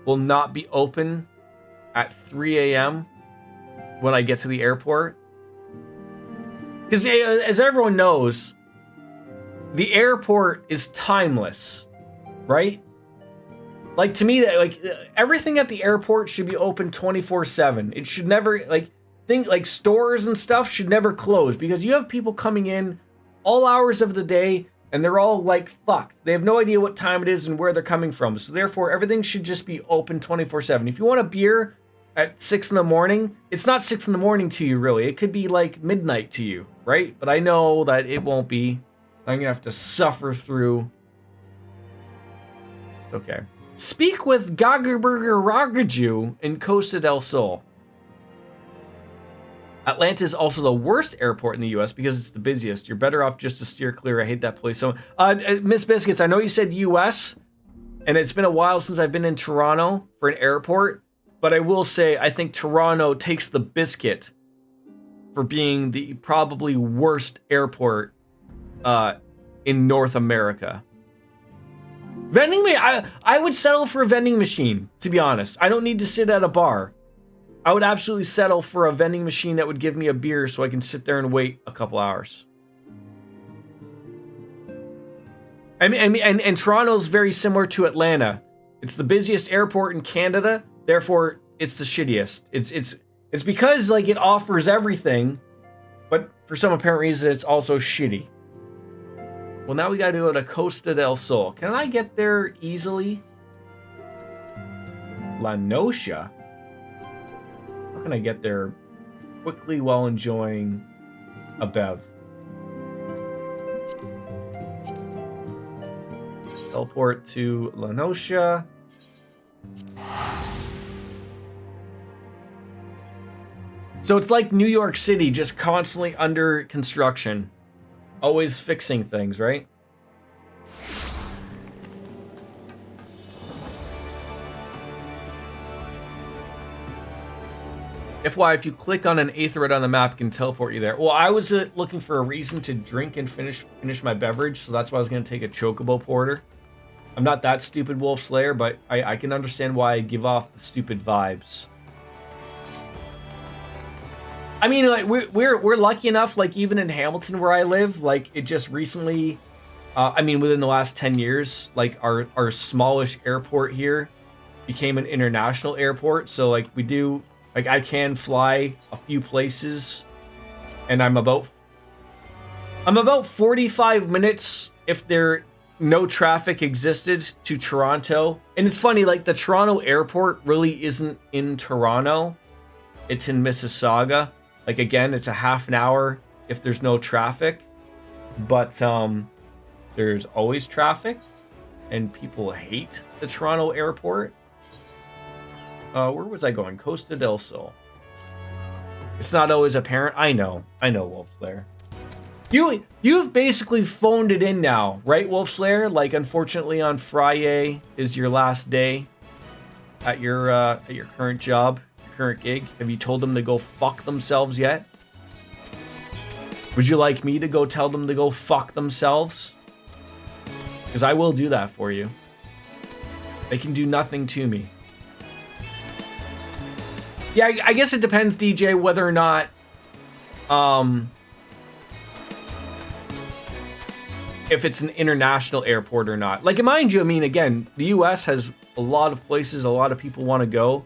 will not be open at 3 a.m. when I get to the airport. Because as everyone knows, the airport is timeless, right? Like, to me, like, everything at the airport should be open 24/7. It should never, like, stores and stuff should never close, because you have people coming in all hours of the day, and they're all, like, fucked. They have no idea what time it is and where they're coming from. So therefore, everything should just be open 24/7. If you want a beer at 6 in the morning, it's not 6 in the morning to you, really. It could be, like, midnight to you, right? But I know that it won't be. I'm gonna have to suffer through. It's okay. Speak with Gagaburger Ragaju in Costa del Sol. Atlanta is also the worst airport in the U.S. because it's the busiest. You're better off just to steer clear. I hate that place so much. Miss Biscuits, I know you said U.S., and it's been a while since I've been in Toronto for an airport, but I will say I think Toronto takes the biscuit for being the probably worst airport in North America. Vending machine, I would settle for a vending machine, to be honest. I don't need to sit at a bar. I would absolutely settle for a vending machine that would give me a beer so I can sit there and wait a couple hours. And Toronto's very similar to Atlanta. It's the busiest airport in Canada, therefore it's the shittiest. It's because, like, it offers everything, but for some apparent reason it's also shitty. Well, now we gotta go to Costa del Sol. Can I get there easily? La Nocia? How can I get there quickly while enjoying a bev? Teleport to La Nocia. So it's like New York City, just constantly under construction. Always fixing things, right? FYI, if you click on an aetheroid on the map, it can teleport you there. Well, I was looking for a reason to drink and finish my beverage, so that's why I was going to take a Chocobo Porter. I'm not that stupid, Wolf Slayer, but I can understand why I give off the stupid vibes. I mean, like, we're lucky enough, like, even in Hamilton where I live, like, it just recently, I mean, within the last 10 years, like, our smallish airport here became an international airport. So, like, we do, like, I can fly a few places, and I'm about 45 minutes if no traffic existed to Toronto. And it's funny, like, the Toronto airport really isn't in Toronto. It's in Mississauga. Like, again, it's a half an hour if there's no traffic, but there's always traffic, and people hate the Toronto airport. Where was I going? Costa del Sol. It's not always apparent. I know, Wolf Slayer. You've basically phoned it in now, right, Wolf Slayer? Like, unfortunately, on Friday is your last day at your current job, your current gig. Have you told them to go fuck themselves yet? Would you like me to go tell them to go fuck themselves? Because I will do that for you. They can do nothing to me. Yeah, I guess it depends, DJ, whether or not, if it's an international airport or not. Like, mind you, I mean, again, the US has a lot of places a lot of people want to go.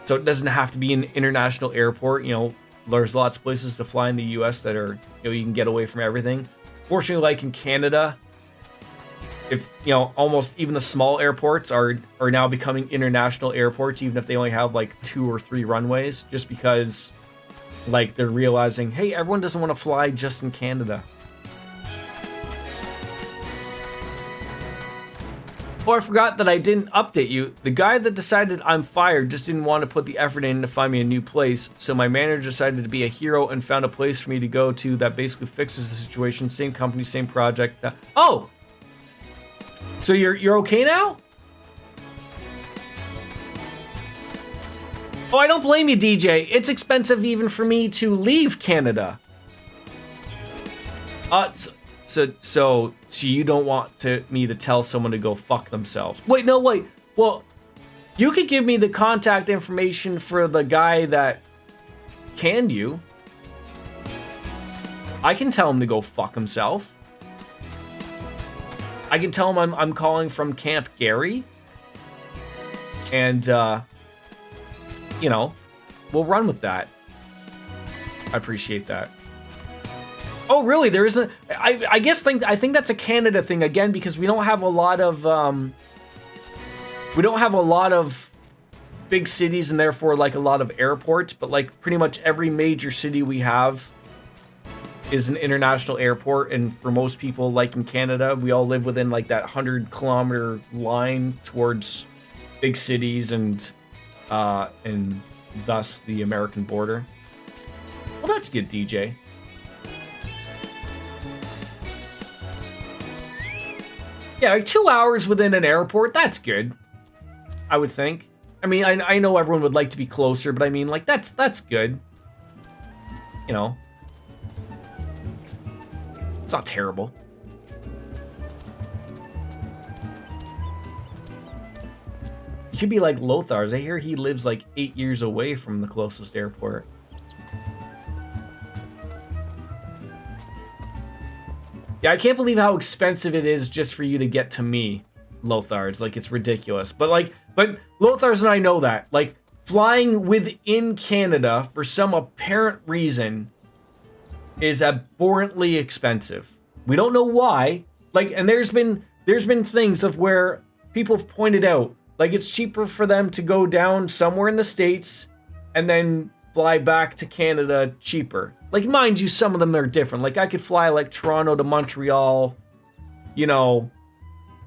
So it doesn't have to be an international airport. You know, there's lots of places to fly in the US that are, you know, you can get away from everything. Fortunately, like in Canada, if, you know, almost even the small airports are now becoming international airports, even if they only have like 2 or 3 runways, just because, like, they're realizing, hey, everyone doesn't want to fly just in Canada. Oh, I forgot that I didn't update you. The guy that decided I'm fired just didn't want to put the effort in to find me a new place, so my manager decided to be a hero and found a place for me to go to that basically fixes the situation. Same company, same project. Oh! So you're okay now? Oh, I don't blame you, DJ. It's expensive even for me to leave Canada. So you don't want me to tell someone to go fuck themselves? Wait, no, wait. Well, you could give me the contact information for the guy that canned you. I can tell him to go fuck himself. I can tell him I'm calling from Camp Gary. And, you know, we'll run with that. I appreciate that. Oh, really? There isn't... I think that's a Canada thing, again, because we don't have a lot of... we don't have a lot of big cities and therefore, like, a lot of airports. But, like, pretty much every major city we have is an international airport. And for most people, like in Canada, we all live within, like, that 100-kilometer line towards big cities and thus the American border. Well, that's good, DJ. Yeah, like 2 hours within an airport, that's good. I would think. I mean, I know everyone would like to be closer, but I mean, like, that's good. You know. It's not terrible. You could be like Lothar's. I hear he lives like 8 years away from the closest airport. Yeah, I can't believe how expensive it is just for you to get to me, Lothar's. Like, it's ridiculous. But Lothar's and I know that. Like, flying within Canada for some apparent reason is abhorrently expensive. We don't know why. Like, and there's been things of where people have pointed out, like, it's cheaper for them to go down somewhere in the States and then fly back to Canada cheaper. Like, mind you, some of them are different. Like, I could fly, like, Toronto to Montreal, you know,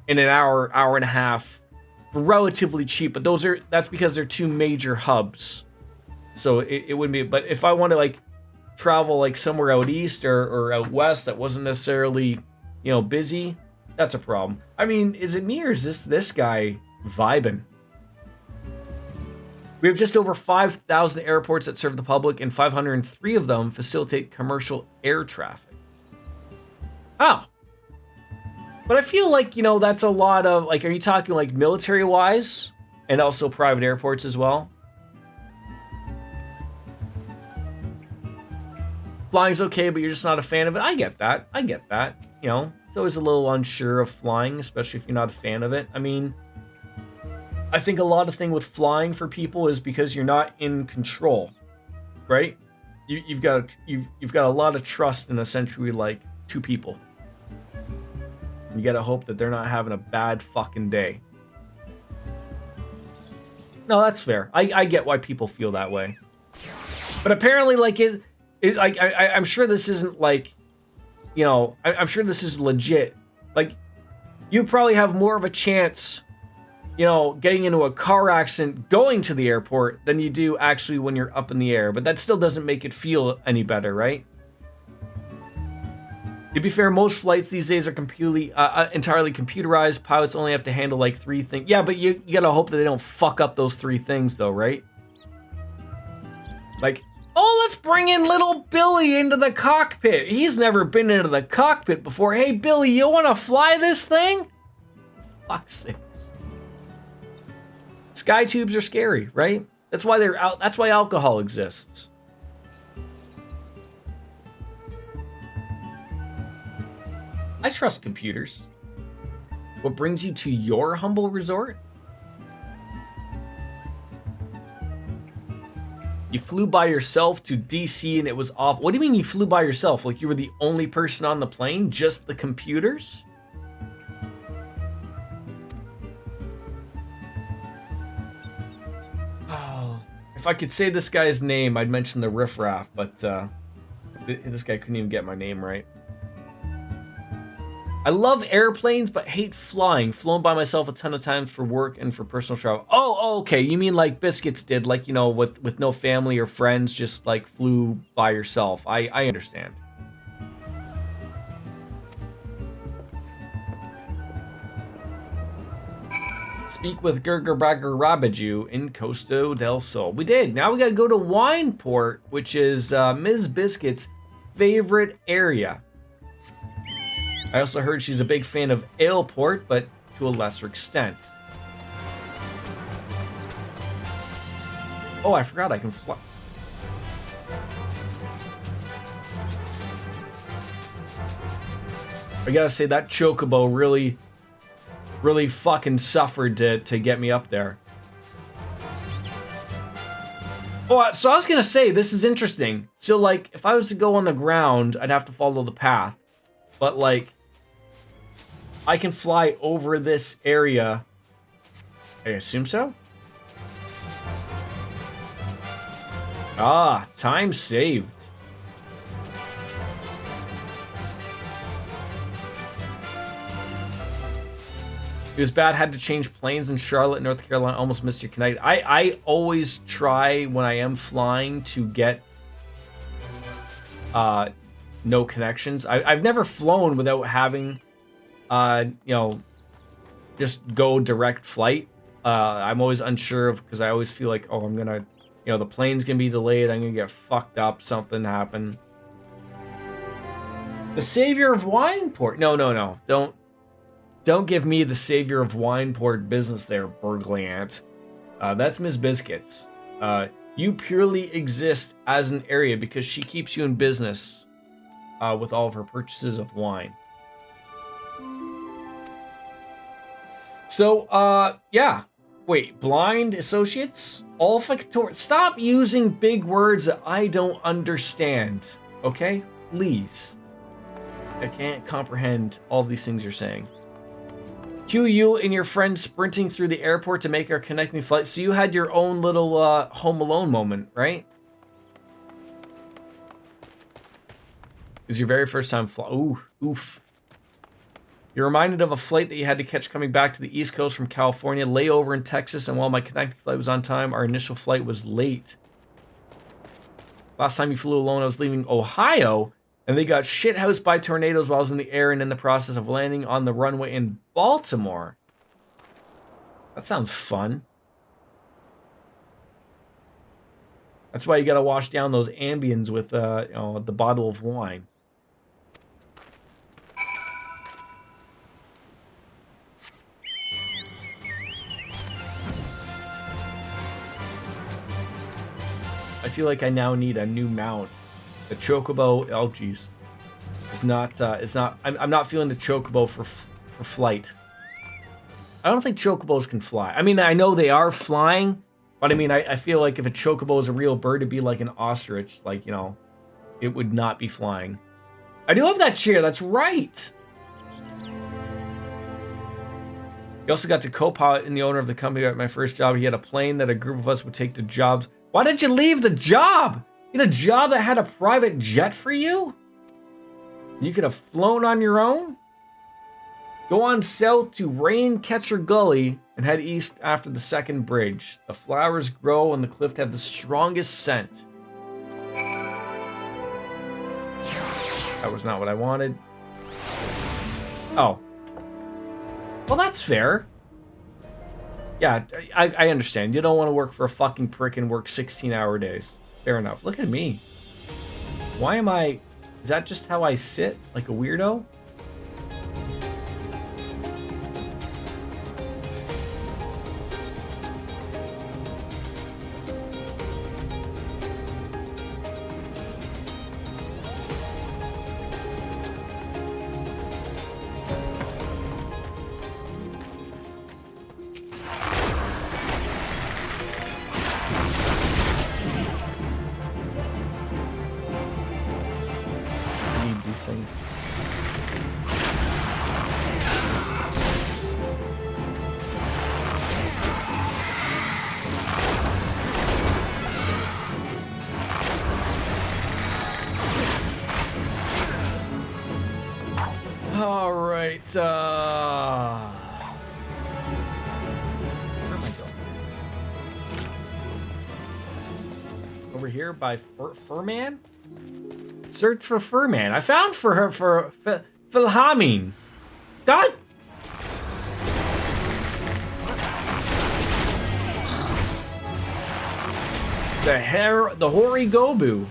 in an hour and a half for relatively cheap. But that's because they're 2 major hubs. So it wouldn't be, but if I want to, like, travel, like, somewhere out east or out west that wasn't necessarily, you know, busy, that's a problem. I mean, is it me or is this guy vibing? We have just over 5,000 airports that serve the public, and 503 of them facilitate commercial air traffic. Oh. But I feel like, you know, that's a lot of, like, are you talking, like, military-wise? And also private airports as well? Flying's okay, but you're just not a fan of it. I get that. You know, it's always a little unsure of flying, especially if you're not a fan of it. I mean, I think a lot of thing with flying for people is because you're not in control, right? You've got a lot of trust in essentially like 2 people. You gotta hope that they're not having a bad fucking day. No, that's fair. I get why people feel that way. But apparently, like, I'm sure this isn't like, you know, I'm sure this is legit. Like, you probably have more of a chance you know, getting into a car accident going to the airport than you do actually when you're up in the air. But that still doesn't make it feel any better, right? To be fair, most flights these days are completely, entirely computerized. Pilots only have to handle like 3 things. Yeah, but you gotta hope that they don't fuck up those 3 things though, right? Like, oh, let's bring in little Billy into the cockpit. He's never been into the cockpit before. Hey, Billy, you wanna fly this thing? Fuck's sakes. Sky tubes are scary, right? That's why they're out. That's why alcohol exists. I trust computers. What brings you to your humble resort? You flew by yourself to DC and it was off. What do you mean you flew by yourself? Like you were the only person on the plane? Just the computers? Oh, if I could say this guy's name, I'd mention the riffraff, but this guy couldn't even get my name right. I love airplanes, but hate flying. Flown by myself a ton of times for work and for personal travel. Oh, okay. You mean like Biscuits did, like, you know, with no family or friends, just like flew by yourself. I understand. Speak with Gerger Bagger Rabaju in Costa del Sol. We did. Now we gotta go to Wineport, which is Ms. Biscuit's favorite area. I also heard she's a big fan of Aleport, but to a lesser extent. Oh, I forgot I can fly. I gotta say, that Chocobo really fucking suffered to get me up there. Oh, so I was gonna say, this is interesting. So, like, if I was to go on the ground, I'd have to follow the path. But, like, I can fly over this area. I assume so. Ah, time saved. It was bad, had to change planes in Charlotte, North Carolina, almost missed your connect. I always try when I am flying to get no connections. I've never flown without having you know, just go direct flight. I'm always unsure of, because I always feel like, oh, I'm gonna, you know, the plane's gonna be delayed, I'm gonna get fucked up, something happen. The savior of Wineport. No. Don't give me the savior of Wineport business there, Burglant. That's Ms. Biscuits. You purely exist as an area because she keeps you in business with all of her purchases of wine. So, yeah. Wait, blind associates? Olfactor. Stop using big words that I don't understand. Okay? Please. I can't comprehend all these things you're saying. Cue you and your friend sprinting through the airport to make our connecting flight. So you had your own little Home Alone moment, right? It was your very first time flying. Ooh, oof. You're reminded of a flight that you had to catch coming back to the East Coast from California, layover in Texas, and while my connecting flight was on time, our initial flight was late. Last time you flew alone, I was leaving Ohio, and they got shithoused by tornadoes while I was in the air and in the process of landing on the runway in Baltimore. That sounds fun. That's why you gotta wash down those Ambiens with you know, the bottle of wine. I feel like I now need a new mount. The Chocobo, oh geez, it's not. I'm not feeling the Chocobo for flight. I don't think Chocobos can fly. I mean, I know they are flying, but I mean, I feel like if a Chocobo is a real bird, it'd be like an ostrich. Like, you know, it would not be flying. I do love that chair. That's right. He also got to co-pilot in the owner of the company at my first job. He had a plane that a group of us would take to jobs. Why did you leave the job? You had a job that had a private jet for you? You could have flown on your own? Go on south to Raincatcher Gully and head east after the second bridge. The flowers grow and the cliff have the strongest scent. That was not what I wanted. Oh. Well, that's fair. Yeah, I understand. You don't want to work for a fucking prick and work 16-hour days. Fair enough. Look at me. Why am I... Is that just how I sit? Like a weirdo? Things. All right. Where am I going? Over here by Furman? Search for Furman. I found for Philhamine. God. The hoary Gobu.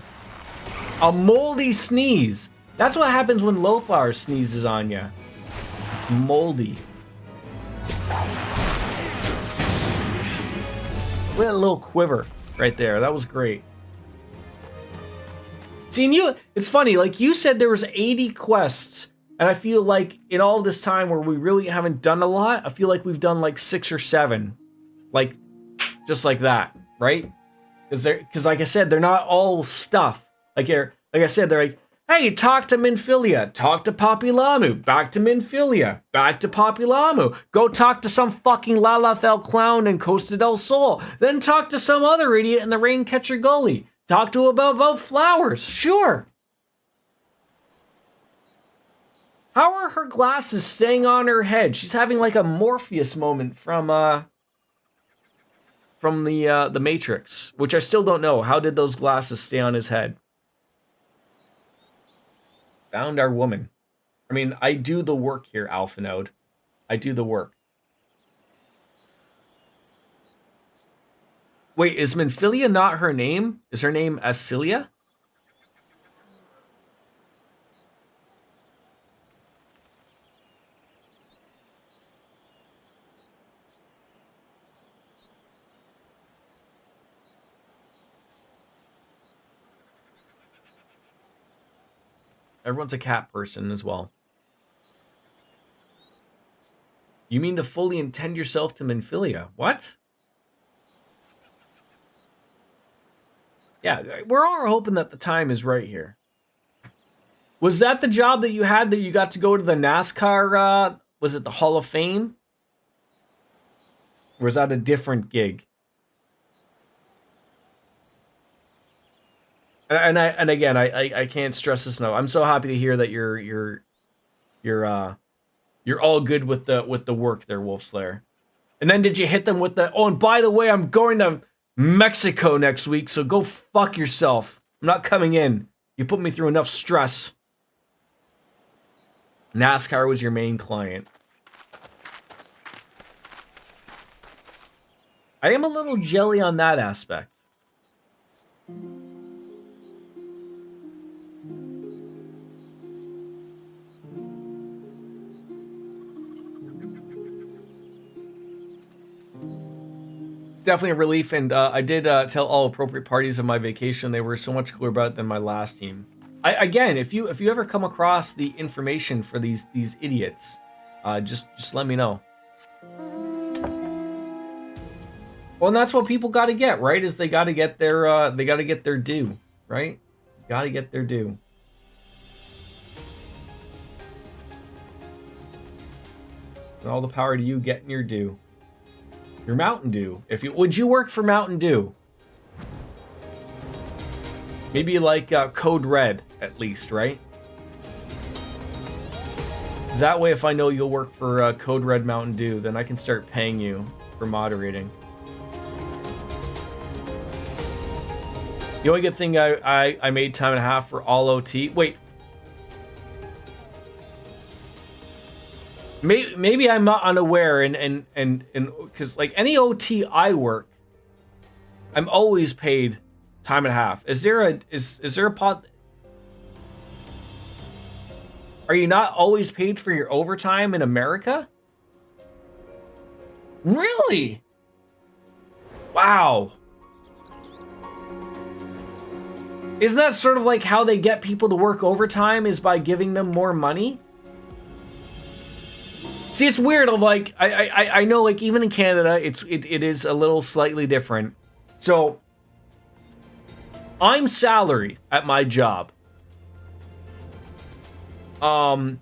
A moldy sneeze. That's what happens when Lothar sneezes on you. It's moldy. Look at a little quiver right there. That was great. See, it's funny, like you said there was 80 quests, and I feel like in all this time where we really haven't done a lot, I feel like we've done like 6 or 7. Like, just like that, right? Because like I said, they're not all stuff. Like I said, they're like, hey, talk to Minfilia, talk to Populamu, back to Minfilia, back to Populamu, go talk to some fucking Lalafell clown in Costa del Sol, then talk to some other idiot in the Raincatcher Gully. Talk to her about flowers, sure. How are her glasses staying on her head? She's having like a Morpheus moment from the Matrix, which I still don't know. How did those glasses stay on his head? Found our woman. I mean, I do the work here, Alpha Node. I do the work. Wait, is Minfilia not her name? Is her name Asilia? Everyone's a cat person as well. You mean to fully intend yourself to Minfilia? What? Yeah, we're all hoping that the time is right here. Was that the job that you had that you got to go to the NASCAR, was it the Hall of Fame? Or was that a different gig? And again, I can't stress this enough. I'm so happy to hear that you're all good with the work there, Wolfslayer. And then did you hit them with the, oh, and by the way, I'm going to Mexico next week, so go fuck yourself. I'm not coming in. You put me through enough stress. NASCAR was your main client. I am a little jelly on that aspect. Definitely a relief, and I did tell all appropriate parties of my vacation. They were so much cooler about it than my last team. Again, if you ever come across the information for these idiots, just let me know. Well, and that's what people got to get, right? Is they got to get their due, right? Got to get their due. And all the power to you getting your due. Your Mountain Dew. Would you work for Mountain Dew? Maybe like Code Red, at least, right? 'Cause that way, if I know you'll work for Code Red Mountain Dew, then I can start paying you for moderating. The only good thing I made time and a half for all OT. Wait. Maybe I'm not unaware and because like any OT I work, I'm always paid time and a half. Is there a pot? Are you not always paid for your overtime in America? Really? Wow. Isn't that sort of like how they get people to work overtime, is by giving them more money? See, it's weird. Of like, I know, like even in Canada, it is a little slightly different. So, I'm salary at my job. And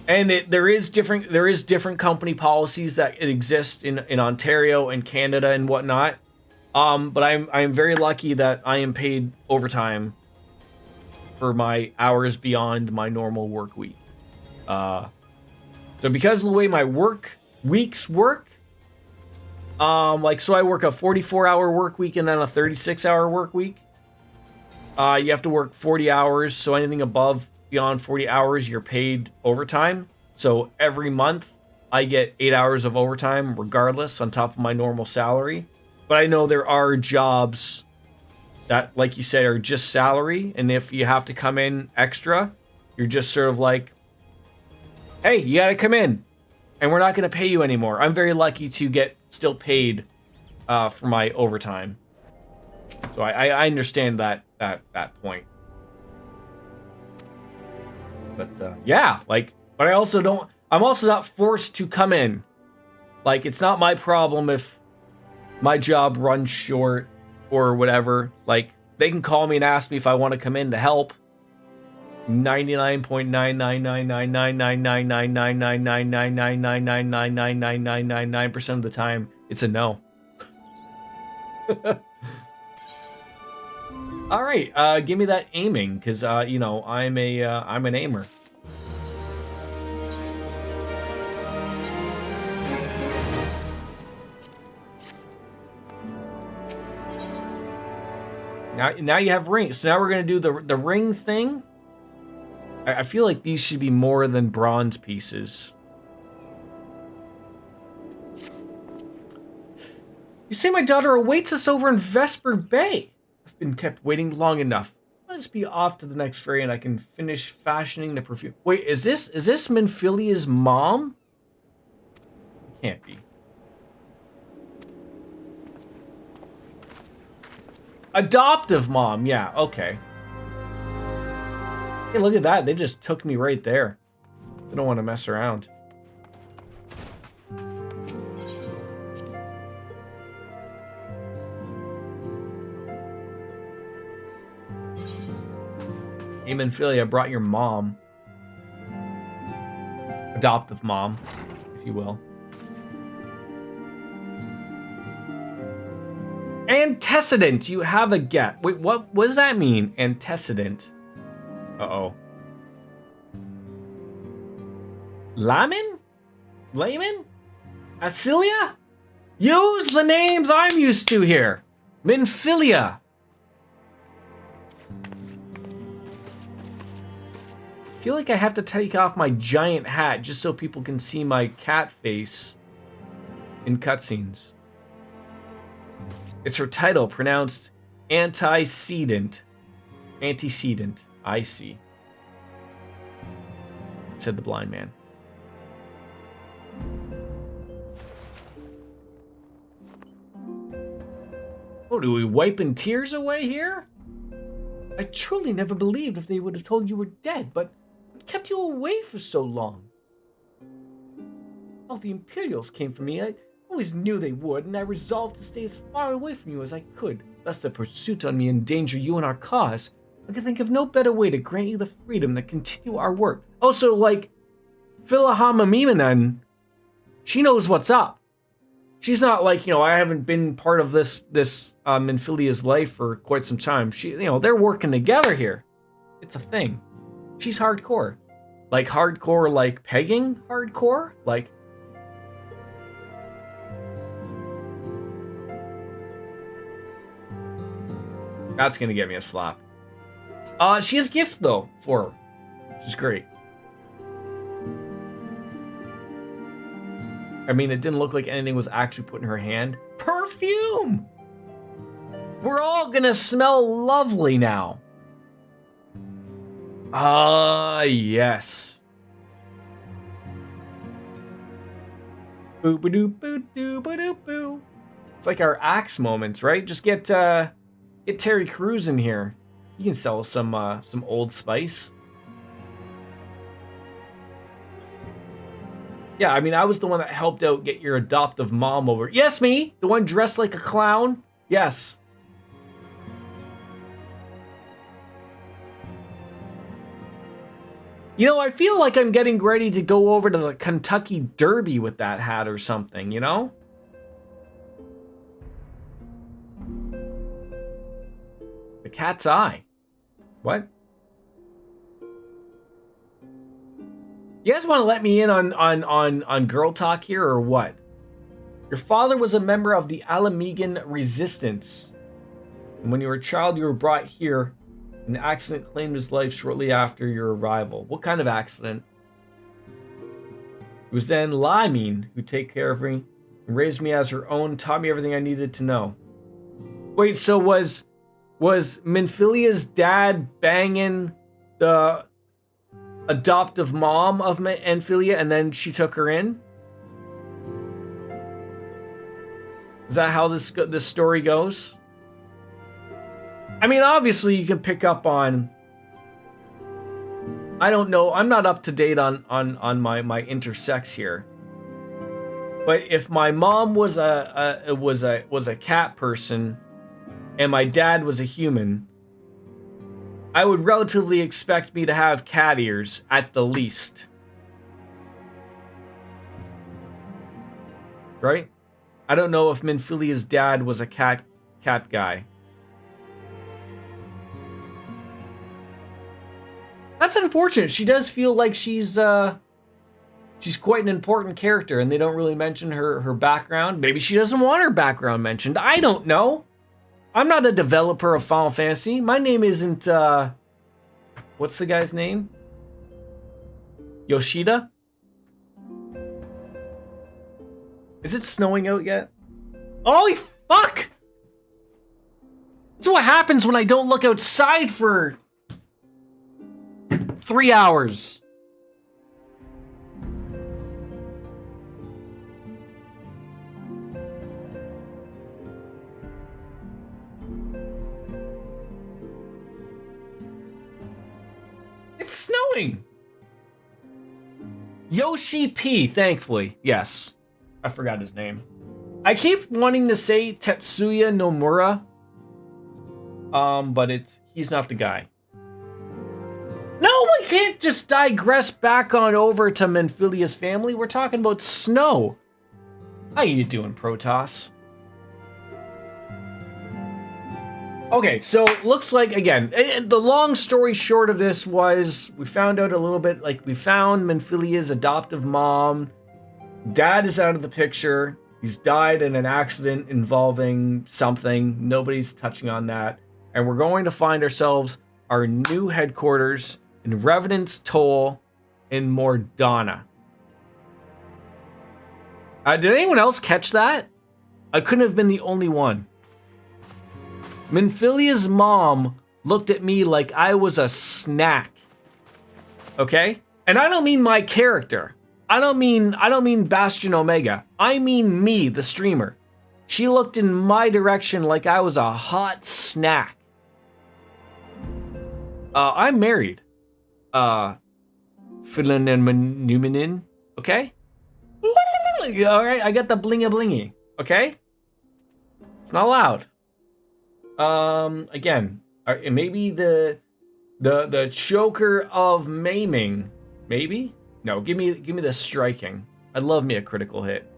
there is different company policies that exist in Ontario and Canada and whatnot. But I'm very lucky that I am paid overtime for my hours beyond my normal work week. So because of the way my work weeks work, like, so I work a 44-hour work week and then a 36-hour work week. You have to work 40 hours, so anything beyond 40 hours, you're paid overtime. So every month, I get 8 hours of overtime regardless, on top of my normal salary. But I know there are jobs that, like you said, are just salary, and if you have to come in extra, you're just sort of like, hey, you gotta come in, and we're not gonna pay you anymore. I'm very lucky to get still paid for my overtime. So I understand that point. But yeah, like, but I'm also not forced to come in. Like, it's not my problem if my job runs short or whatever. Like, they can call me and ask me if I want to come in to help. 99.99999999999999999% of the time, it's a no. All right, give me that aiming, because you know, I'm an aimer. Now you have rings. So now we're gonna do the ring thing. I feel like these should be more than bronze pieces. You say my daughter awaits us over in Vesper Bay. I've been kept waiting long enough. Let's be off to the next ferry and I can finish fashioning the perfume. Wait, is this Minfilia's mom? It can't be. Adoptive mom, yeah, okay. Hey, look at that. They just took me right there. They don't want to mess around. Hey, Minfilia, brought your mom. Adoptive mom, if you will. Antecedent, you have a get. Wait, what does that mean? Antecedent. Uh-oh. Lamin? Layman? Asilia? Use the names I'm used to here. Minfilia. I feel like I have to take off my giant hat just so people can see my cat face in cutscenes. It's her title, pronounced antecedent. Antecedent. I see, said the blind man. Oh, do we wiping tears away here? I truly never believed if they would have told you were dead, but what kept you away for so long? All the Imperials came for me. I always knew they would, and I resolved to stay as far away from you as I could, lest the pursuit on me endanger you and our cause. I can think of no better way to grant you the freedom to continue our work. Also, like, Philahama Mimanen, she knows what's up. She's not like, you know, I haven't been part of this Minfilia's life for quite some time. She, you know, they're working together here. It's a thing. She's hardcore. Like hardcore, like pegging hardcore? Like... That's gonna get me a slap. She has gifts, though, for her. Which is great. I mean, it didn't look like anything was actually put in her hand. Perfume! We're all gonna smell lovely now. Yes. Boo-ba-doo-boo-doo-ba-doo-boo. It's like our Axe moments, right? Just get Terry Crews in here. You can sell some Old Spice. Yeah, I mean, I was the one that helped out get your adoptive mom over. Yes, me! The one dressed like a clown? Yes. You know, I feel like I'm getting ready to go over to the Kentucky Derby with that hat or something, you know? The cat's eye. What? You guys want to let me in on girl talk here or what? Your father was a member of the Alamegan Resistance. And when you were a child, you were brought here. An accident claimed his life shortly after your arrival. What kind of accident? It was then Limene who took care of me and raised me as her own, taught me everything I needed to know. Wait, so was Minfilia's dad banging the adoptive mom of Minfilia and then she took her in? Is that how this story goes? I mean, obviously you can pick up on... I don't know. I'm not up to date on my intersex here. But if my mom was a cat person and my dad was a human, I would relatively expect me to have cat ears at the least. Right? I don't know if Minfilia's dad was a cat guy. That's unfortunate. She does feel like she's quite an important character, and they don't really mention her background. Maybe she doesn't want her background mentioned. I don't know. I'm not a developer of Final Fantasy. My name isn't what's the guy's name? Yoshida? Is it snowing out yet? Holy fuck! That's what happens when I don't look outside for 3 hours. It's snowing. Yoshi P, thankfully. Yes. I forgot his name. I keep wanting to say Tetsuya Nomura. But he's not the guy. No, we can't just digress back on over to Minfilia's family. We're talking about snow. How you doing, Protoss? Okay, so looks like, again, the long story short of this was we found out a little bit, like we found Minfilia's adoptive mom. Dad is out of the picture. He's died in an accident involving something. Nobody's touching on that. And we're going to find ourselves our new headquarters in Revenant's Toll in Mordana. Did anyone else catch that? I couldn't have been the only one. Minfilia's mom looked at me like I was a snack. Okay? And I don't mean my character. I don't mean Bastion Omega. I mean me, the streamer. She looked in my direction like I was a hot snack. I'm married. Fiddlin' and Numinin. Okay? Alright, I got the blingy blingy. Okay? It's not loud. Again, maybe the choker of maiming. Maybe? No, give me the striking. I love me a critical hit.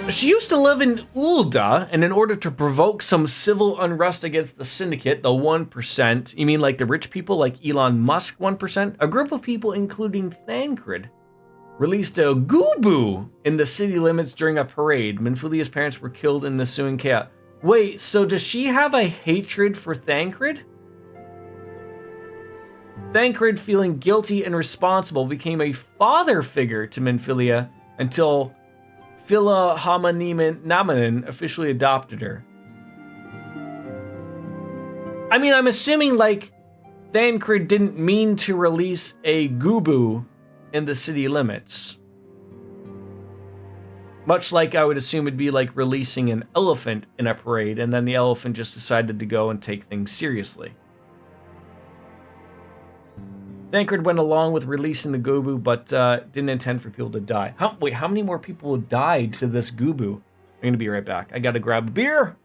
She used to live in Ulda, and in order to provoke some civil unrest against the Syndicate, the 1%, you mean like the rich people like Elon Musk 1%? A group of people, including Thancred, released a Goobu in the city limits during a parade. Minfilia's parents were killed in the ensuing chaos. Wait, so does she have a hatred for Thancred? Thancred, feeling guilty and responsible, became a father figure to Minfilia until Philohamanimanen officially adopted her. I mean, I'm assuming, like, Thancred didn't mean to release a Goobu in the city limits. Much like I would assume it'd be like releasing an elephant in a parade, and then the elephant just decided to go and take things seriously. Thancred went along with releasing the Goobu, but didn't intend for people to die. Wait, how many more people died to this Goobu? I'm gonna be right back. I gotta grab a beer.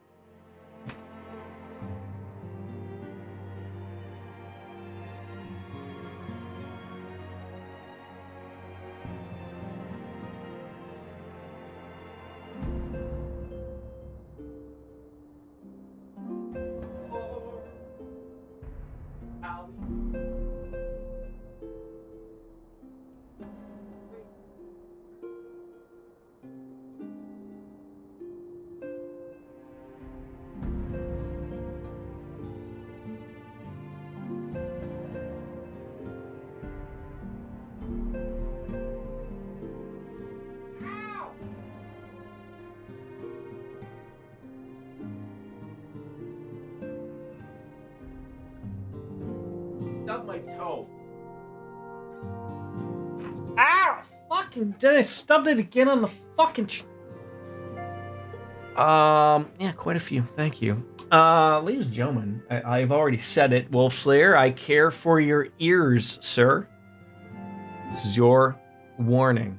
Stubbed my toe. Ow! Fucking did I stubbed it again on the fucking yeah, quite a few. Thank you. Ladies and gentlemen, I've already said it. Wolf Slayer, I care for your ears, sir. This is your warning.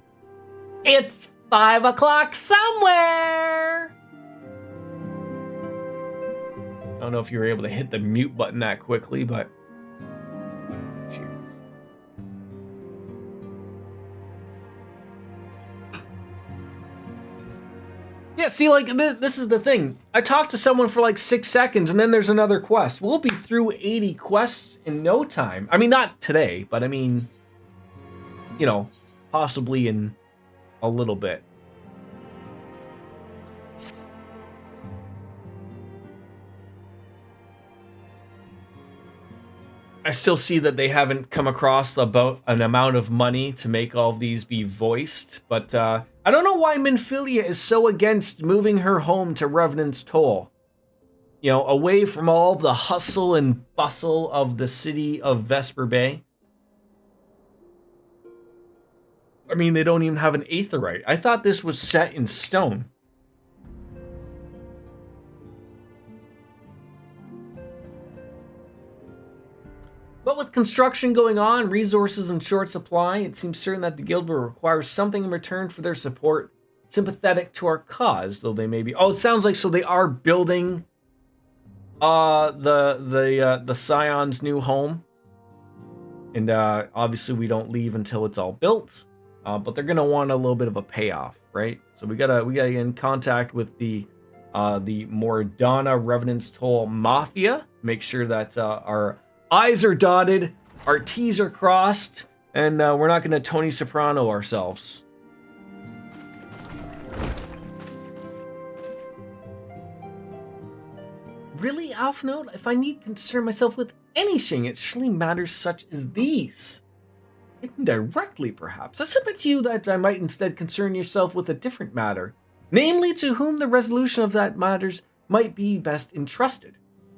It's 5 o'clock somewhere! I don't know if you were able to hit the mute button that quickly, but yeah, see, like, this is the thing. I talked to someone for like 6 seconds, and then there's another quest. We'll be through 80 quests in no time. I mean, not today, but I mean, you know, possibly in a little bit. I still see that they haven't come across about an amount of money to make all of these be voiced, but I don't know why Minfilia is so against moving her home to Revenant's Toll. You know, away from all the hustle and bustle of the city of Vesper Bay. I mean, they don't even have an aetheryte. I thought this was set in stone. But with construction going on, resources in short supply, it seems certain that the guild will require something in return for their support, sympathetic to our cause, though they may be. Oh, it sounds like so they are building the Scion's new home, and obviously we don't leave until it's all built. But they're gonna want a little bit of a payoff, right? So we gotta get in contact with the Mordana Revenant's Toll Mafia, make sure that our I's are dotted, our T's are crossed, and we're not going to Tony Soprano ourselves. Really, Alphnode? If I need concern myself with anything, it surely matters such as these. Indirectly, perhaps. I submit to you that I might instead concern yourself with a different matter, namely to whom the resolution of that matters might be best entrusted.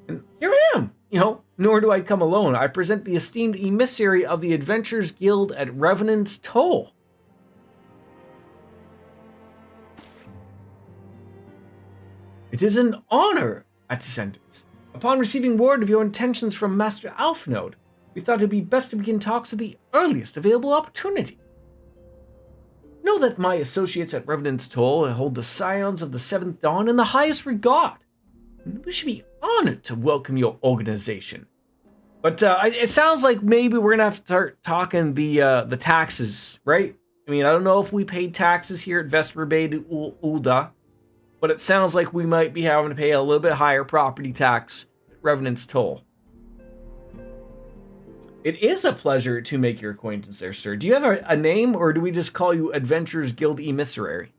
And here I am. You know, nor do I come alone. I present the esteemed emissary of the Adventurers Guild at Revenant's Toll. It is an honor, Attendant. Upon receiving word of your intentions from Master Alphnode, we thought it would be best to begin talks at the earliest available opportunity. Know that my associates at Revenant's Toll hold the Scions of the Seventh Dawn in the highest regard. We should be honored to welcome your organization. But it sounds like maybe we're gonna have to start talking the taxes, right? I mean, I don't know if we paid taxes here at Vesper Bay to Ulda. but it sounds like we might be having to pay a little bit higher property tax at Revenant's Toll. It is a pleasure to make your acquaintance there, sir. Do you have a name, or do we just call you Adventurers Guild Emissary?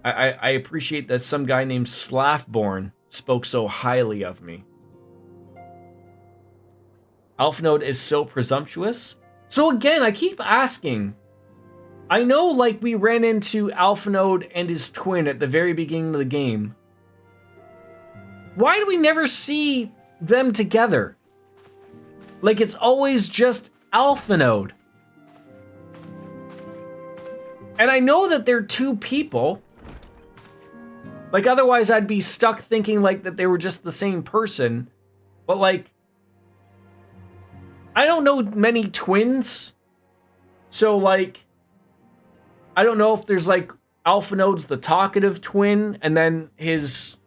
I appreciate that some guy named Slaffborn spoke so highly of me. Alphanode is so presumptuous. So again, I keep asking. I know, like, we ran into Alphanode and his twin at the very beginning of the game. Why do we never see them together? Like, it's always just Alphanode. And I know that they're two people. Like, otherwise I'd be stuck thinking, like, that they were just the same person. But, like, I don't know many twins. So, like, I don't know if there's, like, Alphanode's the talkative twin, and then his...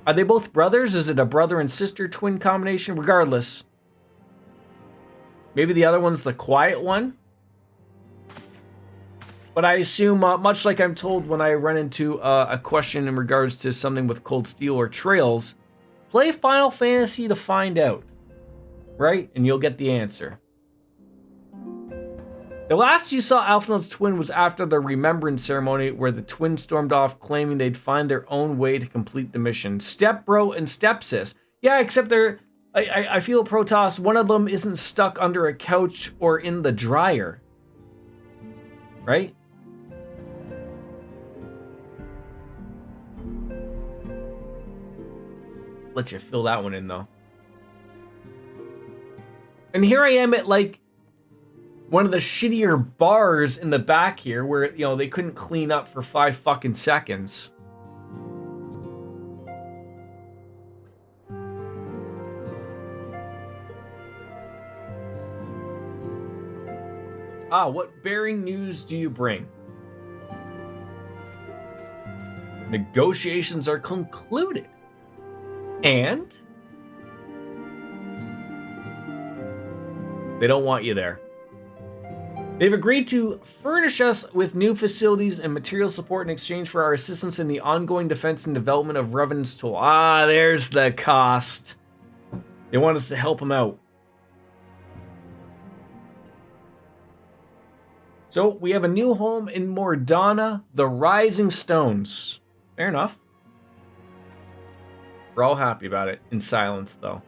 Are they both brothers? Is it a brother and sister twin combination? Regardless. Maybe the other one's the quiet one? But I assume, much like I'm told when I run into a question in regards to something with Cold Steel or Trails, play Final Fantasy to find out. Right? And you'll get the answer. The last you saw Alphanode's twin was after the Remembrance ceremony, where the twins stormed off claiming they'd find their own way to complete the mission. Stepbro and Stepsis. Yeah, except they're... I feel, Protoss, one of them isn't stuck under a couch or in the dryer. Right? Let you fill that one in, though. And here I am at, like, one of the shittier bars in the back here where, you know, they couldn't clean up for 5 fucking seconds. What bearing news do you bring? Negotiations are concluded. And they don't want you there. They've agreed to furnish us with new facilities and material support in exchange for our assistance in the ongoing defense and development of Revenant's Toll. There's the cost. They want us to help them out. So we have a new home in Mordana, the Rising Stones. Fair enough. We're all happy about it. In silence, though.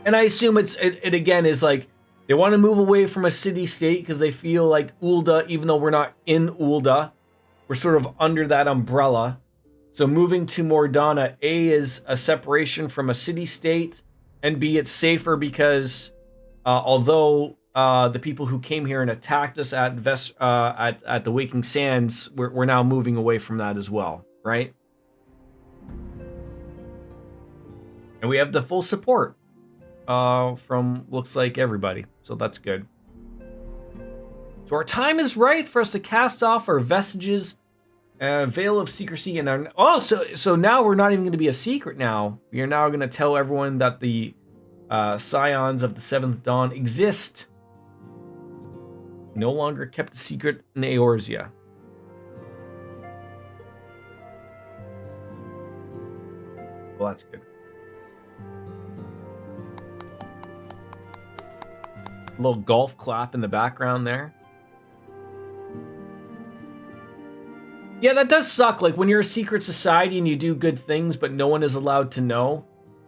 And I assume it again is like they want to move away from a city-state because they feel like Ul'dah, even though we're not in Ul'dah, we're sort of under that umbrella. So moving to Mordana, A, is a separation from a city-state, and B, it's safer because although the people who came here and attacked us at the Waking Sands, we're now moving away from that as well, right? And we have the full support from, looks like, everybody. So that's good. So our time is right for us to cast off our vestiges, veil of secrecy, and our... so now we're not even going to be a secret now. We are now going to tell everyone that the Scions of the Seventh Dawn exist. No longer kept a secret in Eorzea. Well, that's good. A little golf clap in the background there. Yeah, that does suck. Like, when you're a secret society and you do good things, but no one is allowed to know.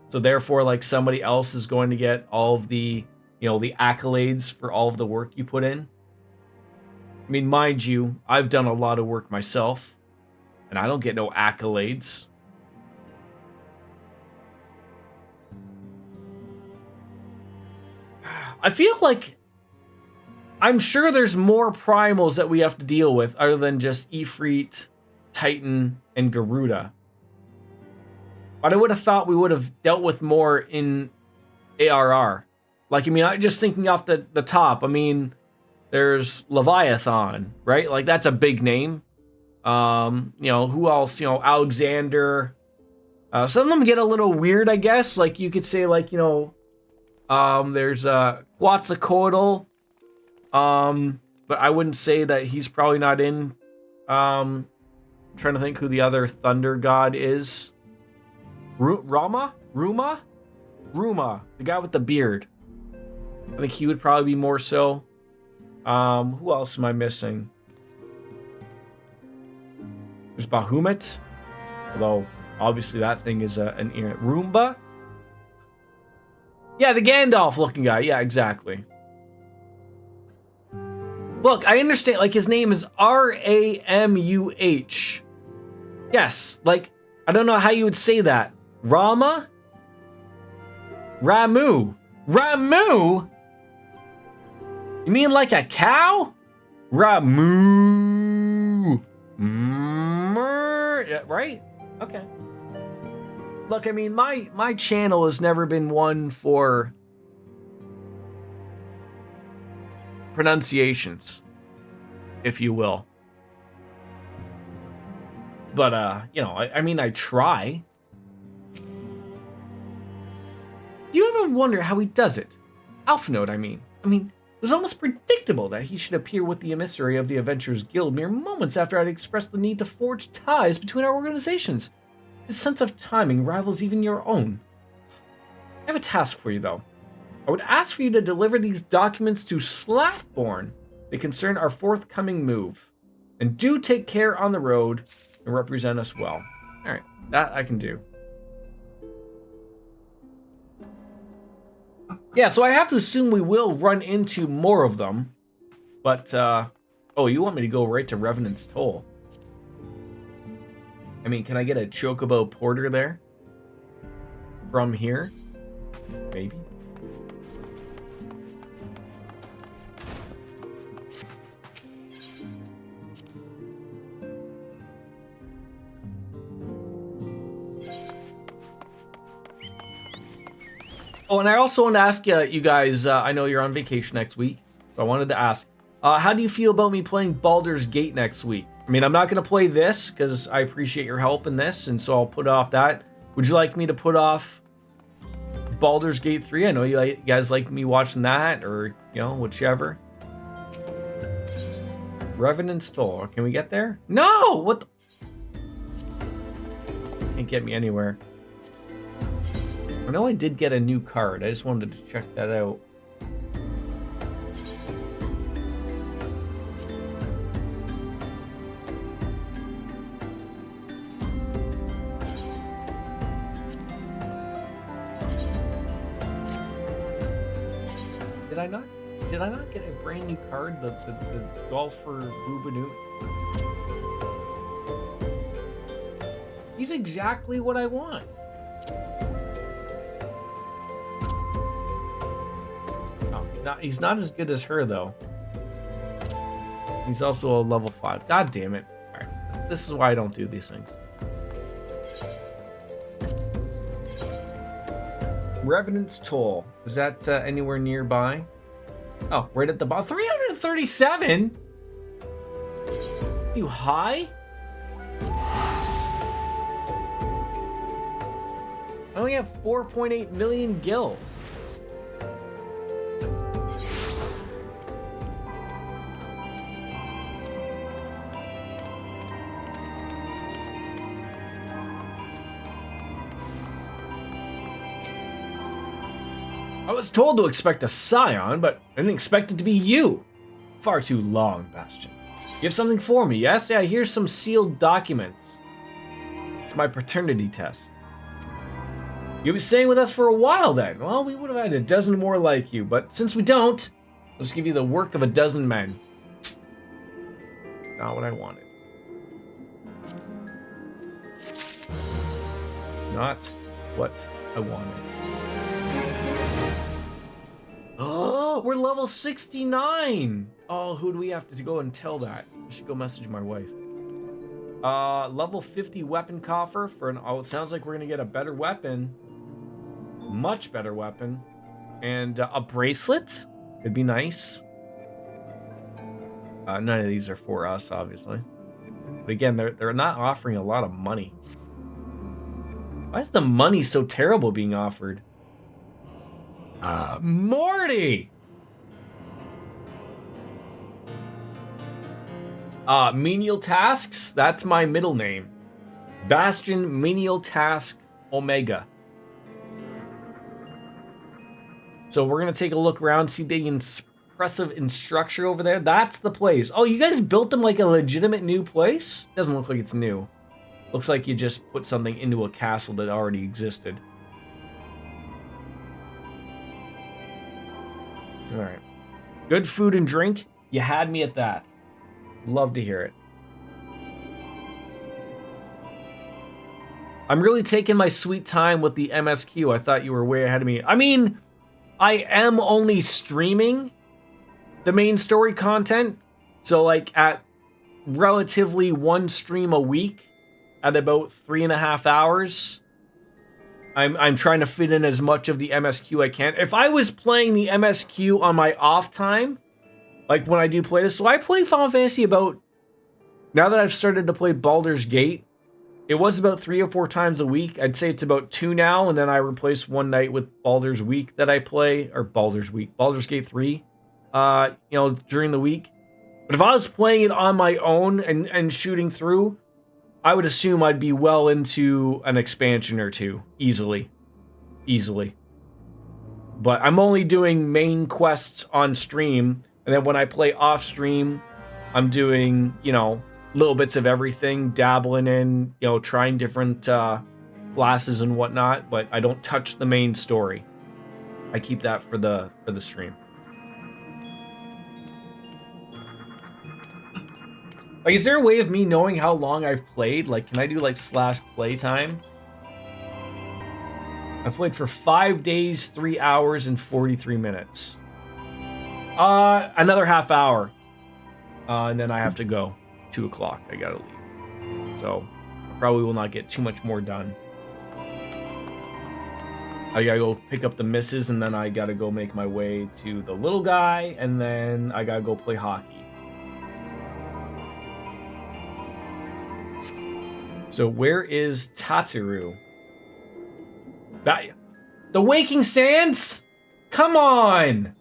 So therefore, like, somebody else is going to get all of the, you know, the accolades for all of the work you put in. I mean, mind you, I've done a lot of work myself, and I don't get no accolades. I feel like I'm sure there's more primals that we have to deal with other than just Ifrit, Titan, and Garuda. But I would have thought we would have dealt with more in ARR. Like, I mean, I just thinking off the top, I mean, there's Leviathan, right? Like, that's a big name. You know, who else? You know, Alexander. Some of them get a little weird, I guess. Like, you could say, like, you know, there's Quetzalcoatl, But I wouldn't say that he's probably not in. Trying to think who the other thunder god is. Ruma, the guy with the beard. I think he would probably be more so. Who else am I missing? There's Bahamut, although obviously that thing is an Roomba. Yeah, the Gandalf-looking guy. Yeah, exactly. Look, I understand. Like, his name is Ramuh. Yes, like, I don't know how you would say that. Ramuh? Ramu. Ramu? You mean like a cow? Ramu. Yeah, right? Okay. Look, I mean, my channel has never been one for pronunciations, if you will. But, you know, I mean, I try. Do you ever wonder how he does it? Alpha Note, I mean. It was almost predictable that he should appear with the emissary of the Adventurers Guild mere moments after I'd expressed the need to forge ties between our organizations. His sense of timing rivals even your own. I have a task for you, though. I would ask for you to deliver these documents to Slathborn. They concern our forthcoming move. And do take care on the road and represent us well. Alright, that I can do. Yeah, so I have to assume we will run into more of them. But, oh, you want me to go right to Revenant's Toll? I mean, can I get a Chocobo Porter there? From here? Maybe. Oh, and I also want to ask you guys, I know you're on vacation next week, so I wanted to ask, how do you feel about me playing Baldur's Gate next week? I mean, I'm not going to play this, because I appreciate your help in this, and so I'll put off that. Would you like me to put off Baldur's Gate 3? I know you guys like me watching that, or, you know, whichever. Revenant's Toll. Can we get there? No! What the... Can't get me anywhere. I know I did get a new card. I just wanted to check that out. Did I not get a brand new card? The golfer Boobanoo? He's exactly what I want. He's not as good as her, though. He's also a level 5. God damn it. Alright. This is why I don't do these things. Revenant's Toll. Is that anywhere nearby? Oh, right at the bottom. 337? You high? I only have 4.8 million gil. I was told to expect a scion, but I didn't expect it to be you. Far too long, Bastion. You have something for me, yes? Yeah, here's some sealed documents. It's my paternity test. You'll be staying with us for a while then. Well, we would have had a dozen more like you, but since we don't, let's give you the work of a dozen men. Not what I wanted. Not what I wanted. Oh, we're level 69. Oh, who do we have to go and tell that? I should go message my wife. Level 50 weapon coffer for an... Oh, it sounds like we're going to get a better weapon. Much better weapon. And a bracelet. It'd be nice. None of these are for us, obviously. But again, they're not offering a lot of money. Why is the money so terrible being offered? Morty! Menial tasks, that's my middle name. Bastion Menial Task Omega. So we're gonna take a look around, see the impressive structure over there. That's the place. Oh, you guys built them like a legitimate new place? Doesn't look like it's new. Looks like you just put something into a castle that already existed. Alright. Good food and drink. You had me at that. Love to hear it. I'm really taking my sweet time with the MSQ. I thought you were way ahead of me. I mean, I am only streaming the main story content. So like at relatively one stream a week at about 3.5 hours. I'm trying to fit in as much of the MSQ I can. If I was playing the MSQ on my off time, like when I do play this, so I play Final Fantasy about, now that I've started to play Baldur's Gate, it was about 3 or 4 times a week. I'd say it's about 2 now, and then I replace one night with Baldur's Week that I play, or Baldur's Gate 3, during the week. But if I was playing it on my own and shooting through, I would assume I'd be well into an expansion or 2, easily. But I'm only doing main quests on stream, and then when I play off stream, I'm doing, little bits of everything, dabbling in, trying different classes and whatnot, but I don't touch the main story. I keep that for the stream. Like, is there a way of me knowing how long I've played? Like, can I do, like, /playtime? I played for 5 days, 3 hours, and 43 minutes. Another half hour. And then I have to go. 2 o'clock, I gotta leave. So, I probably will not get too much more done. I gotta go pick up the misses, and then I gotta go make my way to the little guy, and then I gotta go play hockey. So where is Tataru? The Waking Sands? Come on!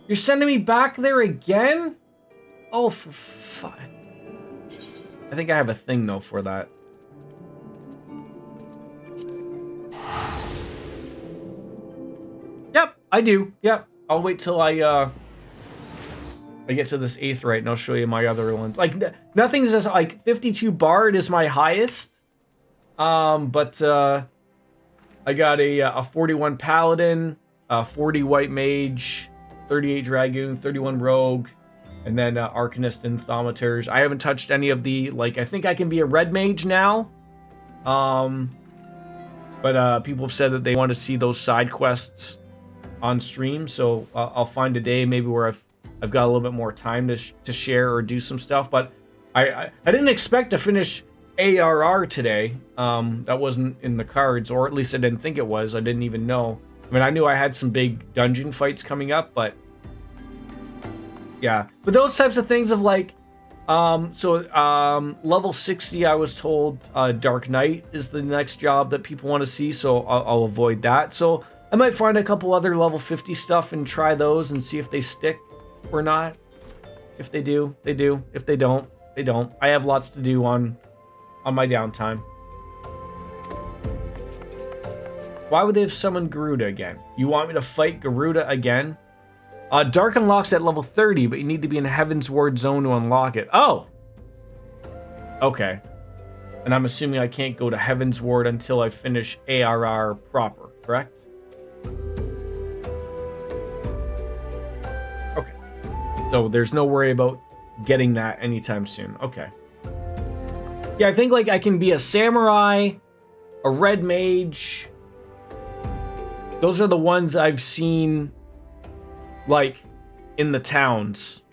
You're sending me back there again? Oh, for fuck. I think I have a thing, though, for that. Yep, I do. Yep. I'll wait till I get to this 8th right, and I'll show you my other ones. Like, nothing's just, like, 52 Bard is my highest. But I got a 41 Paladin, 40 White Mage, 38 Dragoon, 31 Rogue, and then Arcanist and Thaumaturs. I haven't touched any of the, like, I think I can be a Red Mage now. But people have said that they want to see those side quests on stream, so I'll find a day maybe where I've got a little bit more time to share or do some stuff. But I didn't expect to finish ARR today. That wasn't in the cards, or at least I didn't think it was. I didn't even know. I mean, I knew I had some big dungeon fights coming up, but yeah. But those types of things of like, level 60, I was told Dark Knight is the next job that people want to see, so I'll avoid that. So I might find a couple other level 50 stuff and try those and see if they stick or not. If they do, they do. If they don't, they don't. I have lots to do on my downtime. Why would they have summoned Garuda again? You want me to fight Garuda again? Dark unlocks at level 30, but you need to be in Heaven's Ward zone to unlock it. Oh! Okay. And I'm assuming I can't go to Heaven's Ward until I finish ARR proper, correct? Okay. So there's no worry about getting that anytime soon. Okay. Yeah, I think like I can be a samurai, a red mage. Those are the ones I've seen like in the towns.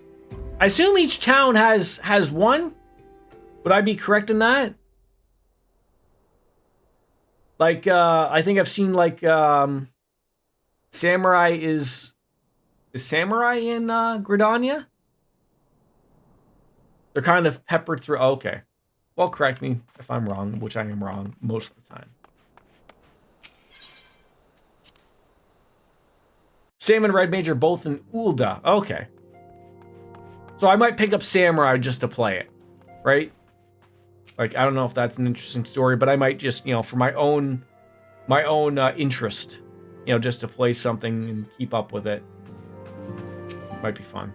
I assume each town has one. Would I be correct in that? Like I think I've seen like samurai is samurai in Gridania? They're kind of peppered through. Oh, okay. Well, correct me if I'm wrong, which I am wrong most of the time. Sam and Red Mage are both in Ul'dah. Okay. So I might pick up Samurai just to play it. right? Like, I don't know if that's an interesting story, but I might just, for my own interest, just to play something and keep up with it. Might be fun.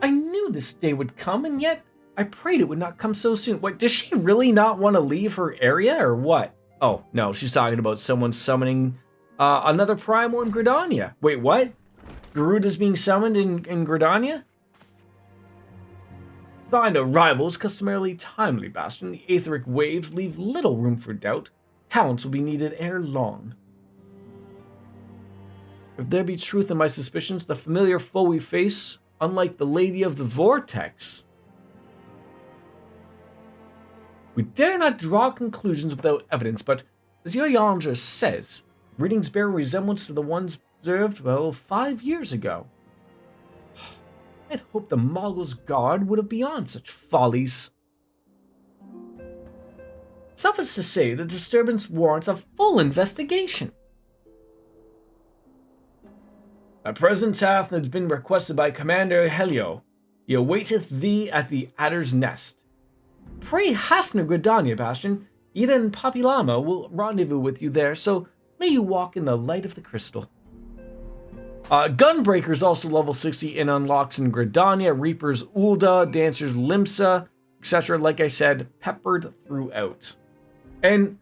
I knew this day would come, and yet I prayed it would not come so soon. What, does she really not want to leave her area, or what? Oh, no, she's talking about someone summoning another primal in Gridania. Wait, what? Garuda's being summoned in Gridania? Thine arrivals, customarily timely, Bastion. The aetheric waves leave little room for doubt. Talents will be needed ere long. If there be truth in my suspicions, the familiar foe we face, unlike the Lady of the Vortex. We dare not draw conclusions without evidence, but as your Yandra says, readings bear a resemblance to the ones observed, 5 years ago. I'd hoped the Moggle's guard would have beyond such follies. Suffice to say, the disturbance warrants a full investigation. A present hath been requested by Commander Helio. He awaiteth thee at the Adder's Nest. Pray hasten to Gridania, Bastion. Ida and Papilama will rendezvous with you there, so may you walk in the light of the crystal. Gunbreaker's also level 60 and unlocks in Gridania, Reaper's Ulda, Dancer's Limsa, etc. Like I said, peppered throughout. And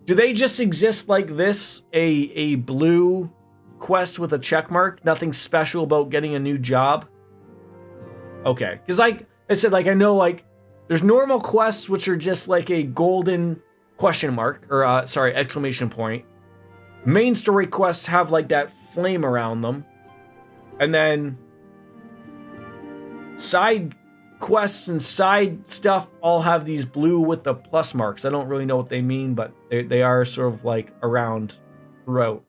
do they just exist like this? A blue quest with a check mark? Nothing special about getting a new job? Okay, because like I said, like I know like there's normal quests which are just like a golden question mark, or exclamation point. Main story quests have like that flame around them. And then side quests and side stuff all have these blue with the plus marks. I don't really know what they mean, but they are sort of like around throughout.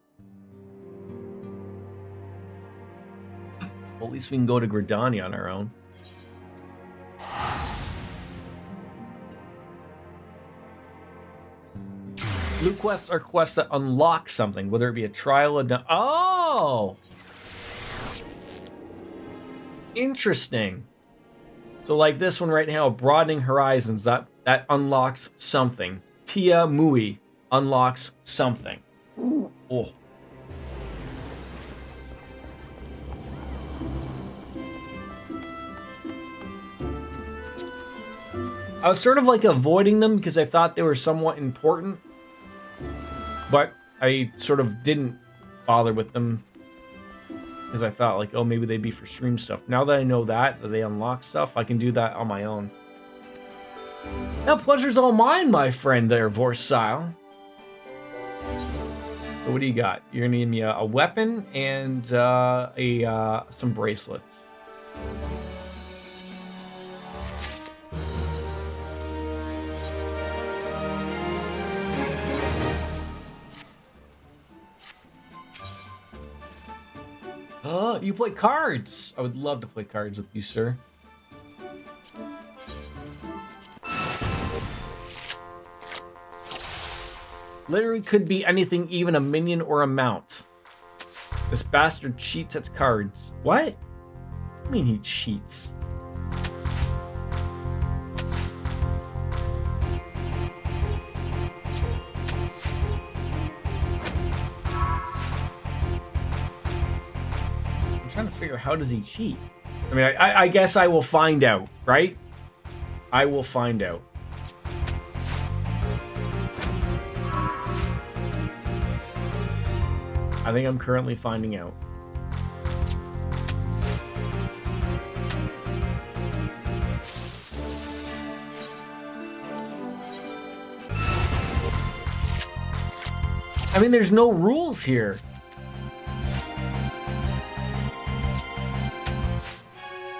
Well, at least we can go to Gridania on our own. Blue quests are quests that unlock something, whether it be a trial, oh! Interesting. So like this one right now, Broadening Horizons, that unlocks something. Tia Mui unlocks something. Oh. I was sort of like avoiding them because I thought they were somewhat important. But I sort of didn't bother with them because I thought like, oh, maybe they'd be for stream stuff. Now that I know that they unlock stuff, I can do that on my own. Now, pleasure's all mine, my friend there, Vorsile. So what do you got? You're gonna give me a weapon and some bracelets. You play cards. I would love to play cards with you, sir. Literally could be anything, even a minion or a mount. This bastard cheats at cards. What? I mean he cheats. Trying to figure out how does he cheat. I mean, I guess I will find out, right? I will find out. I think I'm currently finding out. I mean, there's no rules here.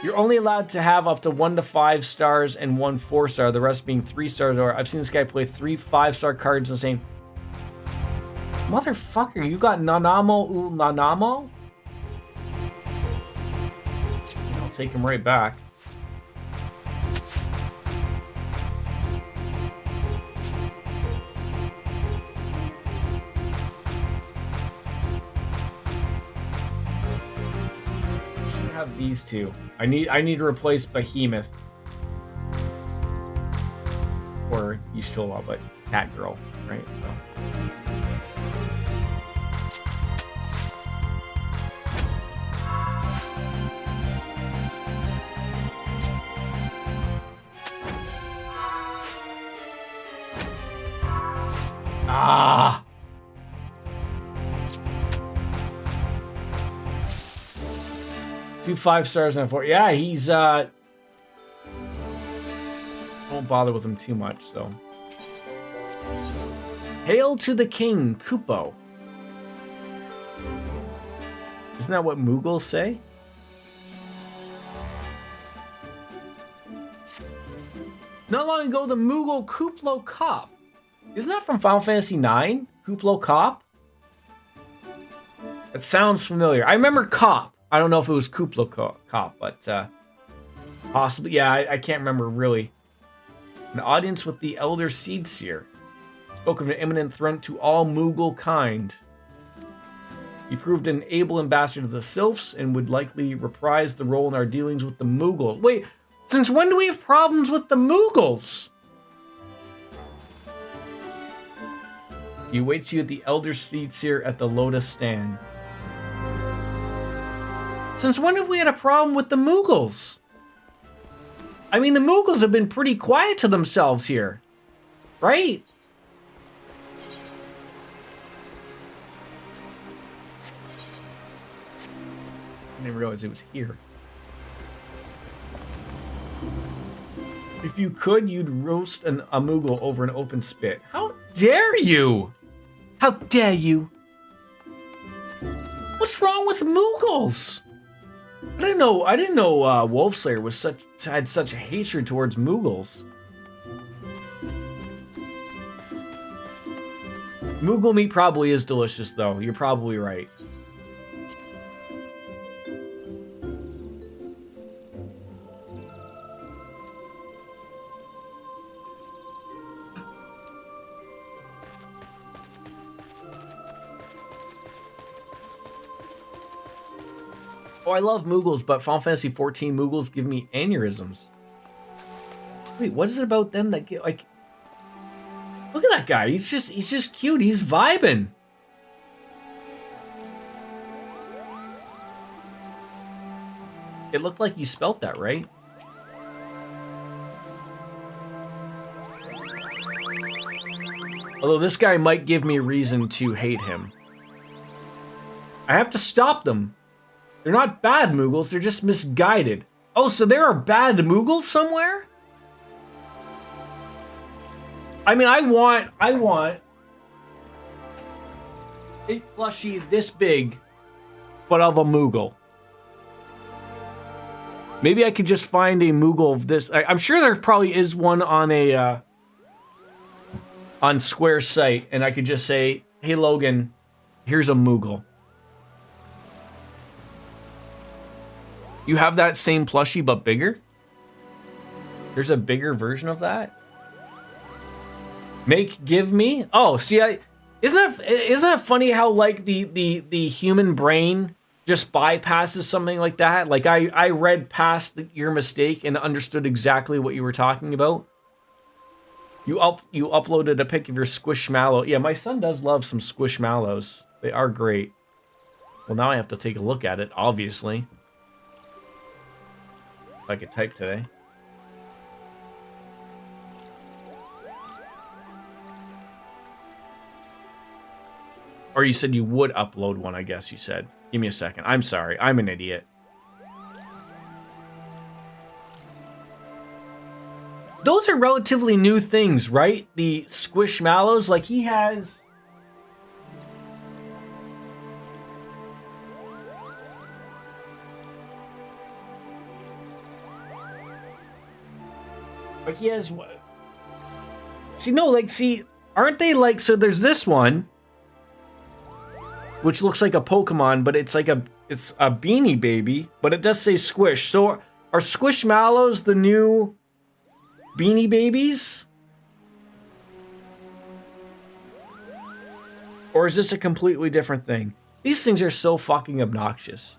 You're only allowed to have up to 1 to 5 stars and 1 4-star, the rest being 3 stars. Or I've seen this guy play 3 5-star cards in the same. Motherfucker, you got Nanamo Nanamo? I'll take him right back. these two. I need to replace Behemoth. Or Yishola, but Cat Girl, right? So. Ah! 2 5-stars and a 4. Yeah, he's don't bother with him too much, so. Hail to the king, Kupo. Isn't that what Mughals say? Not long ago, the Mughal Kuplo Cop. Isn't that from Final Fantasy IX? Kuplo Cop? It sounds familiar. I remember Cop. I don't know if it was Kuplo Cop, but possibly. Yeah, I can't remember really. An audience with the Elder Seed Seer. Spoke of an imminent threat to all Mughal kind. He proved an able ambassador to the Sylphs and would likely reprise the role in our dealings with the Mughals. Wait, since when do we have problems with the Mughals? He awaits you at the Elder Seed Seer at the Lotus Stand. Since when have we had a problem with the Mughals? I mean, the Mughals have been pretty quiet to themselves here, right? I didn't realize it was here. If you could, you'd roast a Mughal over an open spit. How dare you? How dare you? What's wrong with Mughals? I didn't know Wolfslayer had such a hatred towards Mughals. Mughal meat probably is delicious, though. You're probably right. Oh, I love Mughals, but Final Fantasy XIV Mughals give me aneurysms. Wait, what is it about them that get like? Look at that guy. He's just cute. He's vibing. It looked like you spelt that right. Although this guy might give me reason to hate him. I have to stop them. They're not bad Mughals, they're just misguided. Oh, so there are bad Mughals somewhere? I mean, I want a plushie this big, but of a Mughal. Maybe I could just find a Mughal of this. I'm sure there probably is one on a on Square's site, and I could just say, "Hey Logan, here's a Mughal." You have that same plushie but bigger? There's a bigger version of that? Give me? Oh, see, isn't that funny how like the human brain just bypasses something like that? Like I read past your mistake and understood exactly what you were talking about. You uploaded a pic of your Squishmallow. Yeah, my son does love some Squishmallows. They are great. Well, now I have to take a look at it, obviously. If I could type today. Or you said you would upload one, I guess you said. Give me a second. I'm sorry. I'm an idiot. Those are relatively new things, right? The Squishmallows, like he has... Like he has... See, no, like, see, aren't they like... So there's this one, which looks like a Pokemon, but it's like it's a Beanie Baby, but it does say Squish. So are Squishmallows the new Beanie Babies? Or is this a completely different thing? These things are so fucking obnoxious.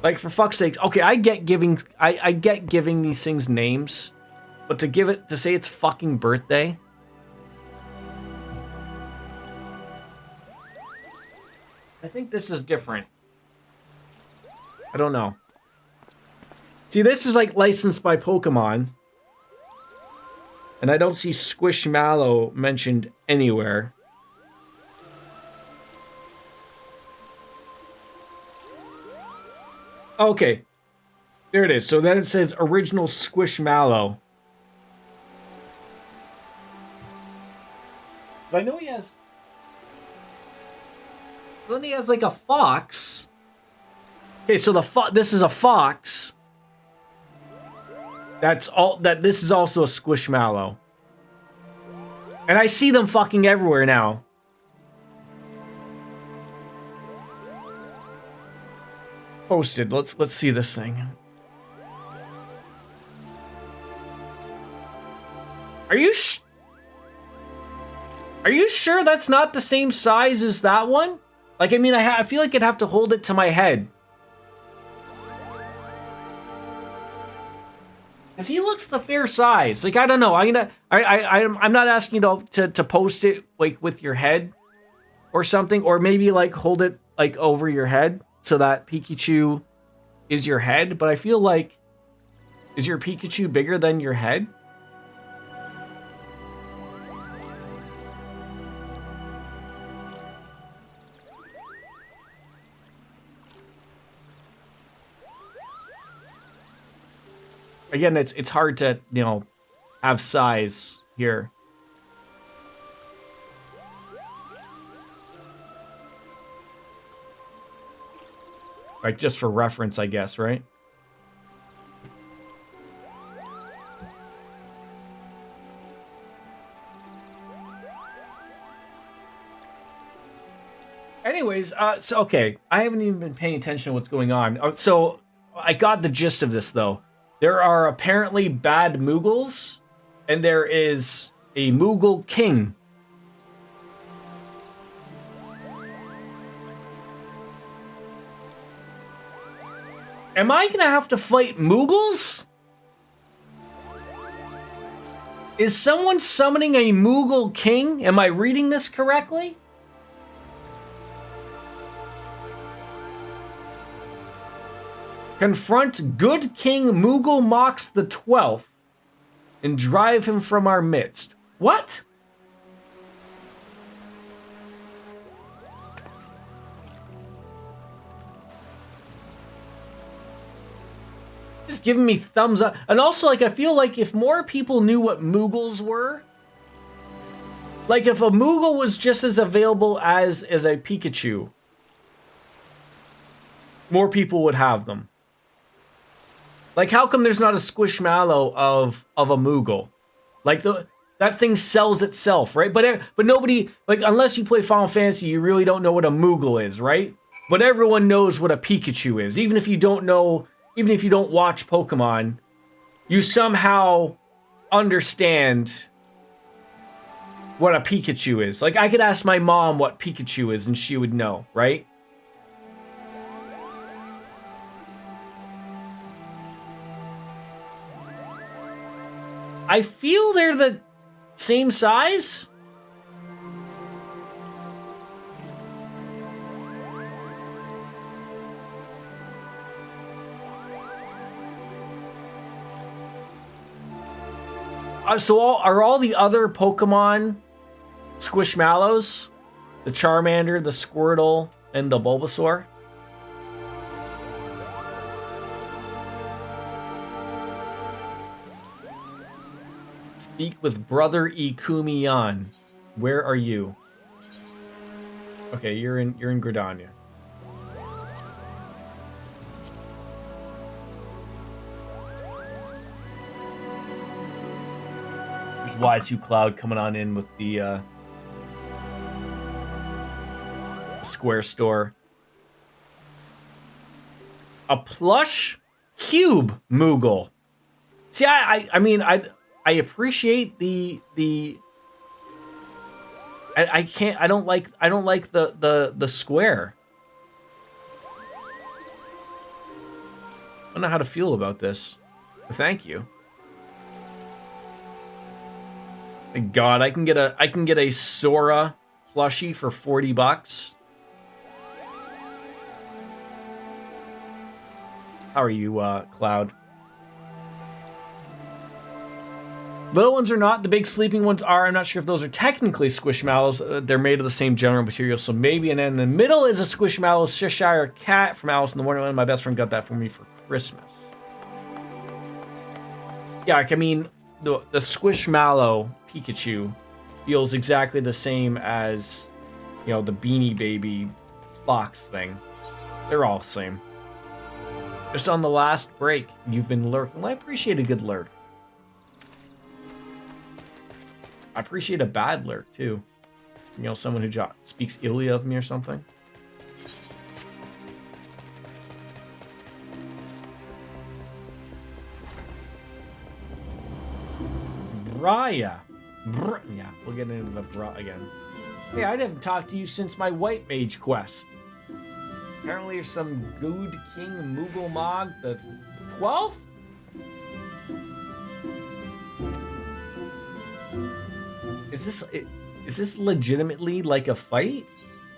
Like, for fuck's sake. Okay, I get giving these things names, but to say it's fucking birthday. I think this is different. I don't know. See, this is like licensed by Pokemon. And I don't see Squishmallow mentioned anywhere. Okay. There it is. So then it says original Squishmallow. But I know he has... Then he has like a fox. Okay, so this is a fox. This is also a Squishmallow. And I see them fucking everywhere now. Posted. Let's see this thing. Are you sure that's not the same size as that one? Like, I mean, I feel like I'd have to hold it to my head. Cause he looks the fair size. Like, I don't know. I'm not asking you to post it like with your head or something, or maybe like hold it like over your head so that Pikachu is your head. But I feel like, is your Pikachu bigger than your head? Again, it's hard to, have size here. Like, just for reference, I guess, right? Anyways, so, okay. I haven't even been paying attention to what's going on. So, I got the gist of this, though. There are apparently bad Moogles, and there is a Moogle King. Am I gonna have to fight Moogles? Is someone summoning a Moogle King? Am I reading this correctly? Confront good King Moogle Mox the 12th and drive him from our midst. What? Just giving me thumbs up. And also, like, I feel like if more people knew what Moogles were, like if a Moogle was just as available as a Pikachu, more people would have them. Like, how come there's not a Squishmallow of a Moogle? Like, that thing sells itself, right? But nobody, like, unless you play Final Fantasy, you really don't know what a Moogle is, right? But everyone knows what a Pikachu is. Even if you don't know, even if you don't watch Pokemon, you somehow understand what a Pikachu is. Like, I could ask my mom what Pikachu is and she would know, right? I feel they're the same size. So are all the other Pokemon Squishmallows? The Charmander, the Squirtle, and the Bulbasaur? Speak with Brother Ikumiyan. Where are you? Okay, you're in Gridania. There's Y2 Cloud coming on in with the Square Store. A plush cube Moogle. See, I mean, I appreciate I don't like the square. I don't know how to feel about this. Thank you. Thank God, I can get a Sora plushie for $40. How are you, Cloud? Little ones are not. The big sleeping ones are. I'm not sure if those are technically Squishmallows. They're made of the same general material, so maybe. And then in the middle is a Squishmallow Cheshire Cat from Alice in the Wonderland. My best friend got that for me for Christmas. Yeah, like, I mean, the Squishmallow Pikachu feels exactly the same as, you know, the Beanie Baby Fox thing. They're all the same. Just on the last break, you've been lurking. Well, I appreciate a good lurk. I appreciate a bad lurk, too. You know, someone who speaks illy of me or something. Braya. Yeah, we'll get into the bra again. Hey, I haven't talked to you since my White Mage quest. Apparently there's some good King Moogle Mog the 12th? Is this legitimately like a fight?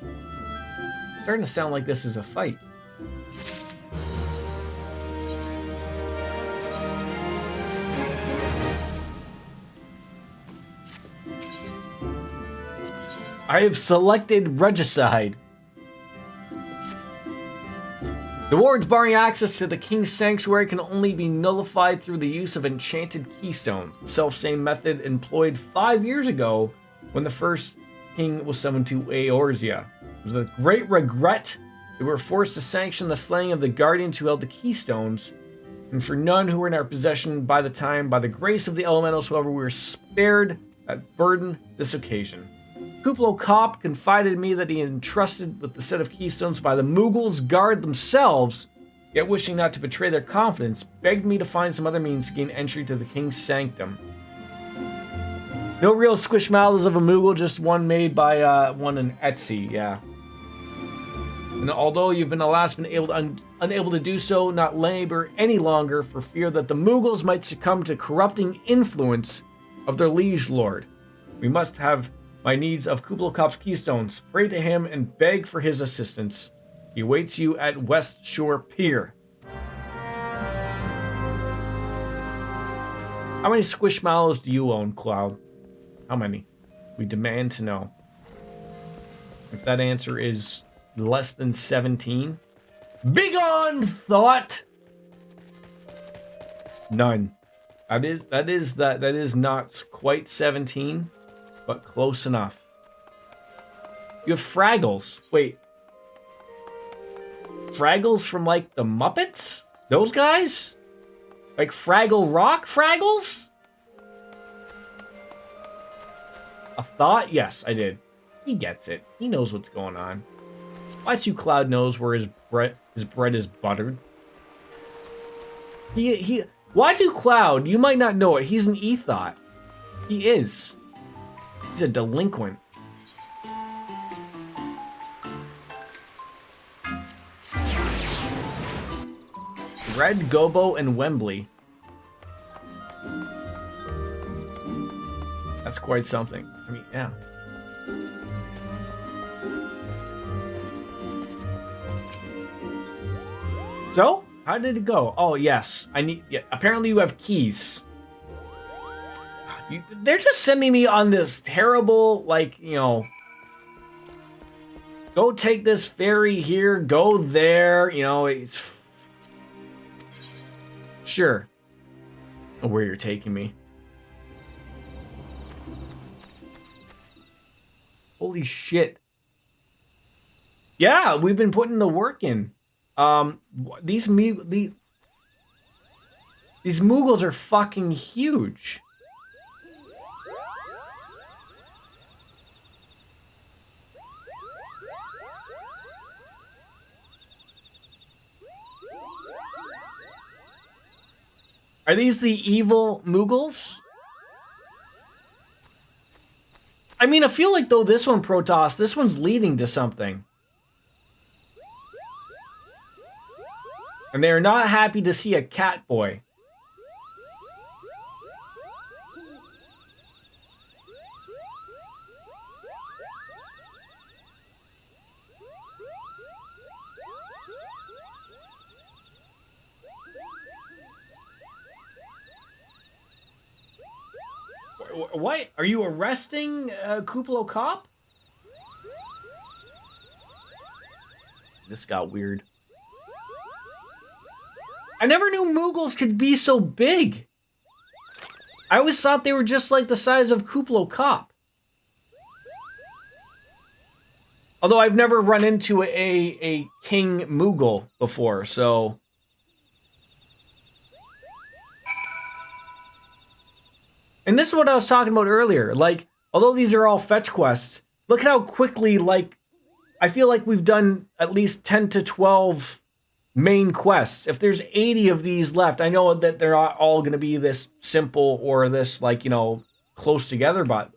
It's starting to sound like this is a fight. I have selected Regicide. The wards barring access to the King's Sanctuary can only be nullified through the use of enchanted keystones, the self-same method employed 5 years ago when the first king was summoned to Eorzea. It was with great regret we were forced to sanction the slaying of the guardians who held the keystones, and for none who were in our possession by the grace of the elementals, however, we were spared that burden this occasion. Kuplo Kopp confided in me that he entrusted with the set of keystones by the Moogles guard themselves, yet wishing not to betray their confidence, begged me to find some other means to gain entry to the King's Sanctum. No real Squishmallows of a Moogle, just one made by one in Etsy, yeah. And although you've been alas been unable to do so, not labor any longer for fear that the Moogles might succumb to corrupting influence of their liege lord. We must have my needs of Kuplo Kopp's keystones. Pray to him and beg for his assistance. He awaits you at West Shore Pier. How many Squishmallows do you own, Cloud? How many? We demand to know. If that answer is less than 17, begone thought! None. That is not quite 17. But close enough. You have Fraggles. Wait. Fraggles from, like, the Muppets? Those guys? Like Fraggle Rock Fraggles? A thought? Yes, I did. He gets it. He knows what's going on. Why too Cloud knows where his bread is buttered. Why too Cloud? You might not know it. He's an Ethot. He is. He's a delinquent. Red, Gobo, and Wembley. That's quite something. I mean, yeah. So, how did it go? Oh, yes. Apparently you have keys. They're just sending me on this terrible, like, you know, go take this ferry here, go there, you know, it's... Sure. I know where you're taking me. Holy shit. Yeah, we've been putting the work in. These Moogles are fucking huge. Are these the evil Moogles? I mean, I feel like, though, this one, Protoss, this one's leading to something. And they are not happy to see a cat boy. What? Are you arresting Kuplo Cop? This got weird. I never knew Moogles could be so big. I always thought they were just like the size of Kuplo Cop. Although I've never run into a King Moogle before, so... And this is what I was talking about earlier. Like, although these are all fetch quests, look at how quickly, like, I feel like we've done at least 10 to 12 main quests. If there's 80 of these left, I know that they're not all going to be this simple or this, like, you know, close together, but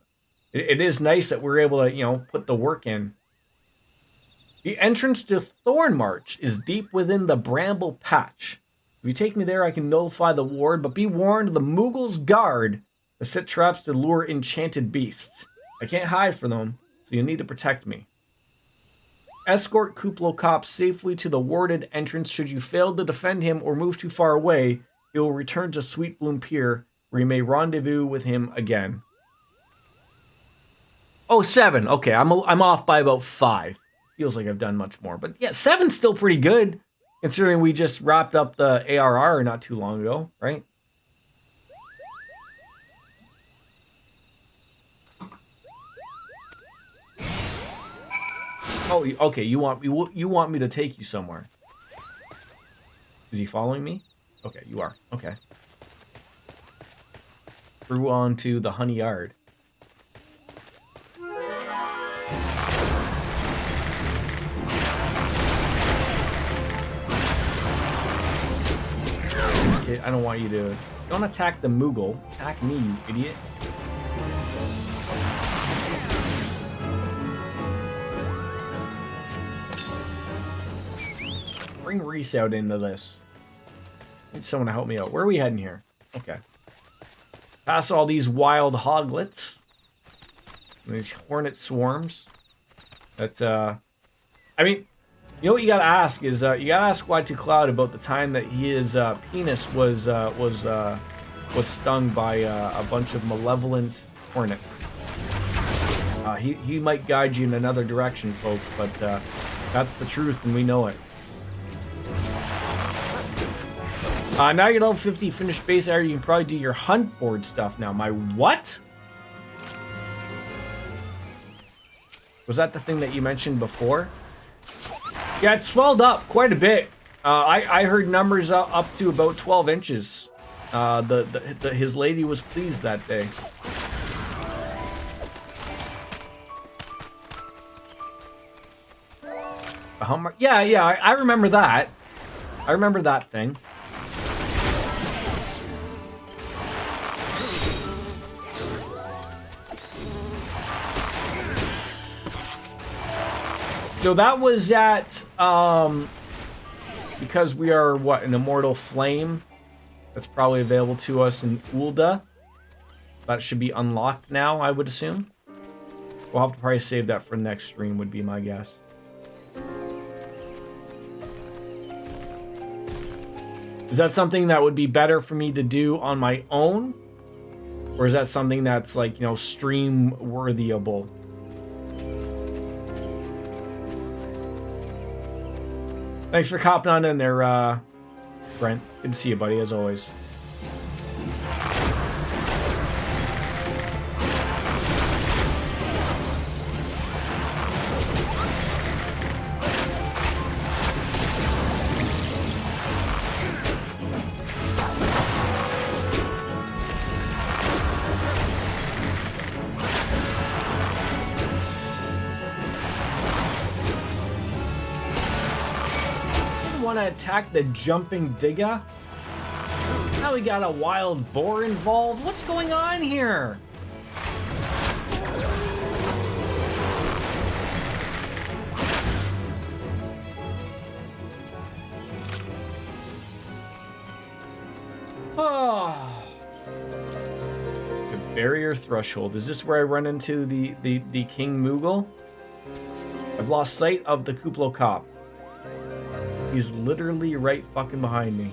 it is nice that we're able to, you know, put the work in. The entrance to Thornmarch is deep within the Bramble Patch. If you take me there, I can notify the ward, but be warned, the Moogles guard to set traps to lure enchanted beasts. I can't hide from them, so you need to protect me. Escort Kuplo Cop safely to the warded entrance. Should you fail to defend him or move too far away, he will return to Sweet Bloom Pier, where you may rendezvous with him again. Oh, 7. Okay, I'm off by about 5. Feels like I've done much more. But yeah, 7's still pretty good, considering we just wrapped up the ARR not too long ago, right? Oh, okay. You want me to take you somewhere? Is he following me? Okay, you are. Okay. Through on to the Honey Yard. Okay, I don't want you to. Don't attack the Moogle. Attack me, you idiot. Bring Reese out into this. Need someone to help me out. Where are we heading here? Okay. Pass all these wild hoglets. And these hornet swarms. That's, I mean, you know what you gotta ask is, you gotta ask Y2 Cloud about the time that his penis was stung by a bunch of malevolent hornets. He might guide you in another direction, folks, but that's the truth and we know it. Now you're level 50, finished base area, you can probably do your hunt board stuff now. My what? Was that the thing that you mentioned before? Yeah, it swelled up quite a bit. I heard numbers up to about 12 inches. His lady was pleased that day. The Hummer? Yeah, I remember that. I remember that thing. So that was at, because we are, what, an Immortal Flame? That's probably available to us in Ul'dah. That should be unlocked now, I would assume. We'll have to probably save that for next stream, would be my guess. Is that something that would be better for me to do on my own? Or is that something that's, like, you know, stream-worthyable? Thanks for copping on in there, Brent. Good to see you, buddy, as always. Attack the jumping digger. Now we got a wild boar involved. What's going on here? Oh. The barrier threshold. Is this where I run into the King Moogle? I've lost sight of the Kuplo Cop. He's literally right fucking behind me.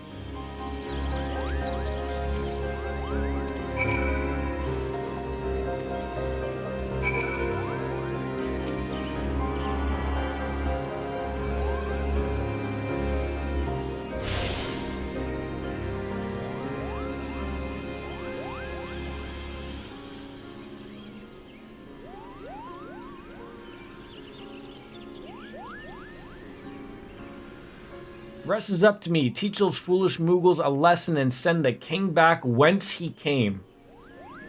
Rest is up to me. Teach those foolish Moogles a lesson and send the king back whence he came.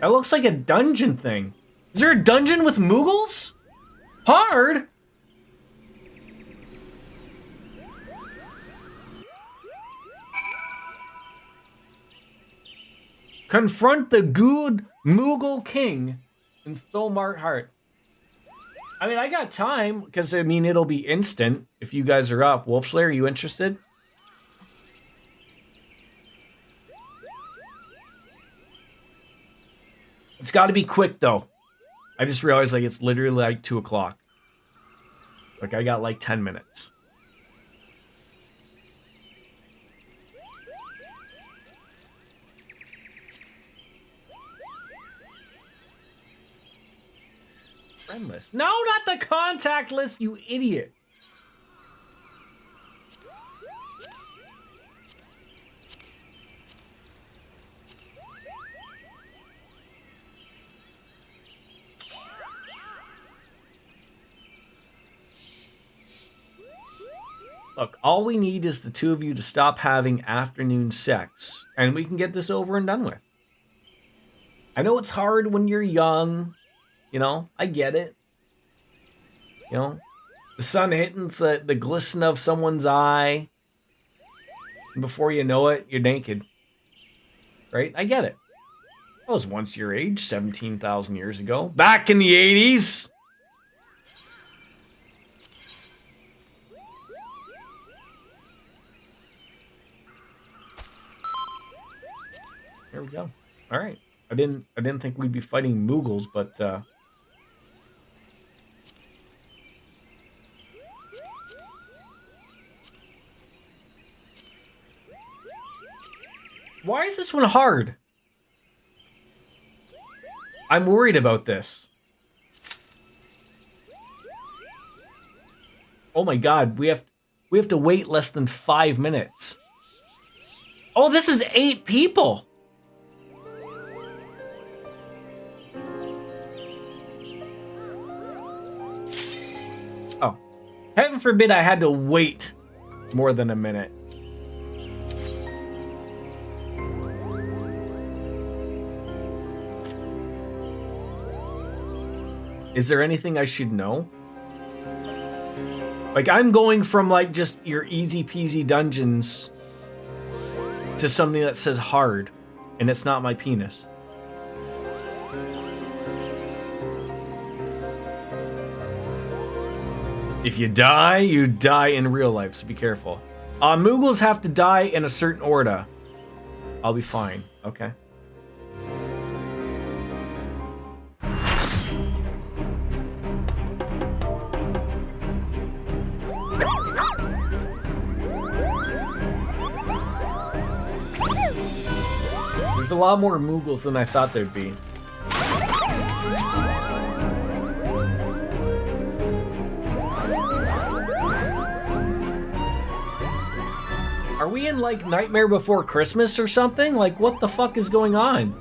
That looks like a dungeon thing. Is there a dungeon with Moogles? Hard? Confront the good Moogle king in Thomart Heart. I mean, I got time, because, I mean, it'll be instant if you guys are up. Wolfslayer, are you interested? It's got to be quick, though. I just realized, like, it's literally, like, 2 o'clock. Like, I got, like, 10 minutes. Friend list. No, not the contact list, you idiot. Look, all we need is the two of you to stop having afternoon sex, and we can get this over and done with. I know it's hard when you're young. You know, I get it. You know, the sun hitting the glisten of someone's eye. And before you know it, you're naked. Right? I get it. I was once your age, 17,000 years ago. Back in the 80s. There we go. All right. I didn't think we'd be fighting Moogles, but why is this one hard? I'm worried about this. Oh my god, we have to wait less than 5 minutes. Oh, this is 8 people. Oh, heaven forbid I had to wait more than a minute. Is there anything I should know? Like, I'm going from, like, just your easy peasy dungeons to something that says hard, and it's not my penis. If you die in real life, so be careful. Moogles have to die in a certain order. I'll be fine, okay? There's a lot more Moogles than I thought there'd be. Are we in, like, Nightmare Before Christmas or something? Like, what the fuck is going on?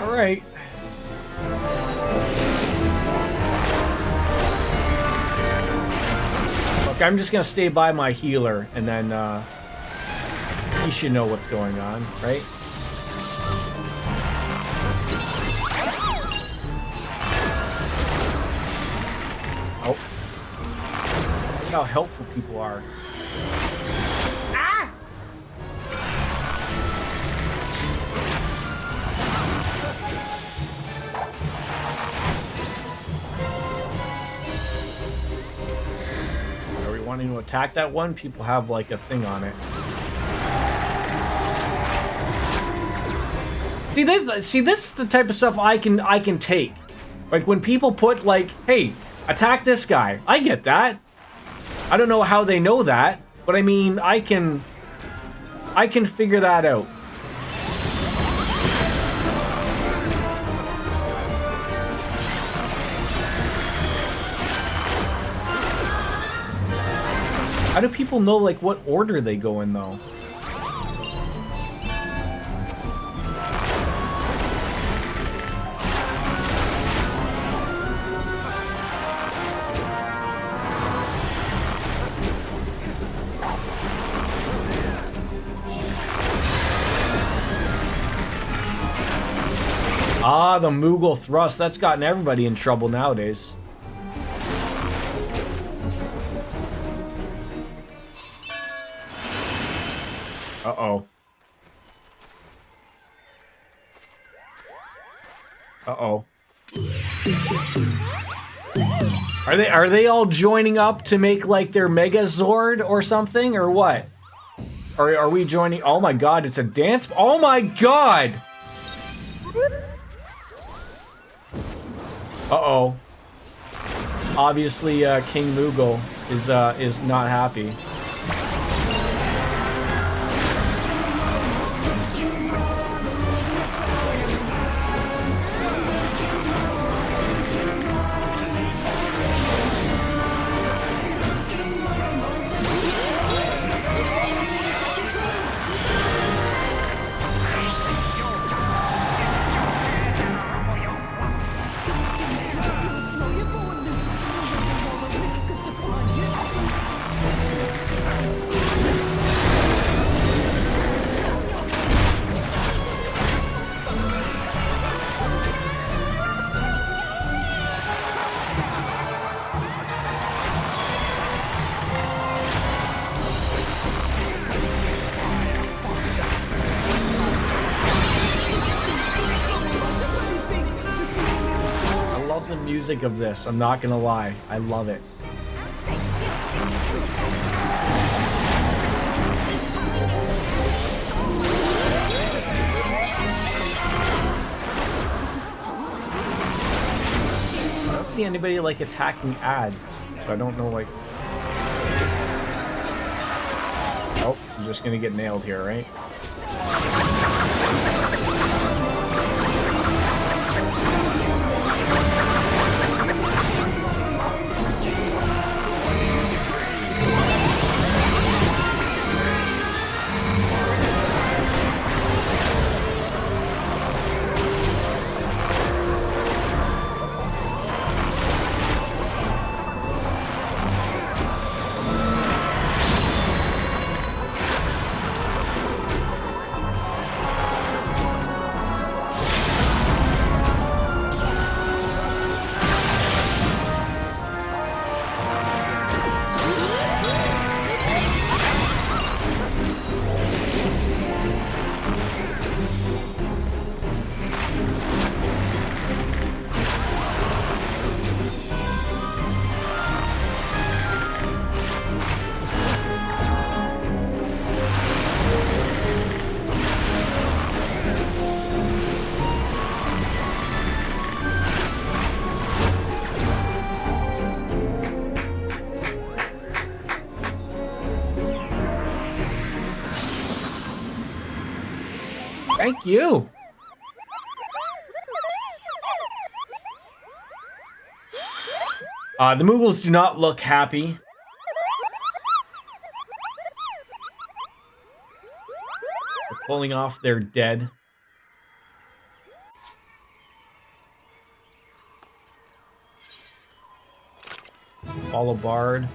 Alright. Look, I'm just gonna stay by my healer, and then, he should know what's going on, right? Oh. Look how helpful people are. Ah! wanting to attack that one, people have like a thing on it. See this is the type of stuff I can take. Like when people put like, hey, attack this guy. I get that. I don't know how they know that, but I mean, I can figure that out. How do people know like what order they go in though? Ah, the Moogle thrust. That's gotten everybody in trouble nowadays. Uh-oh. Uh-oh. Are they all joining up to make like their Megazord or something or what? Or are we joining? Oh my god, it's a dance. Oh my god. Uh-oh. Obviously, King Moogle is not happy. Music of this, I'm not gonna lie, I love it. I don't see anybody like attacking ads, so I don't know like. Oh, I'm just gonna get nailed here, right? Thank you. The Moogles do not look happy. They're pulling off their dead. Follow Bard.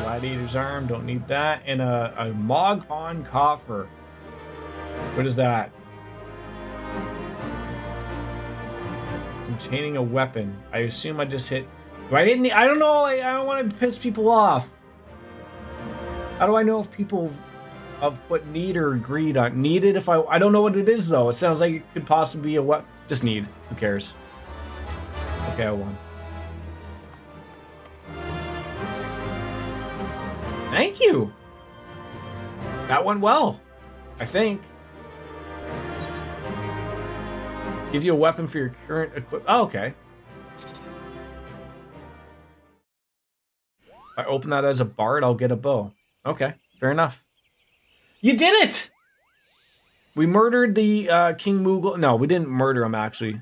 Gladiator's arm, don't need that. And a Moghon coffer. What is that? Containing a weapon. I assume I just hit. Do I hit any? I don't know. I don't want to piss people off. How do I know if people have put need or greed on needed? If I don't know what it is though. It sounds like it could possibly be a what? Just need. Who cares? Okay, I won. Thank you. That went well, I think. Gives you a weapon for your current equip. Oh, okay. If I open that as a bard, I'll get a bow. Okay, fair enough. You did it! We murdered the King Moogle. No, we didn't murder him, actually.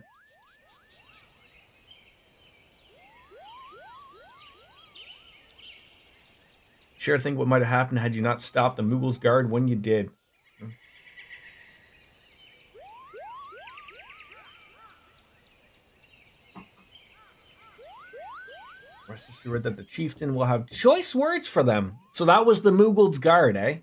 Sure, think what might have happened had you not stopped the Moogle's guard when you did. Rest assured that the chieftain will have choice words for them. So that was the Moogle's guard, eh?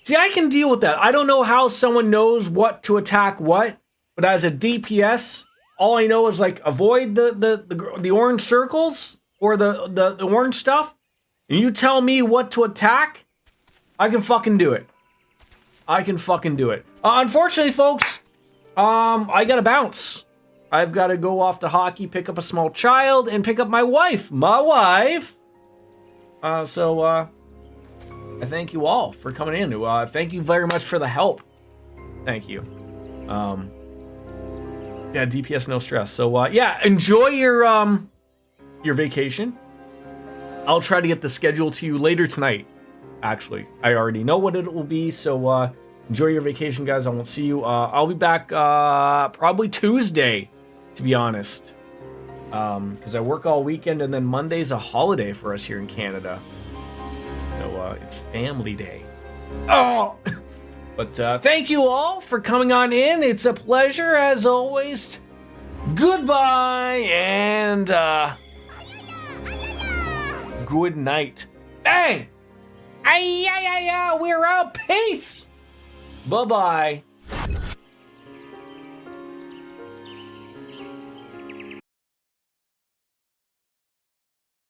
See, I can deal with that. I don't know how someone knows what to attack what, but as a DPS, all I know is like avoid the orange circles or the orange stuff. And you tell me what to attack, I can fucking do it. I can fucking do it. Unfortunately, folks, I gotta bounce. I've got to go off to hockey, pick up a small child, and pick up my wife. My wife! I thank you all for coming in. Thank you very much for the help. Thank you. Yeah, DPS, no stress. So, yeah, enjoy your vacation. I'll try to get the schedule to you later tonight, actually. I already know what it will be, so enjoy your vacation, guys. I won't see you. I'll be back probably Tuesday, to be honest. Because I work all weekend, and then Monday's a holiday for us here in Canada. So, it's family day. Oh! But thank you all for coming on in. It's a pleasure, as always. Goodbye, and good night. Hey! We're out. Peace! Bye-bye.